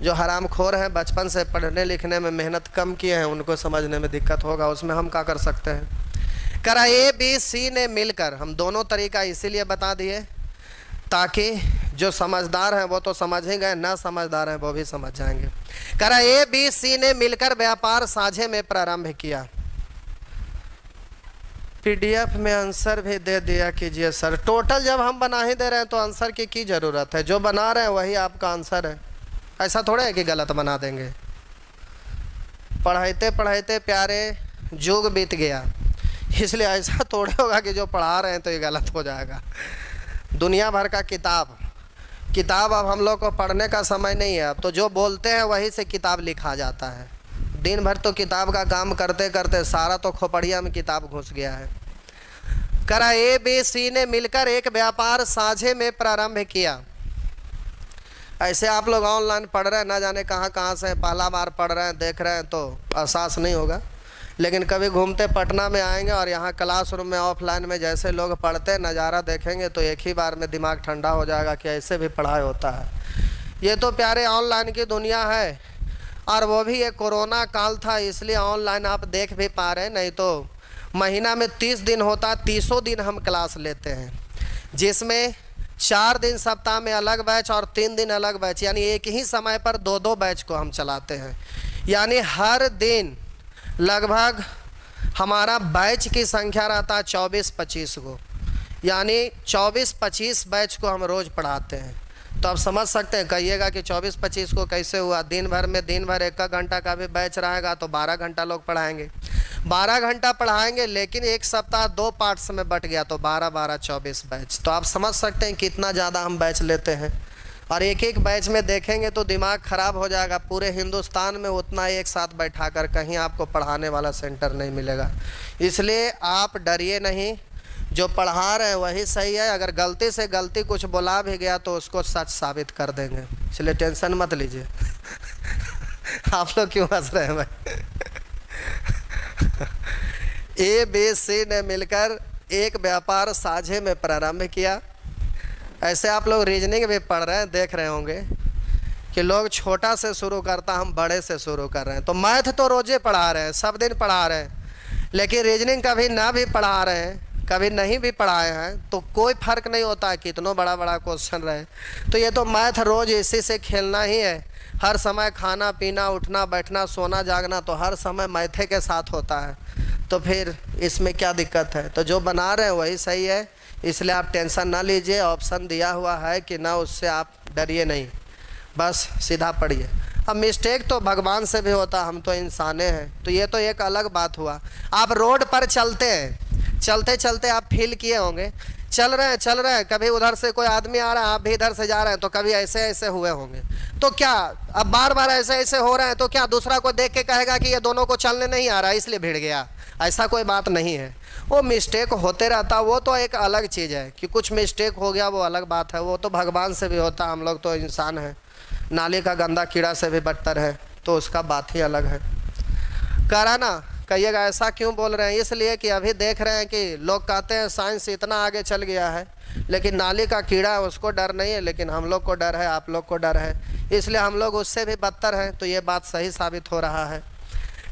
Speaker 1: जो हरामखोर हैं बचपन से पढ़ने लिखने में मेहनत कम किए हैं उनको समझने में दिक्कत होगा, उसमें हम क्या कर सकते हैं। करा ए बी सी ने मिलकर, हम दोनों तरीका इसीलिए बता दिए ताकि जो समझदार हैं वो तो समझ ही गए, ना समझदार हैं वो भी समझ जाएंगे। करा ए बी सी ने मिलकर व्यापार साझे में प्रारंभ किया। पीडीएफ में आंसर भी दे दिया कीजिए सर। टोटल जब हम बना ही दे रहे हैं तो आंसर की ज़रूरत है, जो बना रहे हैं वही आपका आंसर है। ऐसा थोड़ा है कि गलत बना देंगे। पढ़ाते पढ़ाते प्यारे युग बीत गया, इसलिए ऐसा थोड़ा होगा कि जो पढ़ा रहे हैं तो ये गलत हो जाएगा। दुनिया भर का किताब अब हम लोग को पढ़ने का समय नहीं है, अब तो जो बोलते हैं वही से किताब लिखा जाता है। दिन भर तो किताब का काम करते करते सारा तो खोपड़िया में किताब घुस गया है। करा ए बी सी ने मिलकर एक व्यापार साझे में प्रारंभ किया। ऐसे आप लोग ऑनलाइन पढ़ रहे हैं, ना जाने कहाँ से पहला बार पढ़ रहे हैं, देख रहे हैं तो एहसास नहीं होगा, लेकिन कभी घूमते पटना में आएंगे और यहाँ क्लासरूम में ऑफलाइन में जैसे लोग पढ़ते नज़ारा देखेंगे तो एक ही बार में दिमाग ठंडा हो जाएगा कि ऐसे भी पढ़ाई होता है। ये तो प्यारे ऑनलाइन की दुनिया है, और वो भी एक कोरोना काल था इसलिए ऑनलाइन आप देख भी पा रहे हैं, नहीं तो महीना में 30 दिन होता, 30 दिन हम क्लास लेते हैं, जिसमें 4 दिन सप्ताह में अलग बैच और 3 दिन अलग बैच, यानी एक ही समय पर 2-2 बैच को हम चलाते हैं। यानी हर दिन लगभग हमारा बैच की संख्या रहता है 24-25 को, यानी 24-25 बैच को हम रोज़ पढ़ाते हैं। तो आप समझ सकते हैं, कहिएगा कि 24-25 को कैसे हुआ। दिन भर 1 घंटा का भी बैच रहेगा तो 12 घंटा लोग पढ़ाएंगे, 12 घंटा पढ़ाएंगे, लेकिन एक सप्ताह 2 पार्ट्स में बट गया तो 12-12 24 बैच। तो आप समझ सकते हैं कितना ज़्यादा हम बैच लेते हैं, और एक एक बैच में देखेंगे तो दिमाग ख़राब हो जाएगा। पूरे हिंदुस्तान में उतना एक साथ बैठा कर कहीं आपको पढ़ाने वाला सेंटर नहीं मिलेगा, इसलिए आप डरिए नहीं, जो पढ़ा रहे हैं वही सही है। अगर गलती से गलती कुछ बोला भी गया तो उसको सच साबित कर देंगे, इसलिए टेंशन मत लीजिए। आप लोग क्यों हंस रहे हैं भाई? ए बी सी ने मिलकर एक व्यापार साझे में प्रारंभ किया। ऐसे आप लोग रीजनिंग भी पढ़ रहे हैं, देख रहे होंगे कि लोग छोटा से शुरू करता, हम बड़े से शुरू कर रहे हैं। तो मैथ तो रोजे पढ़ा रहे हैं, सब दिन पढ़ा रहे हैं, लेकिन रीजनिंग कभी ना भी पढ़ा रहे हैं, कभी नहीं भी पढ़ाए हैं, तो कोई फ़र्क नहीं होता कि इतना बड़ा बड़ा क्वेश्चन रहे। तो ये तो मैथ रोज़ इसी से खेलना ही है। हर समय खाना पीना, उठना बैठना, सोना जागना तो हर समय मैथे के साथ होता है। तो फिर इसमें क्या दिक्कत है? तो जो बना रहे हैं वही सही है, इसलिए आप टेंशन ना लीजिए। ऑप्शन दिया हुआ है कि ना, उससे आप डरिए नहीं, बस सीधा पढ़िए। अब मिस्टेक तो भगवान से भी होता, हम तो इंसाने हैं। तो ये तो एक अलग बात हुआ। आप रोड पर चलते हैं, चलते चलते आप फील किए होंगे, चल रहे हैं, कभी उधर से कोई आदमी आ रहा है, आप भी इधर से जा रहे हैं, तो कभी ऐसे ऐसे हुए होंगे। तो क्या अब बार बार ऐसे ऐसे हो रहे हैं तो क्या दूसरा को देख के कहेगा कि ये दोनों को चलने नहीं आ रहा है इसलिए भिड़ गया? ऐसा कोई बात नहीं है। वो मिस्टेक होते रहता, वो तो एक अलग चीज़ है कि कुछ मिस्टेक हो गया, वो अलग बात है। वो तो भगवान से भी होता, हम लोग तो इंसान हैं, नाली का गंदा कीड़ा से भी बदतर है, तो उसका बात ही अलग है। करा ना कहिएगा ऐसा क्यों बोल रहे हैं? इसलिए कि अभी देख रहे हैं कि लोग कहते हैं साइंस इतना आगे चल गया है, लेकिन नाली का कीड़ा है उसको डर नहीं है, लेकिन हम लोग को डर है, आप लोग को डर है, इसलिए हम लोग उससे भी बदतर हैं। तो ये बात सही साबित हो रहा है।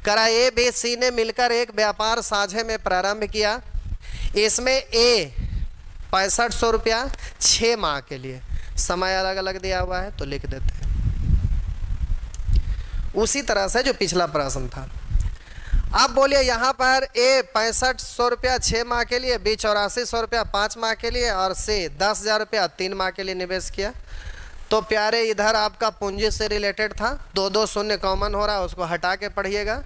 Speaker 1: करा ए बी सी ने मिलकर एक व्यापार साझे में प्रारंभ किया। इसमें ए 6500 रुपया 6 माह के लिए, समय अलग अलग दिया हुआ है तो लिख देते हैं उसी तरह से जो पिछला प्रश्न था। अब बोलिए यहाँ पर ए 6500 रुपया 6 माह के लिए, बी 8400 रुपया 5 माह के लिए और सी 10,000 रुपया 3 माह के लिए निवेश किया। तो प्यारे इधर आपका पूंजी से रिलेटेड था, 2 शून्य कॉमन हो रहा है, उसको हटा के पढ़िएगा।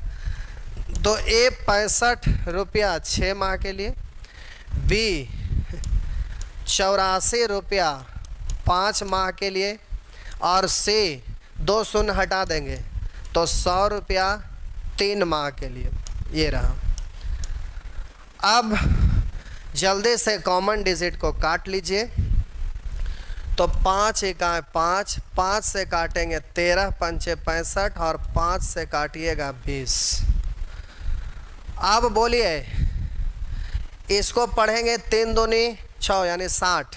Speaker 1: तो ए 65 रुपया 6 माह के लिए, बी 84 रुपया 5 माह के लिए और सी 2 शून्य हटा देंगे तो 100 रुपया 3 माह के लिए। ये रहा। अब जल्दी से कॉमन डिजिट को काट लीजिए। तो 5 एकाएँ 5, 5 से काटेंगे 13, 5 65 और 5 से काटिएगा 20। अब बोलिए इसको पढ़ेंगे 3 दूनी 6 यानी 60।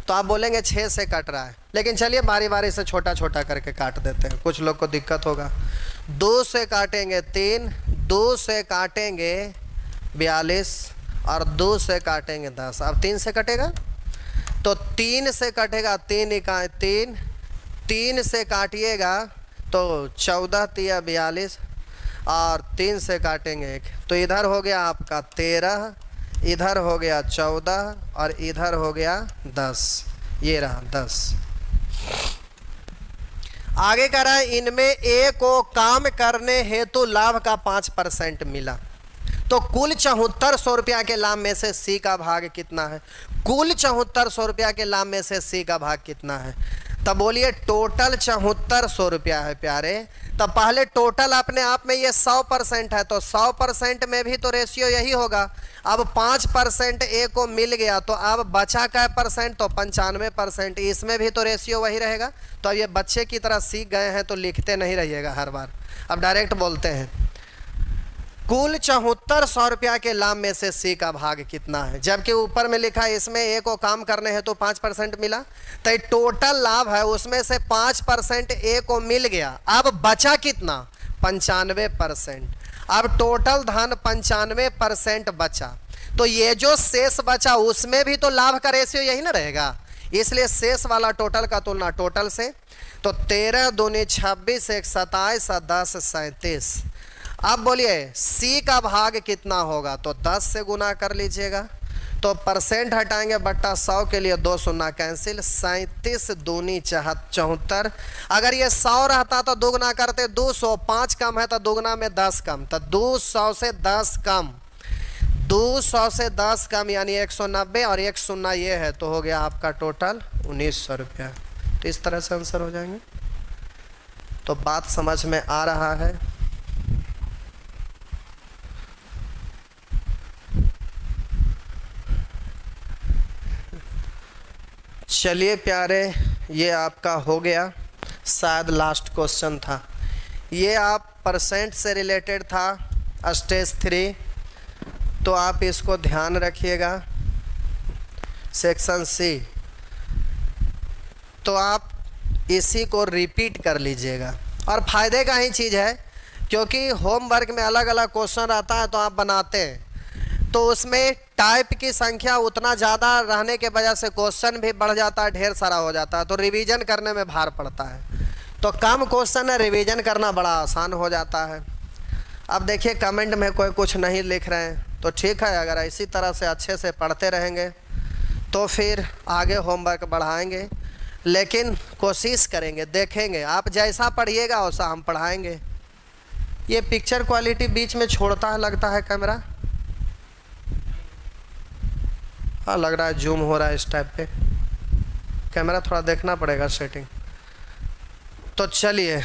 Speaker 1: तो आप बोलेंगे 6 से कट रहा है, लेकिन चलिए बारी बारी से छोटा छोटा करके काट देते हैं, कुछ लोग को दिक्कत होगा। 2 से काटेंगे 3, 2 से काटेंगे 42 और 2 से काटेंगे 10। अब 3 से कटेगा तो 3 से कटेगा 3 इकाई 3, 3 से काटिएगा तो 14 तिया 42 और 3 से काटेंगे 1, तो इधर हो गया आपका 13, इधर हो गया 14 और इधर हो गया 10। ये रहा 10। आगे कह रहा है इनमें ए को काम करने हेतु लाभ का 5% मिला। तो कुल 7400 रुपया के लाभ में से सी का भाग कितना है? कुल 7400 रुपया के लाभ में से सी का भाग कितना है? तब बोलिए टोटल 7400 रुपया है प्यारे। तब पहले टोटल अपने आप में ये 100% है, तो 100% में भी तो रेशियो यही होगा। अब 5% ए को मिल गया तो अब बचा क्या परसेंट? तो 95%। इसमें भी तो रेशियो वही रहेगा। तो अब ये बच्चे की तरह सीख गए हैं तो लिखते नहीं रहिएगा हर बार, अब डायरेक्ट बोलते हैं। कुल 7400 रुपया के लाभ में से सी का भाग कितना है? जबकि ऊपर में लिखा है इसमें ए को काम करने हैं तो 5% मिला, तो टोटल लाभ है उसमें से 5% ए को मिल गया। अब बचा कितना? 95%। अब टोटल धन 95% बचा, तो ये जो शेष बचा उसमें भी तो लाभ का रेशियो यही ना रहेगा, इसलिए शेष वाला टोटल का तुलना टोटल से। तो 13 दूनी 26, 1 27 और 10 37। अब बोलिए सी का भाग कितना होगा? तो 10 से गुना कर लीजिएगा। तो परसेंट हटाएंगे बट्टा 100 के लिए 2 शून्य कैंसिल, 37 दूनी 74। अगर ये 100 रहता तो दोगुना करते 200, 5 कम है तो दोगुना में 10 कम, तो 200 से 10 कम, 200 से 10 कम यानी 190 और 1 शून्य ये है, तो हो गया आपका टोटल 1900 रुपया। तो इस तरह से आंसर हो जाएंगे। तो बात समझ में आ रहा है? चलिए प्यारे, ये आपका हो गया, शायद लास्ट क्वेश्चन था ये। आप परसेंट से रिलेटेड था स्टेज 3, तो आप इसको ध्यान रखिएगा। सेक्शन सी तो आप इसी को रिपीट कर लीजिएगा। और फायदे का ही चीज़ है, क्योंकि होमवर्क में अलग अलग क्वेश्चन रहता है तो आप बनाते हैं, तो उसमें टाइप की संख्या उतना ज़्यादा रहने के वजह से क्वेश्चन भी बढ़ जाता है, ढेर सारा हो जाता है, तो रिवीजन करने में भार पड़ता है। तो कम क्वेश्चन है, रिवीजन करना बड़ा आसान हो जाता है। अब देखिए कमेंट में कोई कुछ नहीं लिख रहे हैं, तो ठीक है, अगर इसी तरह से अच्छे से पढ़ते रहेंगे तो फिर आगे होमवर्क बढ़ाएंगे, लेकिन कोशिश करेंगे, देखेंगे आप जैसा पढ़िएगा वैसा हम पढ़ाएंगे। ये पिक्चर क्वालिटी बीच में छोड़ता है लगता है कैमरा, हाँ लग रहा है जूम हो रहा है इस टाइप पे, कैमरा थोड़ा देखना पड़ेगा सेटिंग। तो चलिए,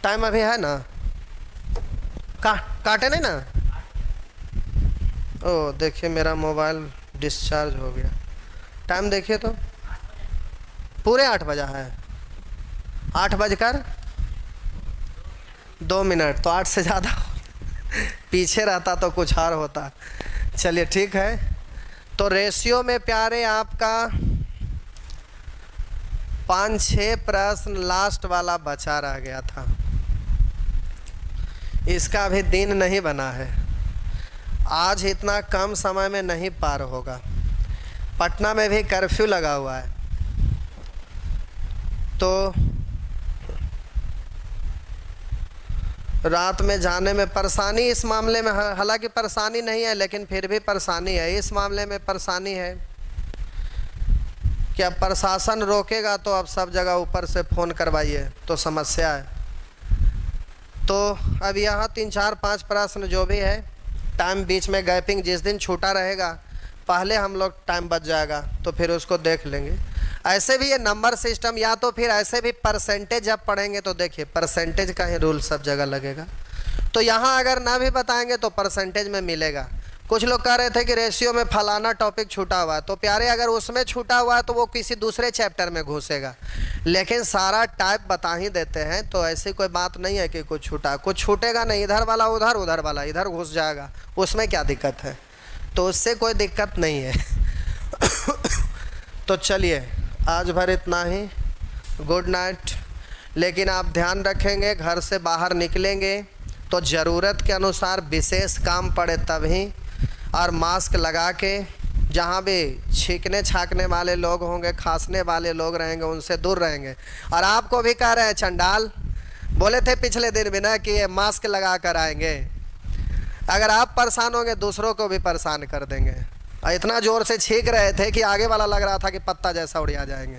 Speaker 1: टाइम अभी है ना, काटे नहीं ना। ओ देखिए मेरा मोबाइल डिस्चार्ज हो गया। टाइम देखिए तो पूरे 8 बजा है, 8:02। तो 8 से ज़्यादा पीछे रहता तो कुछ और होता। चलिए ठीक है, तो रेशियो में प्यारे आपका 5-6 प्रश्न लास्ट वाला बचा रह गया था, इसका अभी दिन नहीं बना है, आज इतना कम समय में नहीं पार होगा। पटना में भी कर्फ्यू लगा हुआ है, तो रात में जाने में परेशानी इस मामले में, हालांकि परेशानी नहीं है लेकिन फिर भी परेशानी है। इस मामले में परेशानी है कि अब प्रशासन रोकेगा तो अब सब जगह ऊपर से फ़ोन करवाइए, तो समस्या है। तो अब यहाँ 3-4-5 प्रश्न जो भी है, टाइम बीच में गैपिंग जिस दिन छूटा रहेगा पहले हम लोग टाइम बच जाएगा तो फिर उसको देख लेंगे। ऐसे भी ये नंबर सिस्टम, या तो फिर ऐसे भी परसेंटेज जब पढ़ेंगे तो देखिए परसेंटेज का ही रूल सब जगह लगेगा, तो यहाँ अगर ना भी बताएंगे तो परसेंटेज में मिलेगा। कुछ लोग कह रहे थे कि रेशियो में फलाना टॉपिक छूटा हुआ है, तो प्यारे अगर उसमें छूटा हुआ है तो वो किसी दूसरे चैप्टर में घुसेगा, लेकिन सारा टाइप बता ही देते हैं, तो ऐसी कोई बात नहीं है कि कुछ छूटा, कुछ छूटेगा नहीं, इधर वाला उधर, उधर वाला इधर घुस जाएगा, उसमें क्या दिक्कत है, तो उससे कोई दिक्कत नहीं है। तो चलिए आज भर इतना ही, गुड नाइट। लेकिन आप ध्यान रखेंगे घर से बाहर निकलेंगे तो ज़रूरत के अनुसार विशेष काम पड़े तभी, और मास्क लगा के, जहाँ भी छींकने छाकने वाले लोग होंगे, खांसने वाले लोग रहेंगे, उनसे दूर रहेंगे। और आपको भी कह रहे हैं चंडाल, बोले थे पिछले दिन भी ना कि ये मास्क लगा कर आएंगे, अगर आप परेशान होंगे दूसरों को भी परेशान कर देंगे। और इतना ज़ोर से छींक रहे थे कि आगे वाला लग रहा था कि पत्ता जैसा उड़िया जाएंगे।